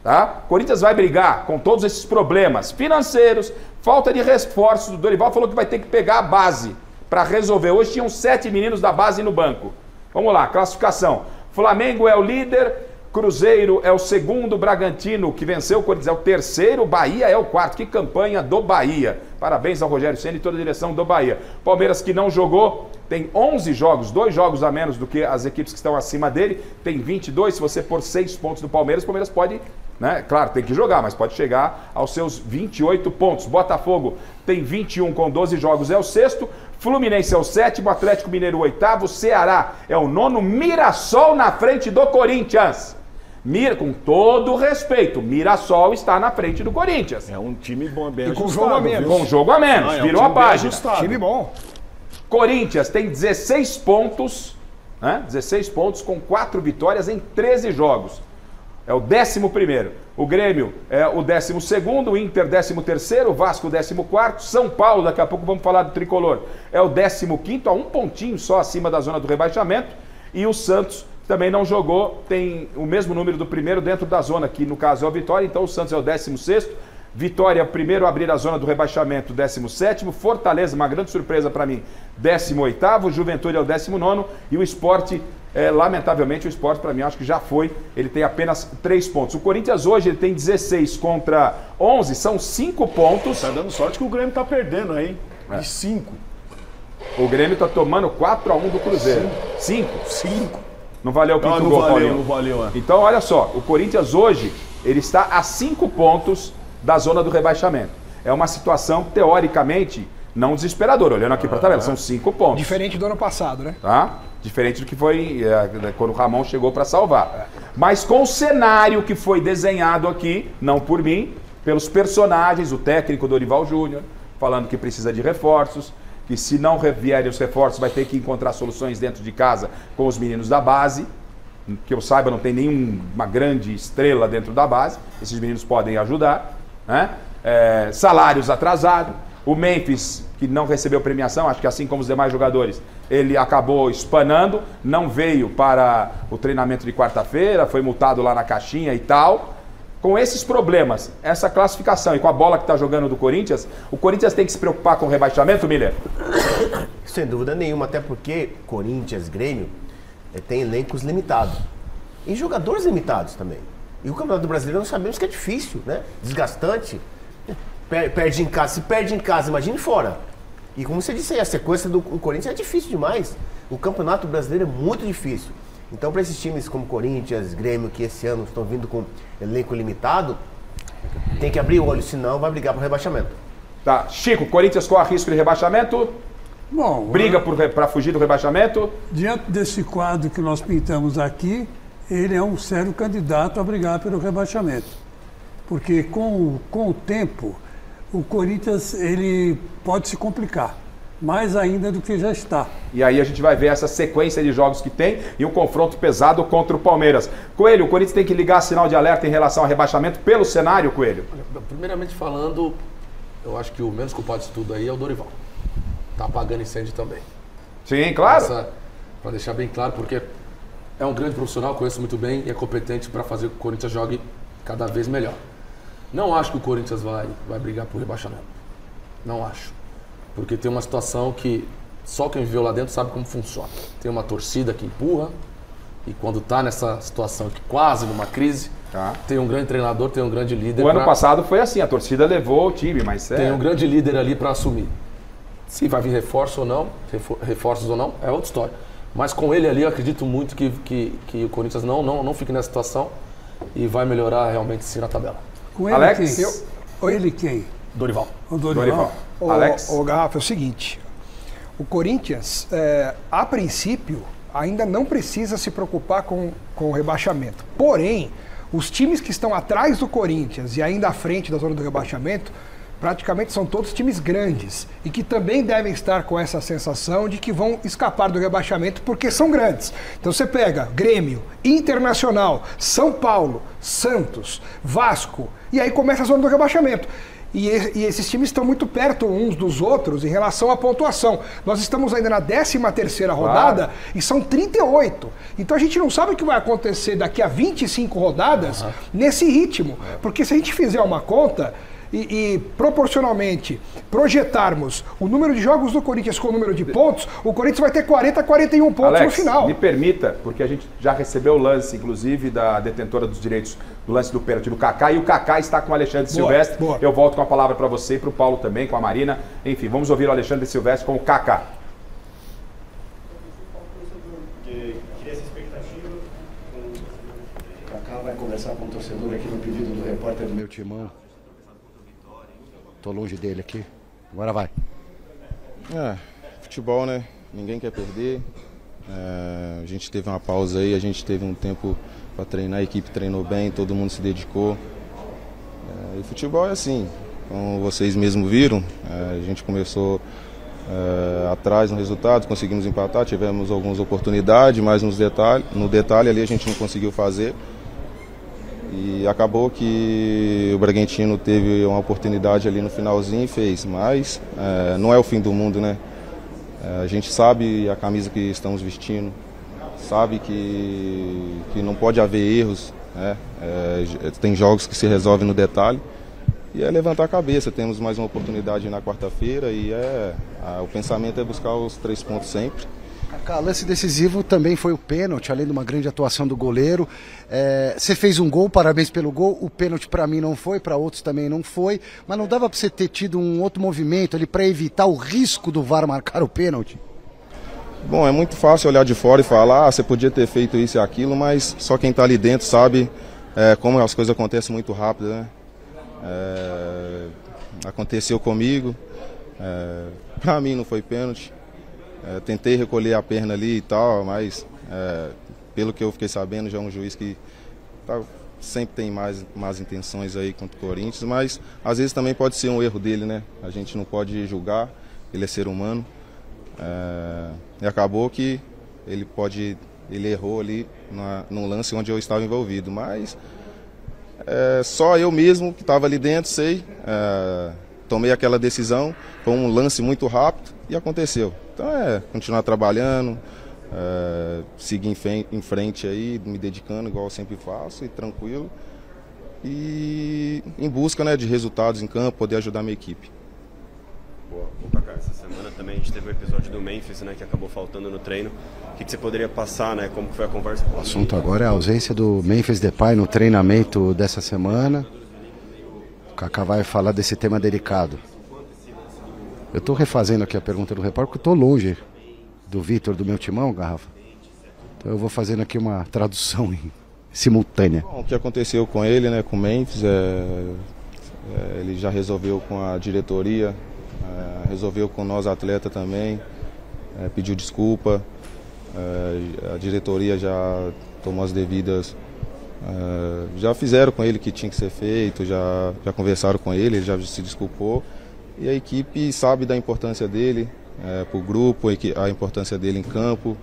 Tá? O Corinthians vai brigar com todos esses problemas financeiros, falta de reforços. O Dorival falou que vai ter que pegar a base para resolver. Hoje tinham 7 meninos da base no banco. Vamos lá, classificação. Flamengo é o líder. Cruzeiro é o segundo, Bragantino, que venceu o Corinthians, é o terceiro, Bahia é o quarto. Que campanha do Bahia. Parabéns ao Rogério Ceni e toda a direção do Bahia. Palmeiras, que não jogou, tem 11 jogos, 2 jogos a menos do que as equipes que estão acima dele, tem 22. Se você pôr 6 pontos do Palmeiras, o Palmeiras pode, né? Claro, tem que jogar, mas pode chegar aos seus 28 pontos. Botafogo tem 21 com 12 jogos, é o sexto. Fluminense é o sétimo, Atlético Mineiro o oitavo, Ceará é o nono, Mirassol na frente do Corinthians. Com todo respeito, Mirassol está na frente do Corinthians. É um time bom, bem ajustado. Com jogo a menos. Com jogo a menos, virou a página. Time bom. Corinthians tem 16 pontos, né? 16 pontos com 4 vitórias em 13 jogos. É o 11º. O Grêmio é o 12º, o Inter 13º, o Vasco 14º, São Paulo, daqui a pouco vamos falar do Tricolor, é o 15º, a um pontinho só acima da zona do rebaixamento, e o Santos também não jogou, tem o mesmo número do primeiro dentro da zona, que no caso é o Vitória, então o Santos é o 16º, Vitória primeiro a abrir a zona do rebaixamento, 17º, Fortaleza, uma grande surpresa para mim, 18º, Juventude é o 19º, e o Sport, lamentavelmente o Sport para mim acho que já foi, ele tem apenas 3 pontos. O Corinthians hoje ele tem 16 contra 11, são 5 pontos. Tá dando sorte que o Grêmio tá perdendo aí, de 5. O Grêmio tá tomando 4-1 do Cruzeiro. 5. Não valeu o quinto gol, Paulinho. Não valeu. Então, olha só, o Corinthians hoje, ele está a 5 pontos da zona do rebaixamento. É uma situação, teoricamente, não desesperadora. Olhando aqui para a tabela, são 5 pontos. Diferente do ano passado, né? Tá? Diferente do que foi quando o Ramon chegou para salvar. Mas com o cenário que foi desenhado aqui, não por mim, pelos personagens, o técnico Dorival Júnior, falando que precisa de reforços, que se não vierem os reforços vai ter que encontrar soluções dentro de casa com os meninos da base, que eu saiba não tem nenhuma grande estrela dentro da base, esses meninos podem ajudar, né? Salários atrasados, o Memphis que não recebeu premiação, acho que assim como os demais jogadores, ele acabou espanando, não veio para o treinamento de quarta-feira, foi multado lá na caixinha e tal. Com esses problemas, essa classificação e com a bola que está jogando do Corinthians, o Corinthians tem que se preocupar com o rebaixamento, Miller? Sem dúvida nenhuma, até porque Corinthians, Grêmio, tem elencos limitados. E jogadores limitados também. E o Campeonato Brasileiro nós sabemos que é difícil, né? Desgastante. Perde em casa. Se perde em casa, imagine fora. E como você disse aí, a sequência do Corinthians é difícil demais. O Campeonato Brasileiro é muito difícil. Então, para esses times como Corinthians, Grêmio, que esse ano estão vindo com elenco limitado, tem que abrir o olho, senão vai brigar por rebaixamento. Tá. Chico, Corinthians corre risco de rebaixamento? Bom, briga para fugir do rebaixamento? Diante desse quadro que nós pintamos aqui, ele é um sério candidato a brigar pelo rebaixamento. Porque com o tempo, o Corinthians ele pode se complicar. Mais ainda do que já está. E aí a gente vai ver essa sequência de jogos que tem e um confronto pesado contra o Palmeiras. Coelho, o Corinthians tem que ligar sinal de alerta em relação ao rebaixamento pelo cenário, Coelho? Primeiramente falando, eu acho que o menos culpado disso tudo aí é o Dorival. Tá apagando incêndio também. Sim, claro. Para deixar bem claro, porque é um grande profissional, conheço muito bem e é competente para fazer com que o Corinthians jogue cada vez melhor. Não acho que o Corinthians vai brigar por rebaixamento. Não acho. Porque tem uma situação que só quem viveu lá dentro sabe como funciona. Tem uma torcida que empurra, e quando está nessa situação que quase numa crise, tem um grande treinador, tem um grande líder. O ano passado foi assim, a torcida levou o time, mas tem um grande líder ali para assumir. Se vai vir reforços ou não, é outra história. Mas com ele ali, eu acredito muito que o Corinthians não fique nessa situação e vai melhorar realmente sim na tabela. Com ele Alex? Ele quem? Dorival. O Dorival. Alex? O Garrafa, é o seguinte, o Corinthians, a princípio, ainda não precisa se preocupar com o rebaixamento. Porém, os times que estão atrás do Corinthians e ainda à frente da zona do rebaixamento, praticamente são todos times grandes e que também devem estar com essa sensação de que vão escapar do rebaixamento porque são grandes. Então você pega Grêmio, Internacional, São Paulo, Santos, Vasco, e aí começa a zona do rebaixamento. E esses times estão muito perto uns dos outros em relação à pontuação. Nós estamos ainda na 13ª rodada e são 38. Então a gente não sabe o que vai acontecer daqui a 25 rodadas nesse ritmo. Porque se a gente fizer uma conta e proporcionalmente projetarmos o número de jogos do Corinthians com o número de pontos, o Corinthians vai ter 41 pontos Alex, no final. me permita, porque a gente já recebeu o lance, inclusive, da detentora dos direitos do lance do pênalti do Kaká, e o Kaká está com o Alexandre Silvestre. Eu volto com a palavra para você e para o Paulo também, com a Marina. Enfim, vamos ouvir o Alexandre Silvestre com o Kaká. O Kaká vai conversar com o torcedor aqui no pedido do repórter do meu timão. Tô longe dele aqui. Agora vai. Futebol, né? Ninguém quer perder. A gente teve uma pausa aí, a gente teve um tempo para treinar, a equipe treinou bem, todo mundo se dedicou. E futebol é assim, como vocês mesmos viram, a gente começou atrás no resultado, conseguimos empatar, tivemos algumas oportunidades, mas no detalhe ali a gente não conseguiu fazer. E acabou que o Bragantino teve uma oportunidade ali no finalzinho e fez, mas não é o fim do mundo, né? A gente sabe a camisa que estamos vestindo, sabe que não pode haver erros, né? Tem jogos que se resolvem no detalhe e é levantar a cabeça. Temos mais uma oportunidade na quarta-feira e o pensamento é buscar os 3 pontos sempre. Kaká, lance decisivo também foi o pênalti, além de uma grande atuação do goleiro. Você fez um gol, parabéns pelo gol. O pênalti para mim não foi, para outros também não foi. Mas não dava para você ter tido um outro movimento ali para evitar o risco do VAR marcar o pênalti? Bom, é muito fácil olhar de fora e falar, você podia ter feito isso e aquilo, mas só quem está ali dentro sabe como as coisas acontecem muito rápido, né? Aconteceu comigo, para mim não foi pênalti. Tentei recolher a perna ali e tal, mas pelo que eu fiquei sabendo, já é um juiz que sempre tem más intenções aí contra o Corinthians, mas às vezes também pode ser um erro dele, né? A gente não pode julgar, ele é ser humano. E acabou que ele errou ali num lance onde eu estava envolvido, mas só eu mesmo que estava ali dentro, tomei aquela decisão, foi um lance muito rápido e aconteceu. Então continuar trabalhando, seguir em frente aí, me dedicando igual eu sempre faço, e tranquilo, e em busca, né, de resultados em campo, poder ajudar a minha equipe. Boa, Kaká, essa semana também a gente teve o episódio do Memphis, né, que acabou faltando no treino. O que você poderia passar, né, como foi a conversa? O assunto agora é a ausência do Memphis Depay no treinamento dessa semana. O Kaká vai falar desse tema delicado. Eu estou refazendo aqui a pergunta do repórter, porque estou longe do Vitor, do meu timão, Garrafa. Então eu vou fazendo aqui uma tradução simultânea. Bom, o que aconteceu com ele, né, com o Memphis, ele já resolveu com a diretoria, resolveu com nós atletas também, pediu desculpa, a diretoria já tomou as devidas, já fizeram com ele o que tinha que ser feito, já conversaram com ele, ele já se desculpou. E a equipe sabe da importância dele para o grupo, a importância dele em campo.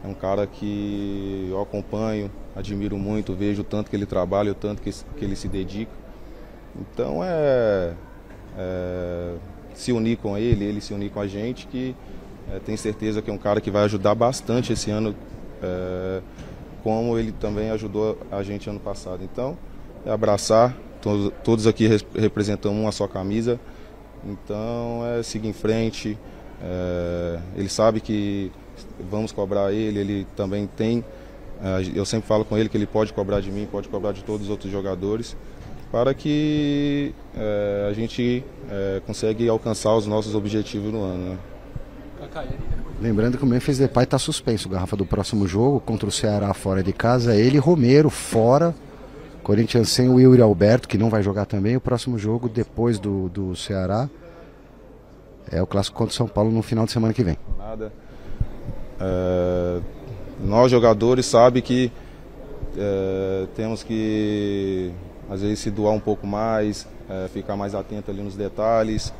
É um cara que eu acompanho, admiro muito, vejo o tanto que ele trabalha, o tanto que ele se dedica. Então se unir com ele se unir com a gente, que tenho certeza que é um cara que vai ajudar bastante esse ano, como ele também ajudou a gente ano passado. Então, abraçar, todos aqui representamos uma só camisa. Então é seguir em frente. Ele sabe que vamos cobrar ele também tem. Eu sempre falo com ele que ele pode cobrar de mim, pode cobrar de todos os outros jogadores, para que a gente consiga alcançar os nossos objetivos no ano, né? Lembrando que o Memphis Depay está suspenso, Garrafa, do próximo jogo contra o Ceará fora de casa. Ele e Romero fora. Corinthians sem o Yuri Alberto, que não vai jogar também. O próximo jogo, depois do Ceará, é o clássico contra o São Paulo no final de semana que vem. Nada. Nós jogadores sabemos que temos que às vezes se doar um pouco mais, ficar mais atento ali nos detalhes,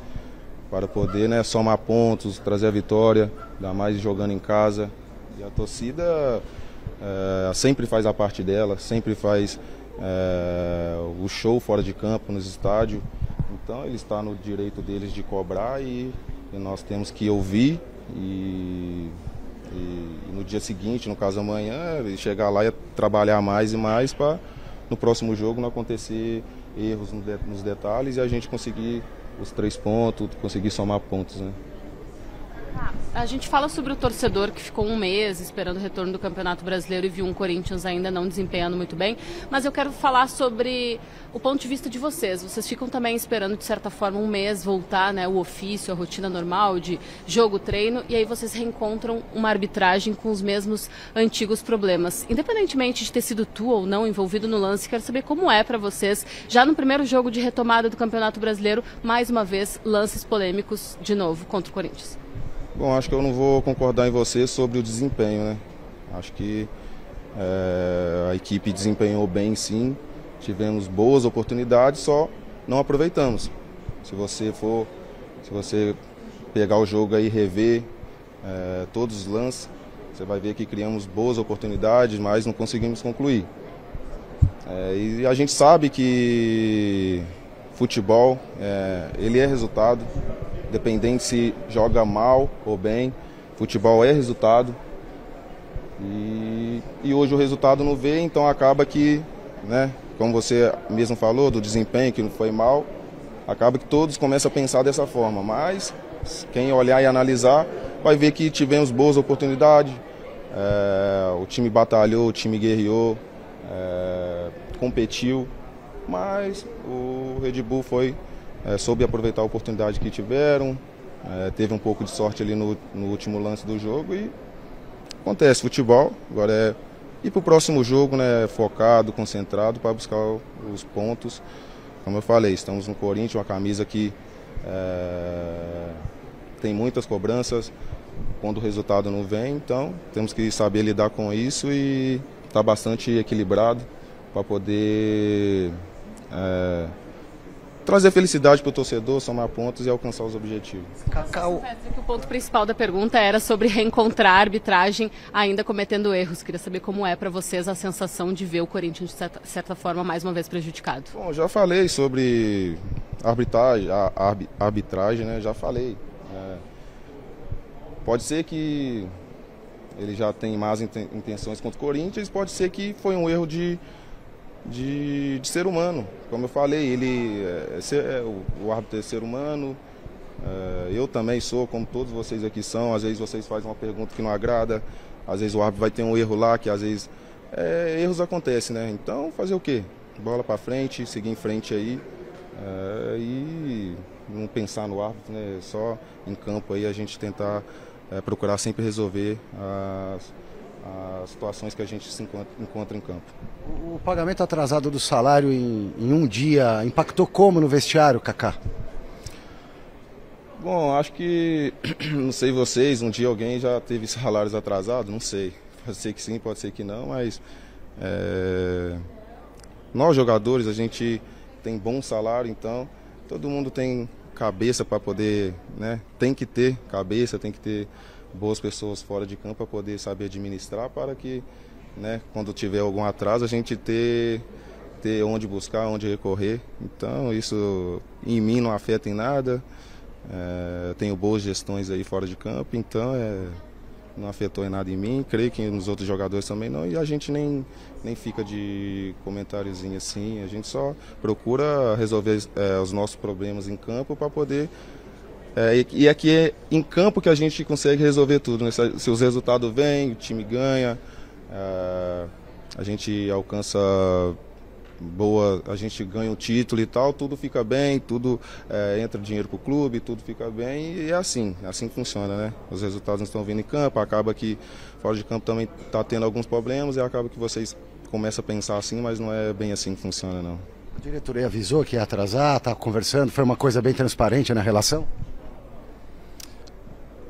para poder, né, somar pontos, trazer a vitória, ainda mais jogando em casa. E a torcida sempre faz a parte dela, sempre faz o show fora de campo, nos estádios. Então ele está no direito deles de cobrar e nós temos que ouvir e no dia seguinte, no caso amanhã, chegar lá e trabalhar mais e mais para no próximo jogo não acontecer erros nos detalhes e a gente conseguir os 3 pontos, conseguir somar pontos, né? A gente fala sobre o torcedor que ficou um mês esperando o retorno do Campeonato Brasileiro e viu um Corinthians ainda não desempenhando muito bem, mas eu quero falar sobre o ponto de vista de vocês. Vocês ficam também esperando, de certa forma, um mês voltar, né, o ofício, a rotina normal de jogo, treino, e aí vocês reencontram uma arbitragem com os mesmos antigos problemas. Independentemente de ter sido tu ou não envolvido no lance, quero saber como é para vocês, já no primeiro jogo de retomada do Campeonato Brasileiro, mais uma vez, lances polêmicos de novo contra o Corinthians. Bom, acho que eu não vou concordar em você sobre o desempenho, né? Acho que a equipe desempenhou bem, sim. Tivemos boas oportunidades, só não aproveitamos. Se você pegar o jogo aí e rever todos os lances, você vai ver que criamos boas oportunidades, mas não conseguimos concluir. E a gente sabe que futebol, ele é resultado. Independente se joga mal ou bem, futebol é resultado. E hoje o resultado não veio, então acaba que, né, como você mesmo falou, do desempenho que não foi mal, acaba que todos começam a pensar dessa forma. Mas quem olhar e analisar vai ver que tivemos boas oportunidades, o time batalhou, o time guerreou, competiu, mas o Red Bull soube aproveitar a oportunidade que tiveram, teve um pouco de sorte ali no último lance do jogo e acontece, futebol, agora é ir para o próximo jogo, né, focado, concentrado para buscar os pontos. Como eu falei, estamos no Corinthians, uma camisa que tem muitas cobranças quando o resultado não vem, então temos que saber lidar com isso e estar bastante equilibrado para poder trazer felicidade para o torcedor, somar pontos e alcançar os objetivos. Cacau. O ponto principal da pergunta era sobre reencontrar a arbitragem ainda cometendo erros. Queria saber como é para vocês a sensação de ver o Corinthians, de certa forma, mais uma vez prejudicado. Bom, já falei sobre arbitragem, né? Já falei. Pode ser que ele já tem más intenções contra o Corinthians, pode ser que foi um erro de ser humano. Como eu falei, o árbitro é ser humano, eu também sou, como todos vocês aqui são. Às vezes vocês fazem uma pergunta que não agrada, às vezes o árbitro vai ter um erro lá, que às vezes erros acontecem, né? Então fazer o quê? Bola para frente, seguir em frente aí e não pensar no árbitro, né? Só em campo aí a gente tentar procurar sempre resolver as situações que a gente se encontra em campo. O pagamento atrasado do salário em um dia impactou como no vestiário, Kaká? Bom, acho que, não sei vocês, um dia alguém já teve salários atrasados, não sei. Pode ser que sim, pode ser que não, mas nós jogadores, a gente tem bom salário, então todo mundo tem cabeça para poder, né? Tem que ter cabeça, tem que ter boas pessoas fora de campo para poder saber administrar, para que, né, quando tiver algum atraso a gente ter onde buscar, onde recorrer. Então isso em mim não afeta em nada, tenho boas gestões aí fora de campo, então não afetou em nada em mim, creio que nos outros jogadores também não, e a gente nem fica de comentáriozinho assim, a gente só procura resolver os nossos problemas em campo para poder... e aqui é em campo que a gente consegue resolver tudo, né? Se os resultados vêm, o time ganha, a gente alcança a gente ganha um título e tal, tudo fica bem, tudo entra dinheiro pro clube, tudo fica bem, e é assim que funciona, né? Os resultados não estão vindo em campo, acaba que fora de campo também está tendo alguns problemas e acaba que vocês começam a pensar assim, mas não é bem assim que funciona, não. A diretoria avisou que ia atrasar, tá conversando, foi uma coisa bem transparente na relação?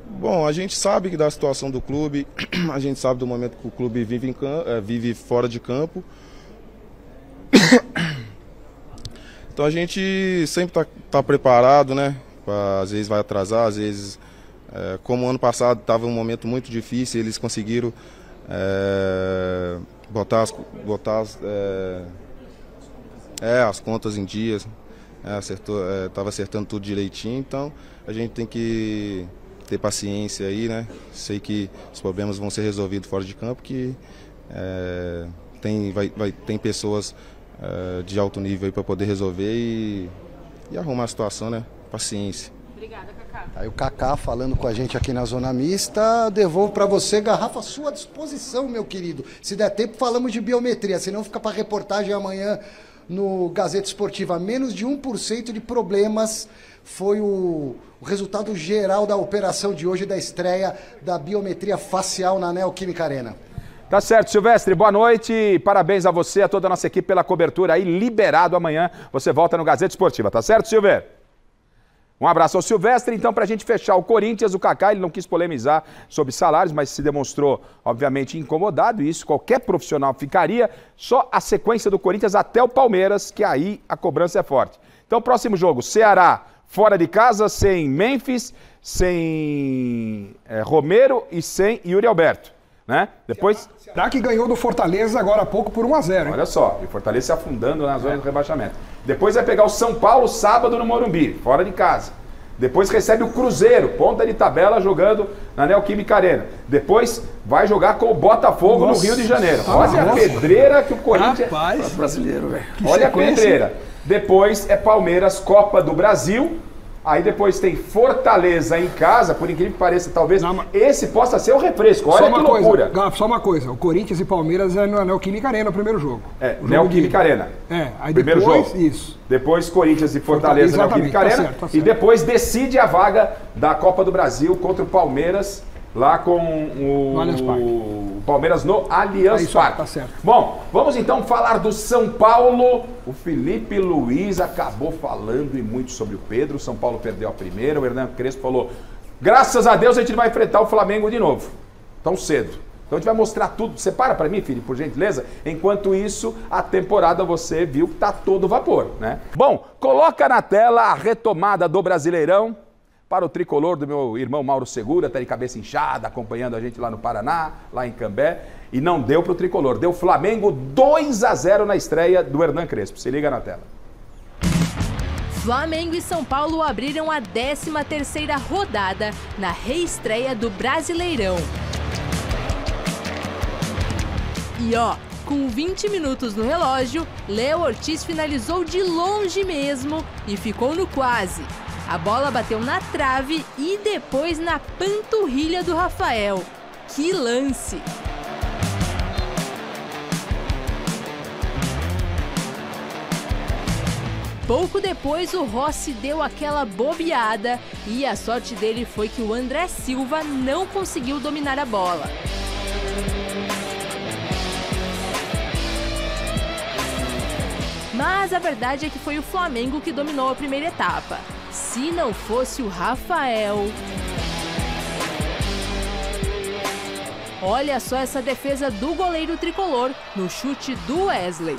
Bom, a gente sabe da situação do clube, a gente sabe do momento que o clube vive fora de campo. Então a gente sempre tá preparado, né? Às vezes vai atrasar, às vezes, como ano passado estava um momento muito difícil, eles conseguiram botar as contas em dias, estava acertando tudo direitinho, então a gente tem que ter paciência aí, né? Sei que os problemas vão ser resolvidos fora de campo, que tem pessoas de alto nível aí para poder resolver e arrumar a situação, né? Paciência. Obrigada, Kaká. Aí o Kaká falando com a gente aqui na Zona Mista, devolvo para você, garrafa à sua disposição, meu querido. Se der tempo, falamos de biometria, senão fica para reportagem amanhã no Gazeta Esportiva. Menos de 1% de problemas foi o resultado geral da operação de hoje, da estreia da biometria facial na Neoquímica Arena. Tá certo, Silvestre, boa noite, parabéns a você, a toda a nossa equipe pela cobertura aí, liberado amanhã, você volta no Gazeta Esportiva, tá certo, Silver? Um abraço ao Silvestre, então pra gente fechar o Corinthians, o Kaká, ele não quis polemizar sobre salários, mas se demonstrou, obviamente, incomodado, e isso qualquer profissional ficaria, só a sequência do Corinthians até o Palmeiras, que aí a cobrança é forte. Então, próximo jogo, Ceará, fora de casa, sem Memphis, sem Romero e sem Yuri Alberto. Né? Depois... Será que ganhou do Fortaleza agora há pouco por 1-0, hein? Olha só, e o Fortaleza se afundando na zona do rebaixamento. Depois vai pegar o São Paulo sábado no Morumbi, fora de casa. Depois recebe o Cruzeiro, ponta de tabela, jogando na Neoquímica Arena. Depois vai jogar com o Botafogo no Rio de Janeiro. Olha a pedreira que o Corinthians... Rapaz, brasileiro, velho. Olha a pedreira. Depois é Palmeiras, Copa do Brasil. Aí depois tem Fortaleza em casa, por incrível que pareça, talvez esse possa ser o refresco. Olha que loucura. Só uma coisa, o Corinthians e Palmeiras é na Neoquímica Arena o primeiro jogo. Neoquímica Arena. Aí primeiro depois, jogo. Isso. Depois Corinthians e Fortaleza na Neoquímica Arena. Certo, tá certo. E depois decide a vaga da Copa do Brasil contra o Palmeiras, lá com o Palmeiras no Allianz Parque. Tá certo. Bom, vamos então falar do São Paulo. O Felipe Luiz acabou falando e muito sobre o Pedro. O São Paulo perdeu a primeira. O Hernan Crespo falou: graças a Deus a gente vai enfrentar o Flamengo de novo. Tão cedo. Então a gente vai mostrar tudo. Separa para mim, Felipe, por gentileza. Enquanto isso, a temporada você viu que tá todo vapor, né? Bom, coloca na tela a retomada do Brasileirão. Para o tricolor do meu irmão Mauro Segura, tá de cabeça inchada, acompanhando a gente lá no Paraná, lá em Cambé. E não deu para o tricolor. Deu Flamengo 2-0 na estreia do Hernan Crespo. Se liga na tela. Flamengo e São Paulo abriram a 13ª rodada na reestreia do Brasileirão. E com 20 minutos no relógio, Léo Ortiz finalizou de longe mesmo e ficou no quase. A bola bateu na trave e depois na panturrilha do Rafael. Que lance! Pouco depois, o Rossi deu aquela bobeada e a sorte dele foi que o André Silva não conseguiu dominar a bola. Mas a verdade é que foi o Flamengo que dominou a primeira etapa. Se não fosse o Rafael... Olha só essa defesa do goleiro tricolor no chute do Wesley.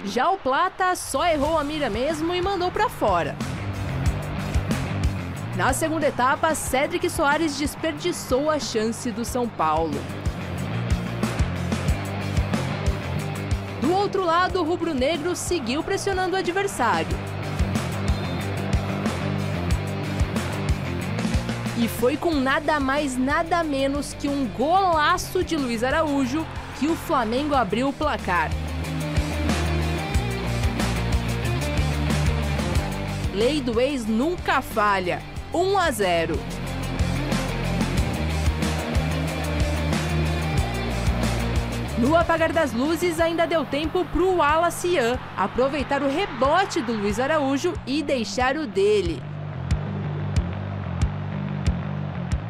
Já o Plata só errou a mira mesmo e mandou para fora. Na segunda etapa, Cédric Soares desperdiçou a chance do São Paulo. Do outro lado, o rubro-negro seguiu pressionando o adversário. E foi com nada mais, nada menos que um golaço de Luiz Araújo que o Flamengo abriu o placar. Lei do ex nunca falha. 1-0. No apagar das luzes, ainda deu tempo para o Wallace Ian aproveitar o rebote do Luiz Araújo e deixar o dele.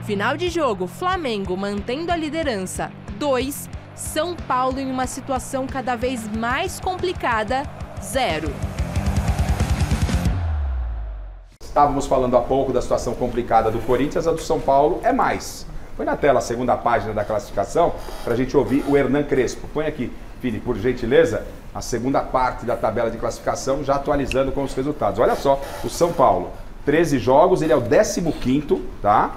Final de jogo, Flamengo mantendo a liderança 2, São Paulo em uma situação cada vez mais complicada 0. Estávamos falando há pouco da situação complicada do Corinthians, a do São Paulo é mais. Põe na tela a segunda página da classificação para a gente ouvir o Hernan Crespo. Põe aqui, Fili, por gentileza, a segunda parte da tabela de classificação, já atualizando com os resultados. Olha só, o São Paulo, 13 jogos, ele é o 15º, tá?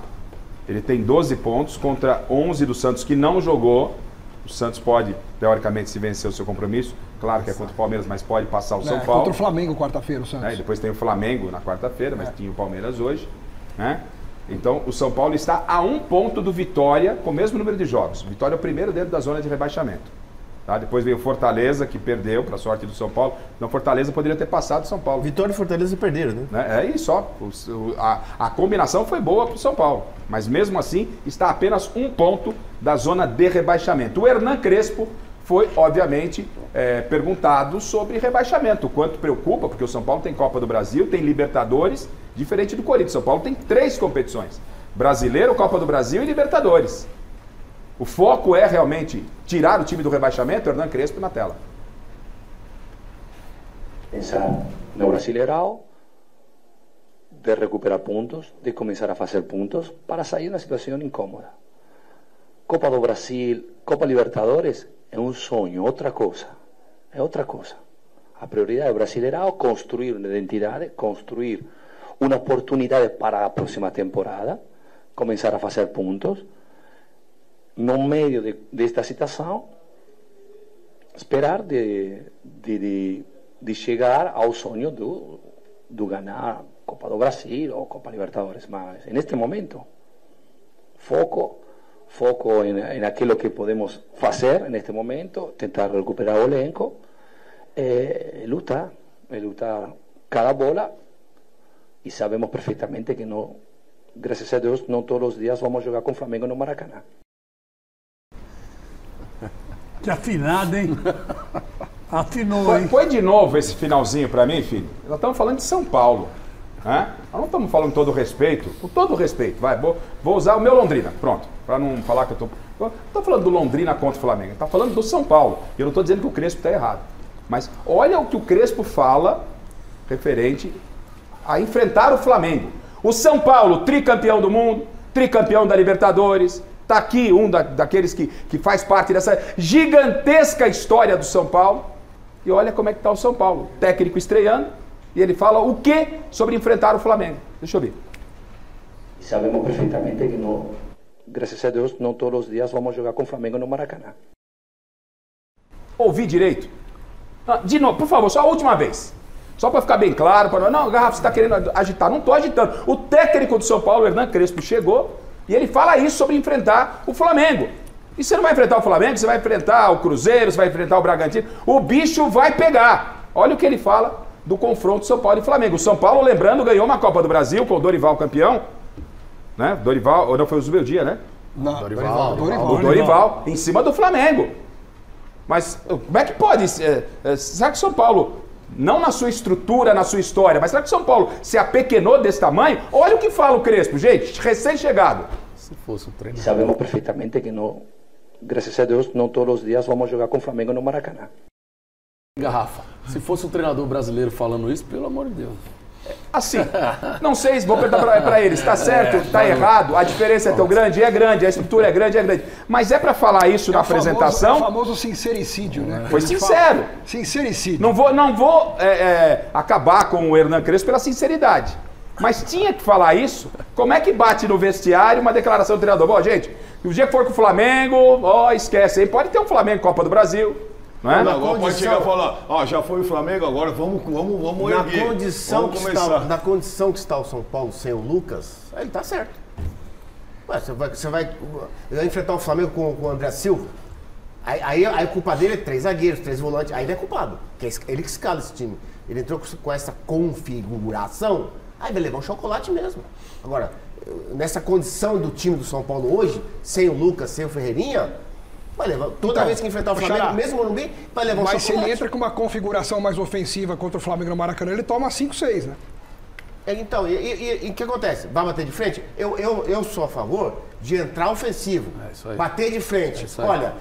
Ele tem 12 pontos contra 11 do Santos, que não jogou. O Santos pode, teoricamente, se vencer o seu compromisso. Claro que é contra o Palmeiras, mas pode passar o São Paulo. Contra o Flamengo quarta-feira, o Santos. E depois tem o Flamengo na quarta-feira, mas tinha o Palmeiras hoje, né? Então, o São Paulo está a 1 ponto do Vitória, com o mesmo número de jogos. Vitória é o primeiro dentro da zona de rebaixamento. Tá? Depois veio o Fortaleza, que perdeu, para a sorte do São Paulo. Então, Fortaleza poderia ter passado o São Paulo. Vitória e Fortaleza perderam, né? É isso, ó. A combinação foi boa para o São Paulo. Mas, mesmo assim, está a apenas 1 ponto da zona de rebaixamento. O Hernan Crespo foi, obviamente, perguntado sobre rebaixamento. O quanto preocupa, porque o São Paulo tem Copa do Brasil, tem Libertadores, diferente do Corinthians. São Paulo tem 3 competições: Brasileiro, Copa do Brasil e Libertadores. O foco é realmente tirar o time do rebaixamento. Hernan Crespo na tela. Pensar no Brasileirão, de recuperar pontos, de começar a fazer pontos para sair de uma situação incômoda. Copa do Brasil, Copa Libertadores é um sonho, outra coisa. É outra coisa. A prioridade do Brasileirão é construir uma identidade, construir uma oportunidade para a próxima temporada, começar a fazer pontos. No meio desta situação, esperar de chegar ao sonho do ganhar Copa do Brasil ou Copa Libertadores. Mas, neste momento, foco em aquilo que podemos fazer neste momento, tentar recuperar o elenco, lutar cada bola, e sabemos perfeitamente que não, graças a Deus, não todos os dias vamos jogar com o Flamengo no Maracanã. Que afinado, hein? Afinou, hein? Põe de novo esse finalzinho para mim, filho. Nós estamos falando de São Paulo, né? Nós não estamos falando com todo respeito, vai, vou usar o meu Londrina, pronto, para não falar que eu estou falando do Londrina contra o Flamengo, está falando do São Paulo. Eu não estou dizendo que o Crespo está errado, mas olha o que o Crespo fala referente a enfrentar o Flamengo. O São Paulo, tricampeão do mundo, tricampeão da Libertadores, está aqui um daqueles que faz parte dessa gigantesca história do São Paulo. E olha como é que está o São Paulo, técnico estreando, e ele fala o quê sobre enfrentar o Flamengo? Deixa eu ver. Sabemos perfeitamente que, não, graças a Deus, não todos os dias vamos jogar com o Flamengo no Maracanã. Ouvi direito? De novo, por favor, só a última vez. Só para ficar bem claro. Não, Garrafa, você está querendo agitar. Não estou agitando. O técnico do São Paulo, Hernan Crespo, chegou e ele fala isso sobre enfrentar o Flamengo. E você não vai enfrentar o Flamengo, você vai enfrentar o Cruzeiro, você vai enfrentar o Bragantino. O bicho vai pegar. Olha o que ele fala do confronto São Paulo e Flamengo. O São Paulo, lembrando, ganhou uma Copa do Brasil com o Dorival campeão. Né? Dorival, ou não foi o Zubeldia, né? Não, Dorival, em cima do Flamengo. Mas como é que pode? Será que o São Paulo, não na sua estrutura, na sua história, mas será que o São Paulo se apequenou desse tamanho? Olha o que fala o Crespo, gente, recém-chegado. Se fosse um treino. Sabemos perfeitamente que, não, graças a Deus, não todos os dias vamos jogar com o Flamengo no Maracanã. Garrafa, se fosse um treinador brasileiro falando isso, pelo amor de Deus. Assim, não sei, vou perguntar para ele, está certo, está errado, a diferença é tão grande, a estrutura é grande, Mas é para falar isso na apresentação. É o famoso sincericídio, né? Foi sincero. Sincericídio. Não vou acabar com o Hernan Crespo pela sinceridade. Mas tinha que falar isso. Como é que bate no vestiário uma declaração do treinador? Bom, gente, o dia que for com o Flamengo, esquece aí, pode ter um Flamengo Copa do Brasil. Não é? Agora pode chegar e falar, já foi o Flamengo, agora vamos erguer. Na condição que está o São Paulo sem o Lucas, ele está certo. Ué, você vai enfrentar o Flamengo com o André Silva? Aí a culpa dele é 3 zagueiros, 3 volantes. Aí ele é culpado. Que é ele que escala esse time. Ele entrou com essa configuração, aí vai levar um chocolate mesmo. Agora, nessa condição do time do São Paulo hoje, sem o Lucas, sem o Ferreirinha, vai levar. Toda vez que enfrentar o Flamengo, mesmo no Morumbi, vai levar um chocolate. Mas se ele entra com uma configuração mais ofensiva contra o Flamengo no Maracanã, ele toma 5-6, né? Então, e o que acontece? Vai bater de frente? Eu sou a favor de entrar ofensivo, bater de frente. Olha,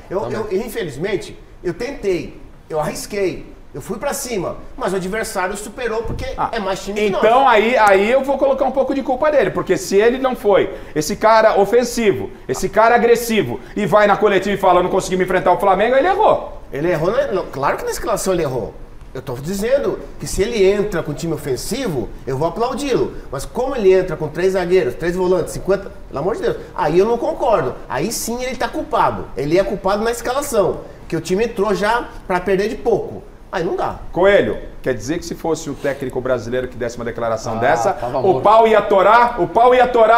infelizmente, eu tentei, eu arrisquei, eu fui pra cima, mas o adversário superou porque é mais time que nós. Então aí eu vou colocar um pouco de culpa dele, porque se ele não foi esse cara ofensivo, esse cara agressivo, e vai na coletiva e fala, não consegui me enfrentar o Flamengo, ele errou. Ele errou, claro que na escalação ele errou. Eu tô dizendo que se ele entra com time ofensivo, eu vou aplaudi-lo. Mas como ele entra com 3 zagueiros, 3 volantes, 50... Pelo amor de Deus. Aí eu não concordo. Aí sim ele tá culpado. Ele é culpado na escalação. Que o time entrou já pra perder de pouco. Aí não dá. Coelho, quer dizer que se fosse o técnico brasileiro que desse uma declaração dessa, o pau ia torar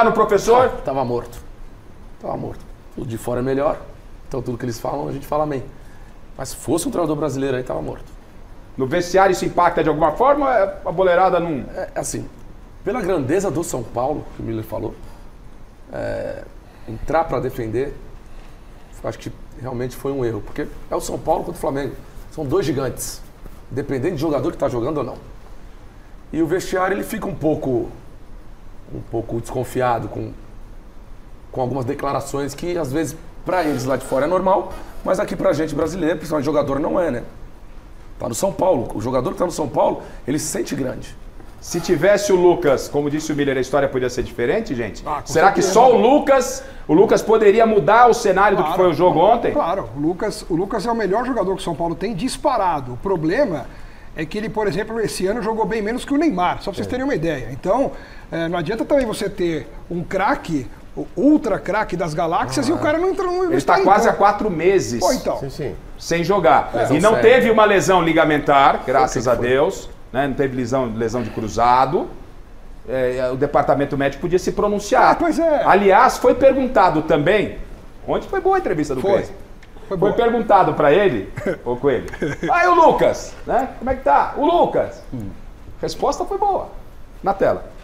no professor? Tava morto. Tudo de fora é melhor. Então tudo que eles falam, a gente fala amém. Mas se fosse um treinador brasileiro aí, tava morto. No vestiário isso impacta de alguma forma? A boleirada não... Assim, pela grandeza do São Paulo, que o Miller falou, entrar para defender, acho que realmente foi um erro. Porque é o São Paulo contra o Flamengo. São 2 gigantes, independente do jogador que está jogando ou não. E o vestiário ele fica um pouco desconfiado com algumas declarações que às vezes para eles lá de fora é normal, mas aqui pra gente brasileiro, principalmente jogador, não é, né? Tá no São Paulo. O jogador que tá no São Paulo, ele se sente grande. Se tivesse o Lucas, como disse o Miller, a história poderia ser diferente, gente? Será que só o Lucas poderia mudar o cenário do que foi o jogo ontem? Claro, o Lucas é o melhor jogador que o São Paulo tem disparado. O problema é que ele, por exemplo, esse ano jogou bem menos que o Neymar, só pra vocês terem uma ideia. Então, não adianta também você ter um craque, o ultra craque das galáxias, e o cara não entrou. Ele está quase há 4 meses sem jogar. E não teve uma lesão ligamentar, graças a Deus, né? Não teve lesão de cruzado. O departamento médico podia se pronunciar. Pois é. Aliás, foi perguntado também, ontem foi boa a entrevista do Crespo. Foi perguntado para ele, ô Coelho, aí o Lucas, né? Como é que tá? O Lucas. Resposta foi boa, na tela.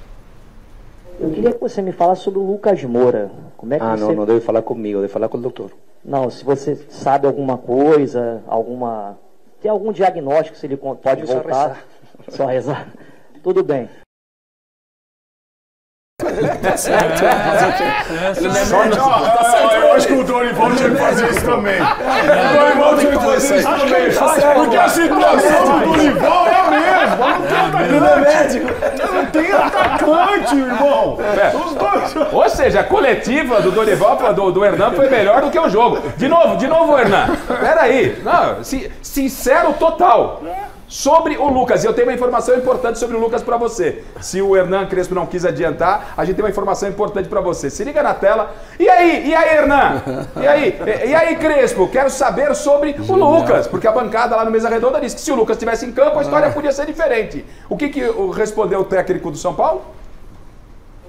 Eu queria que você me falasse sobre o Lucas Moura. Como é que você... não deve falar comigo, deve falar com o doutor. Não, se você sabe alguma coisa, tem algum diagnóstico, se ele pode voltar. Só rezar. Tudo bem. Tá certo. Eu acho que o Dorival tinha que fazer isso também. O Dorival tinha que fazer isso também. Porque a situação do Dorival é a mesma. Não tem atacante, irmão. Ou seja, a coletiva do Dorival, do Hernan, foi melhor do que o jogo. De novo, Hernan. Peraí. Não, sincero total. Sobre o Lucas, e eu tenho uma informação importante sobre o Lucas para você. Se o Hernan Crespo não quis adiantar, a gente tem uma informação importante para você. Se liga na tela. E aí, Hernan? E aí, Crespo? Quero saber sobre o Lucas, porque a bancada lá no Mesa Redonda disse que se o Lucas estivesse em campo, a história podia ser diferente. O que respondeu o técnico do São Paulo?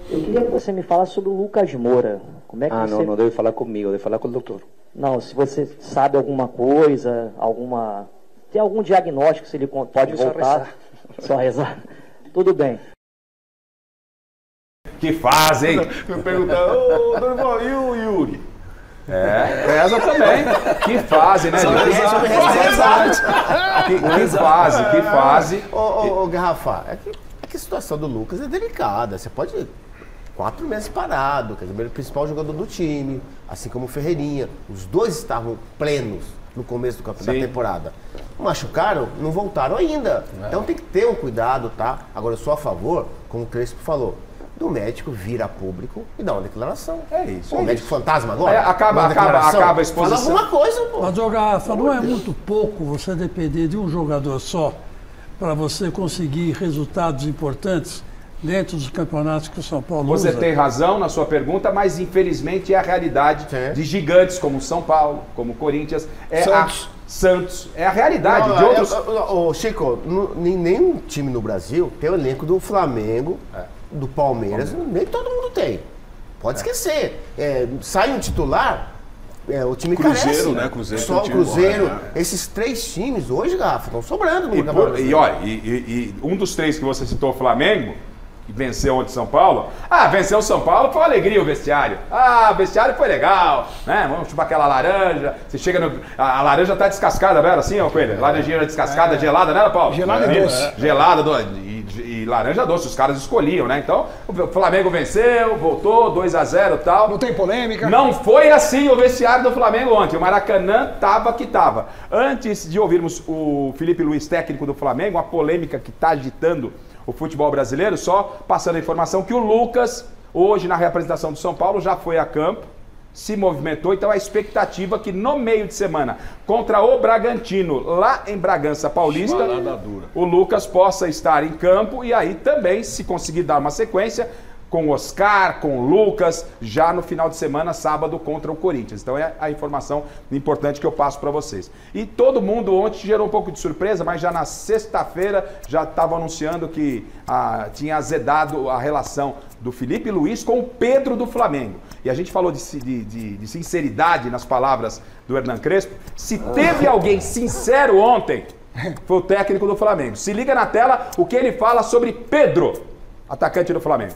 Eu queria que você me falasse sobre o Lucas Moura. Como é que você... não deve falar comigo, deve falar com o doutor. Não, se você sabe alguma coisa, tem algum diagnóstico, se ele pode voltar. Só rezar. Tudo bem. Que fase, hein? Eu perguntava, ô Dorival, e o Yuri? Reza também. Que fase, né, gente? Que fase. Ô, Garrafa, é que a situação do Lucas é delicada. Você pode ir 4 meses parado, quer dizer, ele é o principal jogador do time, assim como o Ferreirinha. Os dois estavam plenos no começo da temporada. Machucaram, não voltaram ainda. Então tem que ter um cuidado, tá? Agora eu sou a favor, como o Crespo falou, do médico vir a público e dar uma declaração. É isso. O médico fantasma agora? Acaba a exposição. Fala alguma coisa, pô. Mas, Garrafa, não é muito pouco você depender de um jogador só para você conseguir resultados importantes dentro dos campeonatos que o São Paulo usa? Você tem razão na sua pergunta, mas infelizmente é a realidade de gigantes como o São Paulo, como o Corinthians, Santos. É a realidade de outros... Chico, nenhum time no Brasil tem o elenco do Flamengo, do Palmeiras, nem todo mundo tem. Pode esquecer. Sai um titular, o time Cruzeiro, carece. né? Cruzeiro Só o Cruzeiro. Esses 3 times hoje, Rafa, estão sobrando no Campeonato E olha, um dos 3 que você citou, o Flamengo, que venceu ontem São Paulo. Venceu o São Paulo, foi uma alegria o vestiário. O vestiário foi legal, né? Vamos chupar aquela laranja. Você chega no... A laranja tá descascada, não era assim, ó, Coelho? Laranjinha descascada, gelada, né, Paulo? Gelada e doce. Gelada e laranja doce, os caras escolhiam, né? Então, o Flamengo venceu, voltou, 2-0 e tal. Não tem polêmica. Não foi assim o vestiário do Flamengo ontem. O Maracanã tava que tava. Antes de ouvirmos o Felipe Luiz, técnico do Flamengo, a polêmica que tá agitando o futebol brasileiro, só passando a informação que o Lucas, hoje na reapresentação do São Paulo, já foi a campo, se movimentou, então a expectativa que no meio de semana, contra o Bragantino, lá em Bragança Paulista, o Lucas possa estar em campo e aí também, se conseguir dar uma sequência, com o Oscar, com o Lucas, já no final de semana, sábado, contra o Corinthians. Então é a informação importante que eu passo para vocês. E todo mundo ontem gerou um pouco de surpresa, mas já na sexta-feira já estava anunciando que tinha azedado a relação do Felipe Luiz com o Pedro do Flamengo. E a gente falou de sinceridade nas palavras do Hernan Crespo. Se teve alguém sincero ontem, foi o técnico do Flamengo. Se liga na tela o que ele fala sobre Pedro, atacante do Flamengo.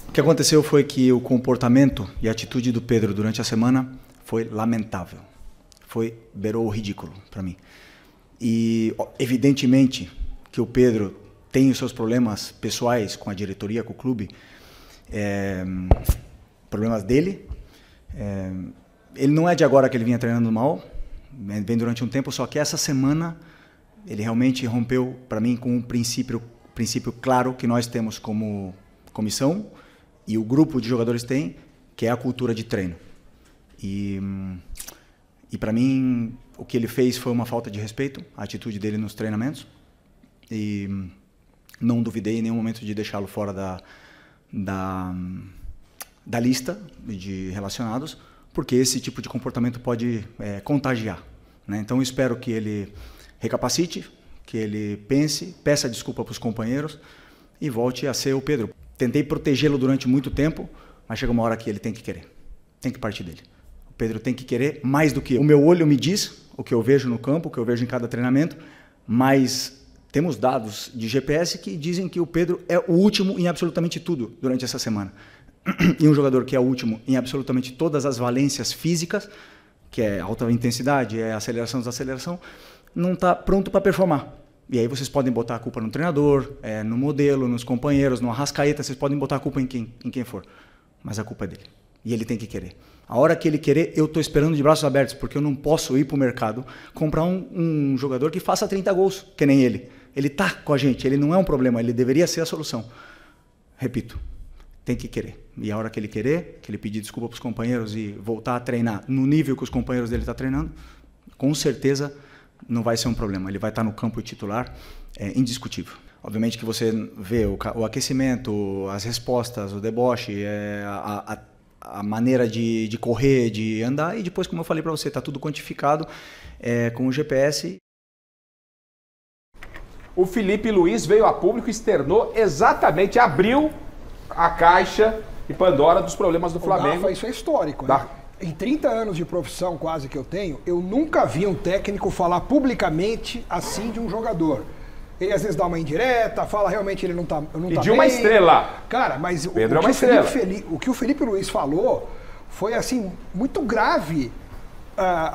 O que aconteceu foi que o comportamento e a atitude do Pedro durante a semana foi lamentável. Beirou o ridículo para mim. E evidentemente que o Pedro tem os seus problemas pessoais com a diretoria, com o clube, problemas dele. Ele não é de agora que ele vinha treinando mal, vem durante um tempo, só que essa semana ele realmente rompeu para mim com um princípio claro que nós temos como comissão e o grupo de jogadores tem, que é a cultura de treino. E para mim, o que ele fez foi uma falta de respeito, a atitude dele nos treinamentos. E não duvidei em nenhum momento de deixá-lo fora da lista de relacionados, porque esse tipo de comportamento pode contagiar, né? Então eu espero que ele recapacite, que ele pense, peça desculpa para os companheiros e volte a ser o Pedro. Tentei protegê-lo durante muito tempo, mas chega uma hora que ele tem que querer. Tem que partir dele. O Pedro tem que querer mais do que eu. O meu olho me diz o que eu vejo no campo, o que eu vejo em cada treinamento, mas temos dados de GPS que dizem que o Pedro é o último em absolutamente tudo durante essa semana. E um jogador que é o último em absolutamente todas as valências físicas, que é alta intensidade, é aceleração, desaceleração, não está pronto para performar. E aí vocês podem botar a culpa no treinador, no modelo, nos companheiros, no Arrascaeta, vocês podem botar a culpa em quem for. Mas a culpa é dele. E ele tem que querer. A hora que ele querer, eu estou esperando de braços abertos, porque eu não posso ir para o mercado comprar um jogador que faça 30 gols, que nem ele. Ele está com a gente, ele não é um problema, ele deveria ser a solução. Repito, tem que querer. E a hora que ele querer, que ele pedir desculpa para os companheiros e voltar a treinar no nível que os companheiros dele estão treinando, com certeza não vai ser um problema. Ele vai estar no campo titular, indiscutível. Obviamente que você vê o aquecimento, as respostas, o deboche, a maneira de correr, de andar, e depois, como eu falei para você, está tudo quantificado com o GPS. O Felipe Luiz veio a público e externou exatamente, abriu a caixa de Pandora dos problemas do Flamengo. Rafa, isso é histórico, né? Em 30 anos de profissão quase que eu tenho, eu nunca vi um técnico falar publicamente assim de um jogador. Ele às vezes dá uma indireta, fala realmente ele não tá e de uma estrela. Cara, mas Pedro é uma estrela. O que o Felipe Luiz falou foi assim, muito grave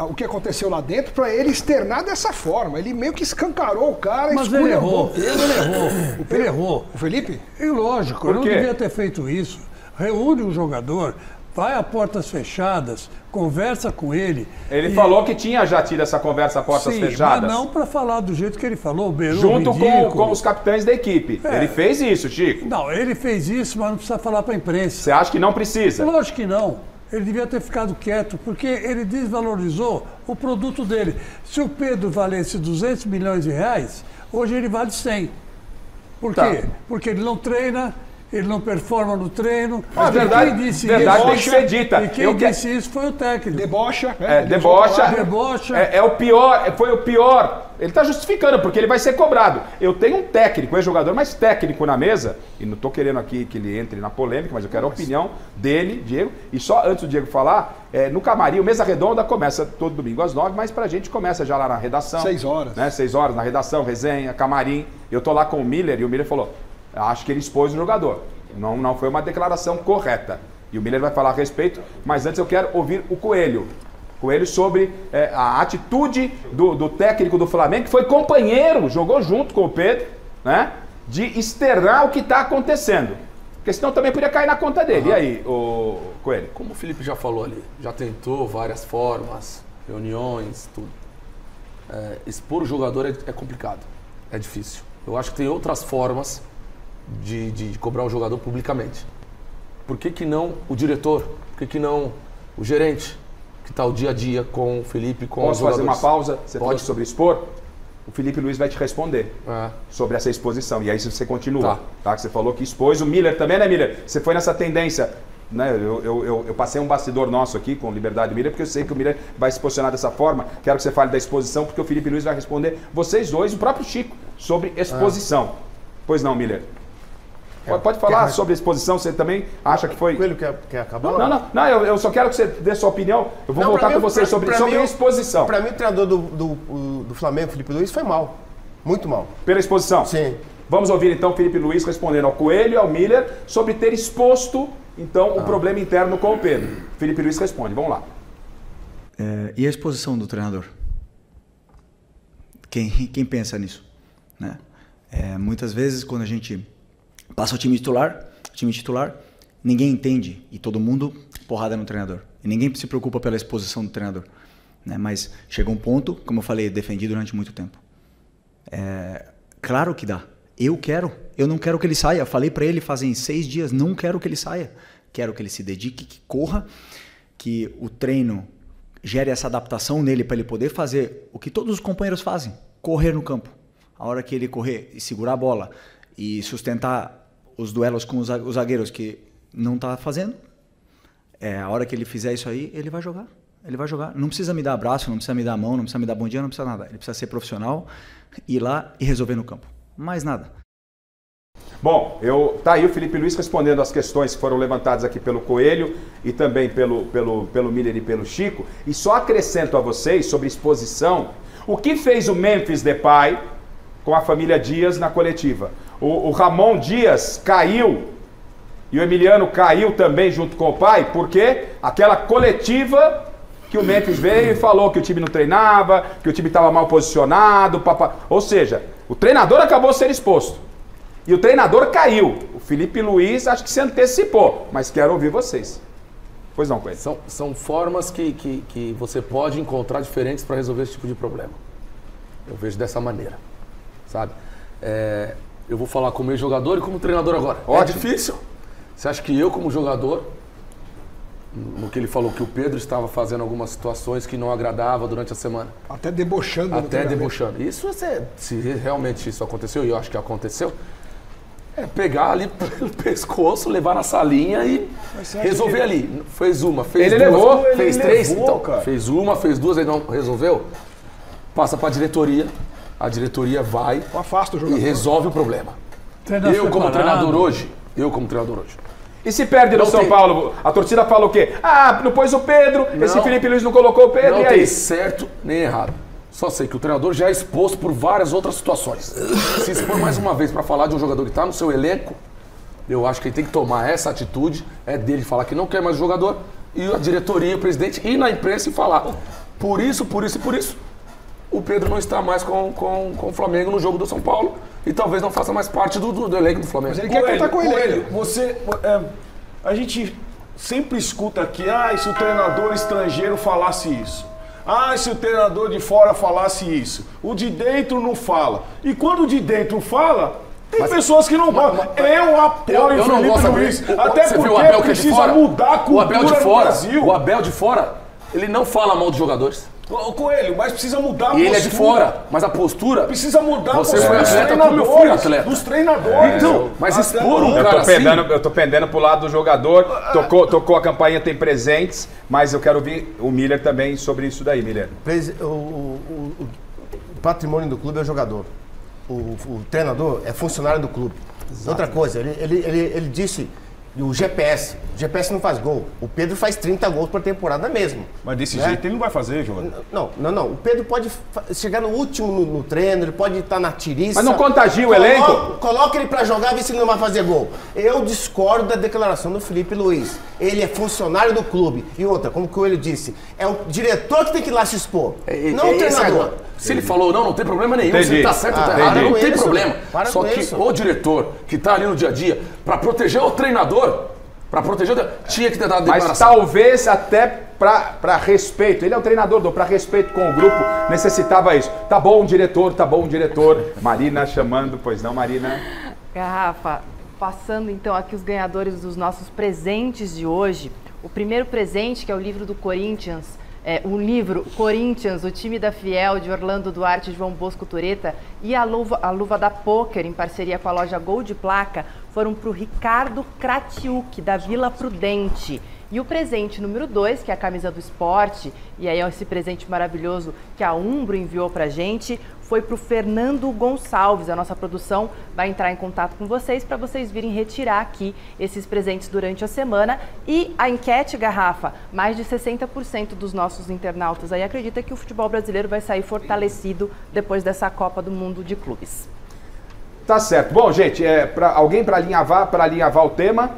o que aconteceu lá dentro para ele externar dessa forma. Ele meio que escancarou o cara. Mas ele errou. Ele errou. O Felipe? E lógico, eu não devia ter feito isso. Reúne um jogador, vai a portas fechadas, conversa com ele. Ele falou que tinha já tido essa conversa a portas fechadas. Mas não para falar do jeito que ele falou, beirou junto com os capitães da equipe. Ele fez isso, Chico. Não, ele fez isso, mas não precisa falar para a imprensa. Você acha que não precisa? Lógico que não. Ele devia ter ficado quieto, porque ele desvalorizou o produto dele. Se o Pedro valesse 200 milhões de reais, hoje ele vale 100. Por quê? Porque ele não treina, ele não performa no treino. A verdade, tem que ser dita. E quem disse isso foi o técnico. Debocha. Debocha. É o pior, foi o pior. Ele está justificando, porque ele vai ser cobrado. Eu tenho um técnico, jogador mais técnico na mesa, e não estou querendo aqui que ele entre na polêmica, mas eu quero a opinião dele, Diego. E só antes do Diego falar, no camarim, o Mesa Redonda começa todo domingo às 9, mas pra gente começa já lá na redação. 6 horas. Né? 6 horas na redação, resenha, camarim. Eu tô lá com o Miller e o Miller falou, acho que ele expôs o jogador. Não foi uma declaração correta. E o Miller vai falar a respeito, mas antes eu quero ouvir o Coelho. Coelho sobre a atitude do técnico do Flamengo, que foi companheiro, jogou junto com o Pedro, né? De externar o que está acontecendo. Porque senão também podia cair na conta dele. E aí, o Coelho? Como o Felipe já falou ali, já tentou várias formas, reuniões, tudo. Expor o jogador é complicado, é difícil. Eu acho que tem outras formas de cobrar o jogador publicamente. Por que não o diretor? Por que não o gerente? Que está o dia a dia com o Felipe, com os jogadores. Posso fazer uma pausa? Você falou sobre expor? O Felipe Luiz vai te responder sobre essa exposição. E aí você continua. Tá? Que você falou que expôs. O Miller também, né, Miller? Você foi nessa tendência. Né? Eu passei um bastidor nosso aqui com Liberdade Miller, porque eu sei que o Miller vai se posicionar dessa forma. Quero que você fale da exposição, porque o Felipe Luiz vai responder vocês dois, o próprio Chico, sobre exposição. Pois não, Miller? Pode falar sobre a exposição, você também acha que foi... Coelho quer acabar? Não, eu só quero que você dê sua opinião. Eu vou voltar com você sobre a exposição. Para mim, o treinador do Flamengo, Felipe Luiz, foi mal. Muito mal. Pela exposição? Sim. Vamos ouvir então o Felipe Luiz respondendo ao Coelho e ao Miller sobre ter exposto, então, o problema interno com o Pedro. Felipe Luiz responde, vamos lá. E a exposição do treinador? Quem pensa nisso? Né? Muitas vezes, quando a gente passa o time titular, ninguém entende e todo mundo porrada no treinador. E ninguém se preocupa pela exposição do treinador. Né? Mas chega um ponto, como eu falei, defendi durante muito tempo. Claro que dá. Eu não quero que ele saia. Falei para ele fazem 6 dias, não quero que ele saia. Quero que ele se dedique, que corra, que o treino gere essa adaptação nele para ele poder fazer o que todos os companheiros fazem, correr no campo. A hora que ele correr e segurar a bola e sustentar os duelos com os zagueiros que não está fazendo, a hora que ele fizer isso aí, ele vai jogar. Ele vai jogar. Não precisa me dar abraço, não precisa me dar mão, não precisa me dar bom dia, não precisa nada. Ele precisa ser profissional, ir lá e resolver no campo. Mais nada. Bom, tá aí o Felipe Luiz respondendo as questões que foram levantadas aqui pelo Coelho e também pelo Miller e pelo Chico. E só acrescento a vocês sobre exposição, o que fez o Memphis Depay com a família Dias na coletiva. O Ramon Dias caiu e o Emiliano caiu também junto com o pai, porque aquela coletiva que o Memphis veio e falou que o time não treinava, que o time estava mal posicionado, ou seja, o treinador acabou sendo exposto e o treinador caiu. O Felipe Luiz acho que se antecipou, mas quero ouvir vocês. Pois não, Coelho. São formas que você pode encontrar diferentes para resolver esse tipo de problema. Eu vejo dessa maneira, sabe? Eu vou falar como jogador e como treinador agora. Ótimo. É difícil. Você acha que eu, como jogador, no que ele falou que o Pedro estava fazendo algumas situações que não agradava durante a semana? Até debochando. Até debochando. Isso, se realmente isso aconteceu, e eu acho que aconteceu, pegar ali pelo pescoço, levar na salinha e resolver ali. Fez uma, fez ele duas, levou, fez ele três, levou, então, cara. Fez uma, fez duas, aí não resolveu, passa para a diretoria vai afasta o jogador e resolve o problema. Eu como treinador hoje. E se perde no São Paulo, a torcida fala o quê? Não pôs o Pedro, esse Felipe Luiz não colocou o Pedro, e aí? Não tem certo nem errado. Só sei que o treinador já é exposto por várias outras situações. Se expor mais uma vez para falar de um jogador que está no seu elenco, eu acho que ele tem que tomar essa atitude, dele falar que não quer mais o jogador, e a diretoria, o presidente, ir na imprensa e falar por isso, o Pedro não está mais com o Flamengo no jogo do São Paulo e talvez não faça mais parte do elenco do Flamengo. Mas ele quer contar com ele. A gente sempre escuta aqui, se o treinador estrangeiro falasse isso. Se o treinador de fora falasse isso. O de dentro não fala. E quando o de dentro fala, tem pessoas que não gostam. Eu apoio o Felipe Luiz. Até porque precisa mudar a cultura no Brasil. O Abel de fora, ele não fala mal de jogadores. Ô, Coelho, mas precisa mudar a postura. E ele é de fora, mas a postura... Precisa mudar a Você postura foi atleta como eu fui atleta. dos treinadores. Então, mas expor um cara assim... Eu tô pendendo pro lado do jogador, tocou a campainha, tem presentes, mas eu quero ouvir o Miller também sobre isso daí, Miller. O patrimônio do clube é o jogador. O treinador é funcionário do clube. Exatamente. Outra coisa, ele disse... O GPS não faz gol. O Pedro faz 30 gols por temporada mesmo. Mas desse jeito ele não vai fazer, jogador. Não. O Pedro pode chegar no último no treino, ele pode estar na tiriça. Mas não contagia o elenco? Coloca ele pra jogar e vê se ele não vai fazer gol. Eu discordo da declaração do Felipe Luiz. Ele é funcionário do clube. E outra, como que ele disse, é o diretor que tem que ir lá se expor, não o treinador. Se ele falou não tem problema nenhum. Entendi. Se ele tá certo ou tá errado, não tem problema. Só que isso. o diretor que tá ali no dia a dia, pra proteger o treinador, tinha que ter dado declaração. Mas talvez até pra respeito. Ele é o treinador, pra respeito com o grupo, necessitava isso. Tá bom, diretor. Marina chamando, pois não, Marina? Garrafa, passando então aqui os ganhadores dos nossos presentes de hoje. O primeiro presente, que é o livro do Corinthians, o livro Corinthians, o time da Fiel, de Orlando Duarte e João Bosco Tureta, e a luva da Poker, em parceria com a loja Gol de Placa, foram para o Ricardo Kratiuk, da Vila Prudente. E o presente número 2, que é a camisa do esporte, e aí é esse presente maravilhoso que a Umbro enviou pra gente, foi para o Fernando Gonçalves. A nossa produção vai entrar em contato com vocês para vocês virem retirar aqui esses presentes durante a semana. E a enquete, Garrafa, mais de 60% dos nossos internautas aí acredita que o futebol brasileiro vai sair fortalecido depois dessa Copa do Mundo de Clubes. Tá certo. Bom, gente, alguém para alinhavar o tema?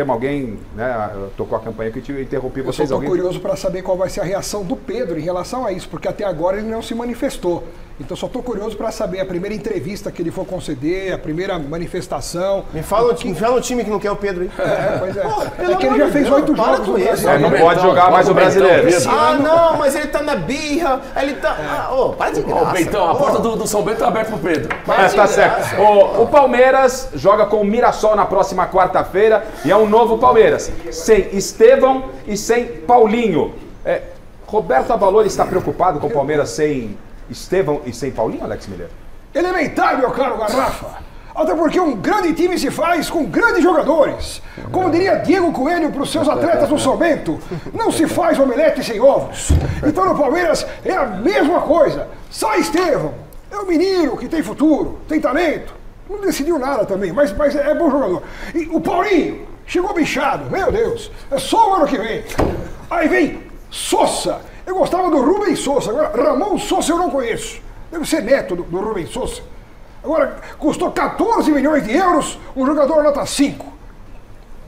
Alguém, né, tocou a campanha que eu interrompi vocês. Eu estou curioso para saber qual vai ser a reação do Pedro em relação a isso, porque até agora ele não se manifestou. Então só estou curioso para saber a primeira entrevista que ele for conceder, a primeira manifestação. Me fala um time que não quer o Pedro aí. Pois é. É que ele já fez 8 jogos no Brasil. Não pode jogar mais o brasileiro. Não, mas ele tá na birra, ele tá... para de graça. Bentão, a porta do São Bento tá aberta pro Pedro. Tá certo. O Palmeiras joga com o Mirassol na próxima quarta-feira e é um novo Palmeiras, sem Estevão e sem Paulinho. Roberto Avalori está preocupado com o Palmeiras sem Estevão e sem Paulinho, Alex Miller? Elementar, meu caro Garrafa. Até porque um grande time se faz com grandes jogadores. Como diria Diego Coelho para os seus atletas no São Bento, não se faz omelete sem ovos. Então no Palmeiras é a mesma coisa. Sai Estevão, é um menino que tem futuro, tem talento. Não decidiu nada também, mas é bom jogador. E o Paulinho chegou bichado, meu Deus. É só o ano que vem. Aí vem Sousa. Eu gostava do Rubens Sousa, agora Ramon Sousa eu não conheço. Deve ser neto do Rubens Sousa. Agora, custou 14 milhões de euros, um jogador nota 5.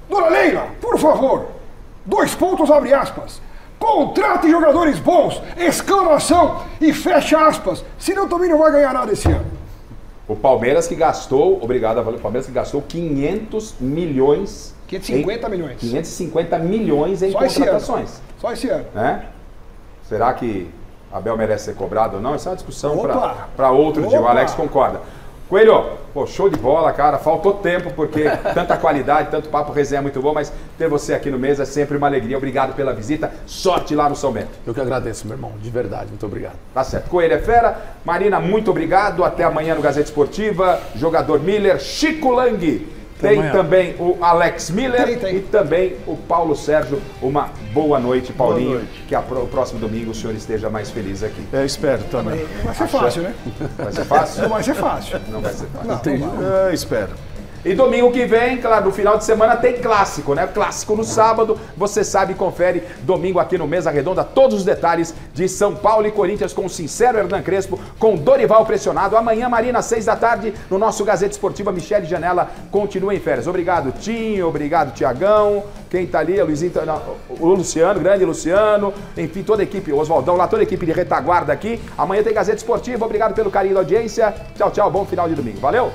Dona Leila, por favor, 2 pontos, abre aspas. Contrate jogadores bons, exclamação e fecha aspas. Senão também não vai ganhar nada esse ano. O Palmeiras que gastou, obrigado a valer, o Palmeiras que gastou 500 milhões... 550 milhões. 550 milhões em contratações. Só esse ano. Né? Será que Abel merece ser cobrado ou não? Essa é uma discussão para outro dia. O Alex concorda. Coelho, pô, show de bola, cara. Faltou tempo porque tanta qualidade, tanto papo, resenha muito bom, mas ter você aqui no Mesa é sempre uma alegria. Obrigado pela visita. Sorte lá no São Bento. Eu que agradeço, meu irmão. De verdade. Muito obrigado. Tá certo. Coelho é fera. Marina, muito obrigado. Até amanhã no Gazeta Esportiva. Jogador Miller, Chico Lang. Tem também o Alex Miller e também o Paulo Sérgio. Uma boa noite, Paulinho. Boa noite. Que o próximo domingo o senhor esteja mais feliz aqui. Eu espero também. Vai ser fácil, né? Vai ser fácil? Não vai ser fácil. Não vai ser fácil. Não, entendi. Eu espero. E domingo que vem, claro, no final de semana tem clássico, né? Clássico no sábado, você sabe, confere domingo aqui no Mesa Redonda todos os detalhes de São Paulo e Corinthians com o sincero Hernan Crespo, com Dorival pressionado. Amanhã, Marina, 6 da tarde, no nosso Gazeta Esportiva, Michele Janela continua em férias. Obrigado, Tinho, obrigado, Tiagão, quem tá ali, o Luciano, grande Luciano, enfim, toda a equipe, o Oswaldão lá, toda a equipe de retaguarda aqui. Amanhã tem Gazeta Esportiva, obrigado pelo carinho da audiência. Tchau, tchau, bom final de domingo. Valeu!